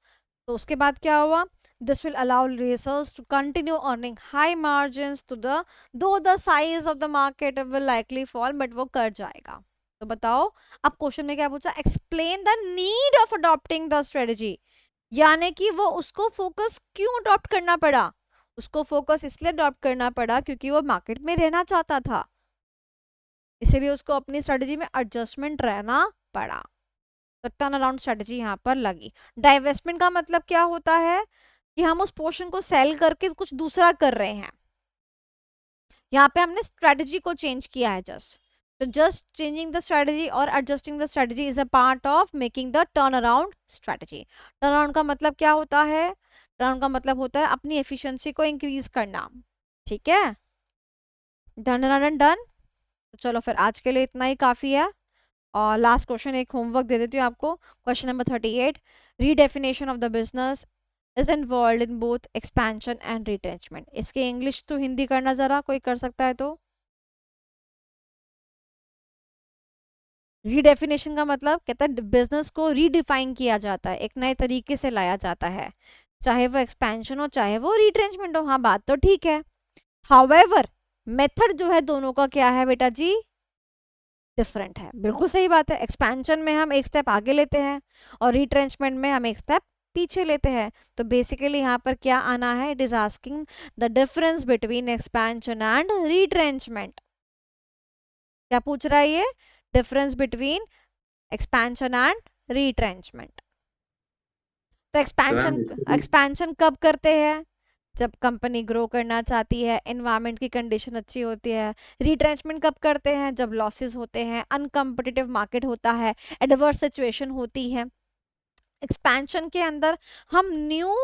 तो उसके बाद क्या हुआ? This will allow Racers to continue earning high margins too though the size of the market will likely fall, but वो कर जाएगा। तो बताओ अब क्वेश्चन में क्या पूछा? Explain the need of adopting the strategy. यानी कि वो उसको फोकस क्यों अडॉप्ट करना पड़ा? उसको फोकस इसलिए अडॉप्ट करना पड़ा क्योंकि वो मार्केट में रहना चाहता था, इसीलिए उसको अपनी स्ट्रेटजी में एडजस्टमेंट रहना पड़ा। तो टर्न अराउंड स्ट्रेटजी यहाँ पर लगी। डाइवेस्टमेंट का मतलब क्या होता है? कि हम उस पोर्शन को सेल करके कुछ दूसरा कर रहे हैं। यहाँ पे हमने स्ट्रेटजी को चेंज किया है जस्ट। तो जस्ट चेंजिंग द स्ट्रेटजी और adjusting the strategy is a part of making the turn around strategy. Turn around का मतलब क्या होता है? टर्न अराउंड का मतलब होता है अपनी एफिशिएंसी को इंक्रीज करना। ठीक है, डन डन डन। तो चलो फिर आज के लिए इतना ही काफ़ी है। और लास्ट क्वेश्चन एक होमवर्क दे देती हूँ आपको। Question number 38, redefinition of the business is involve in both expansion and retrenchment. इसके इंग्लिश तो हिंदी करना जरा, कोई कर सकता है तो? रीडेफिनेशन का मतलब कहता है बिजनेस को रीडिफाइन किया जाता है, एक नए तरीके से लाया जाता है, चाहे वो एक्सपेंशन हो चाहे वो रिट्रेंचमेंट हो। हाँ बात तो ठीक है, हाउएवर मेथड जो है दोनों का क्या है बेटा जी? डिफरेंट है। बिल्कुल सही बात है, एक्सपेंशन में हम एक स्टेप आगे लेते हैं और रिट्रेंचमेंट में हम एक स्टेप पीछे लेते हैं। तो बेसिकली यहाँ पर क्या आना है? It is asking the difference between expansion and retrenchment. क्या पूछ रहा है ये? Difference between expansion and retrenchment. तो एक्सपेंशन कब करते हैं? जब कंपनी ग्रो करना चाहती है, एनवायरनमेंट की कंडीशन अच्छी होती है। रिट्रेंचमेंट कब करते हैं? जब लॉसेस होते हैं, अनकम्पिटिटिव मार्केट होता है, एडवर्स सिचुएशन होती है। एक्सपेंशन के अंदर हम न्यू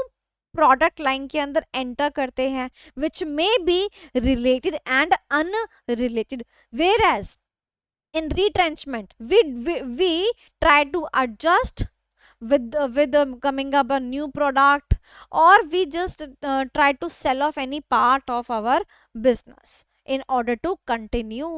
प्रोडक्ट लाइन के अंदर एंटर करते हैं which may be related and unrelated, whereas in retrenchment we try to adjust with coming up a new product, or we just try to sell off any part of our business in order to continue.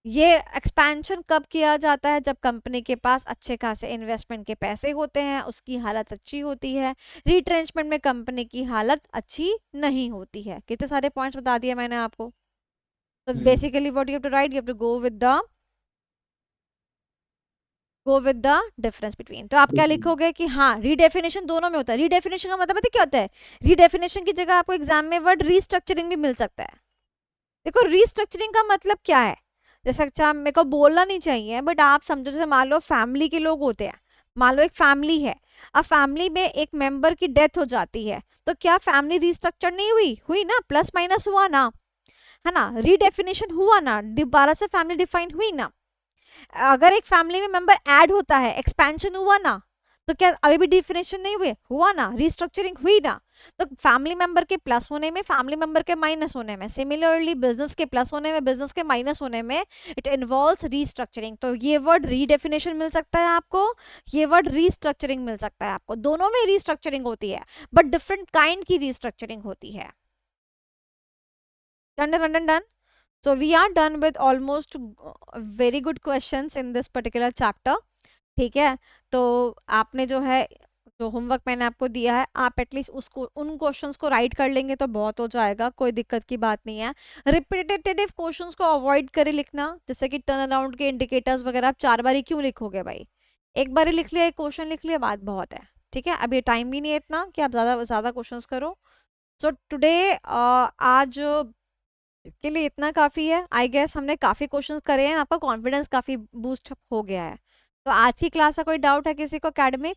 ये expansion कब किया जाता है? जब company के पास अच्छे खासे investment के पैसे होते हैं, उसकी हालत अच्छी होती है। रिट्रेंचमेंट में कंपनी की हालत अच्छी नहीं होती है। कितने सारे पॉइंट्स बता दिए मैंने आपको। तो basically what you have to write, you have to go with the difference between. तो आप क्या लिखोगे कि हाँ रीडेफिनेशन दोनों में होता है। रीडेफिनेशन का मतलब पता क्या होता है? रीडेफिनेशन की जगह आपको एग्जाम में वर्ड रीस्ट्रक्चरिंग भी मिल सकता है। देखो रीस्ट्रक्चरिंग का मतलब क्या है, जैसे अच्छा मेरे को बोलना नहीं चाहिए बट आप समझो, जैसे मान लो फैमिली के लोग होते हैं, मान लो एक फैमिली है, अब फैमिली में एक मेंबर की डेथ हो जाती है, तो क्या फैमिली रीस्ट्रक्चर नहीं हुई ना, प्लस माइनस हुआ ना, है ना, रीडेफिनेशन हुआ ना, दोबारा से फैमिली डिफाइन हुई ना। अगर एक फैमिली में मेंबर ऐड होता है, एक्सपेंशन हुआ ना, तो क्या अभी भी डिफिनेशन नहीं हुआ ना, रीस्ट्रक्चरिंग हुई ना। तो फैमिली मेंबर के प्लस होने में, फैमिली मेंबर के माइनस होने में, सिमिलरली बिजनेस के प्लस होने में, बिजनेस के माइनस होने में, इट इन्वॉल्व्स रीस्ट्रक्चरिंग। तो ये वर्ड रीडेफिनेशन मिल सकता है आपको, ये वर्ड रीस्ट्रक्चरिंग मिल सकता है आपको। दोनों में रीस्ट्रक्चरिंग होती है बट डिफरेंट काइंड की रीस्ट्रक्चरिंग होती है। Done. So we are done with almost very good questions in this particular chapter. ठीक है, तो आपने जो है, जो होमवर्क मैंने आपको दिया है, आप एटलीस्ट उसको, उन क्वेश्चंस को राइट कर लेंगे तो बहुत हो जाएगा, कोई दिक्कत की बात नहीं है। रिपीटेटिव क्वेश्चंस को अवॉइड करें लिखना, जैसे कि टर्न अराउंड के इंडिकेटर्स वगैरह आप 4 बार ही क्यों लिखोगे भाई? एक बार ही लिख लिया, एक क्वेश्चन लिख लिया, बात बहुत है। ठीक है, अभी टाइम भी नहीं है इतना कि आप ज़्यादा क्वेश्चन करो। सो टुडे आज के लिए इतना काफ़ी है। आई गेस हमने काफ़ी क्वेश्चंस करे हैं, आपका कॉन्फिडेंस काफ़ी बूस्ट हो गया है। तो आज की क्लास का कोई डाउट है किसी को एकेडमिक?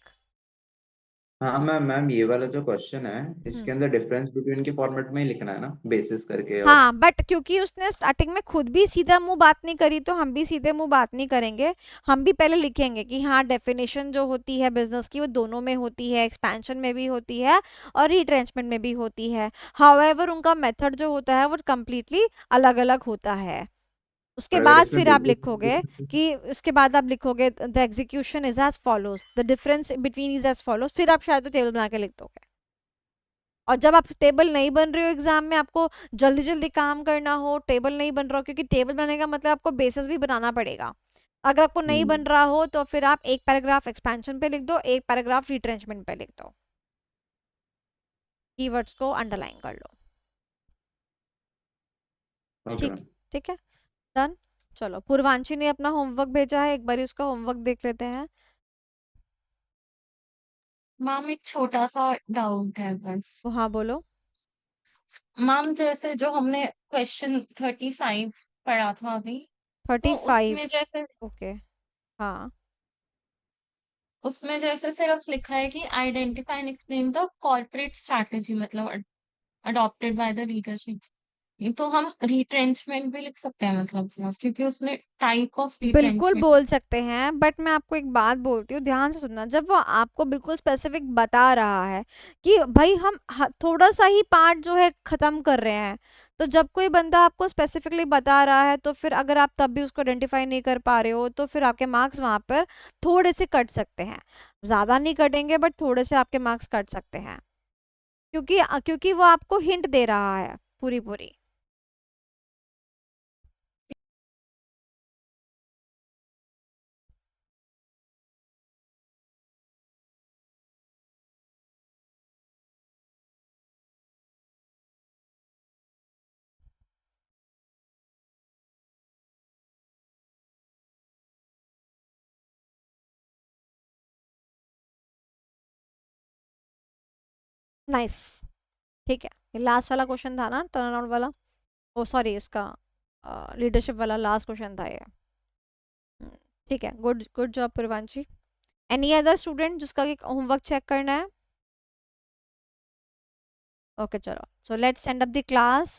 हाँ मैम ये वाला जो क्वेश्चन है इसके अंदर डिफरेंस बिटवीन के फॉर्मेट में ही लिखना है ना, बेसिस करके। और हाँ, बट क्योंकि उसने स्टार्टिंग में खुद भी सीधा मुंह बात नहीं करी, तो हम भी सीधे मुंह बात नहीं करेंगे। हम भी पहले लिखेंगे कि हाँ डेफिनेशन जो होती है बिजनेस की वो दोनों में होती है, एक्सपेंशन में भी होती है और रिट्रेंचमेंट में भी होती है। हाउएवर उनका मेथड जो होता है वो कम्प्लीटली अलग अलग होता है। उसके अगर बाद इसमें फिर आप बेसिस लिखोगे कि, उसके बाद आप लिखोगे the execution is as follows, the difference between is as follows, फिर आप शायद तो टेबल बना के लिख दोगे। और जब आप टेबल नहीं बन रहे हो एग्जाम में, आपको जल्दी जल्दी काम करना हो, टेबल नहीं बन रहा हो, क्योंकि टेबल बनने का मतलब आपको बेसिस भी बनाना पड़ेगा। अगर आपको नहीं बन रहा हो तो फिर आप एक पैराग्राफ एक्सपेंशन पे लिख दो, एक पैराग्राफ रिट्रेंचमेंट पे लिख दो, कीवर्ड्स को अंडरलाइन कर लो। ओके ठीक मैम। ठीक है, डन। चलो, पूर्वांशी ने अपना होमवर्क भेजा है, एक बार उसका होमवर्क देख लेते हैं। मैम एक छोटा सा डाउट है बस। हाँ बोलो। मैम जैसे जो हमने क्वेश्चन 35 पढ़ा था अभी, तो 35, उसमें जैसे ओके, हाँ उसमें जैसे सिर्फ लिखा है कि identify and explain the corporate strategy, मतलब अडॉप्टेड बाय द लीडरशिप। तो हम रिट्रेंचमेंट भी लिख सकते हैं मतलब, क्योंकि उसने टाइप ऑफ बिल्कुल रिट्रेंचमेंट। बोल सकते हैं, बट मैं आपको एक बात बोलती हूँ, ध्यान से सुनना। जब वो आपको बिल्कुल स्पेसिफिक बता रहा है कि भाई हम थोड़ा सा ही पार्ट जो है खत्म कर रहे हैं, तो जब कोई बंदा आपको स्पेसिफिकली बता रहा है, तो फिर अगर आप तब भी उसको आइडेंटिफाई नहीं कर पा रहे हो, तो फिर आपके मार्क्स वहाँ पर थोड़े से कट सकते हैं। ज़्यादा नहीं कटेंगे बट थोड़े से आपके मार्क्स कट सकते हैं, क्योंकि वो आपको हिंट दे रहा है पूरी पूरी। नाइस, ठीक है। ये लास्ट वाला क्वेश्चन था ना, टर्न अराउंड वाला, ओ सॉरी, इसका लीडरशिप वाला लास्ट क्वेश्चन था ये। ठीक है, good good job Purvanshi. Any other student जिसका होमवर्क चेक करना है? ओके चलो, so let's end up the class.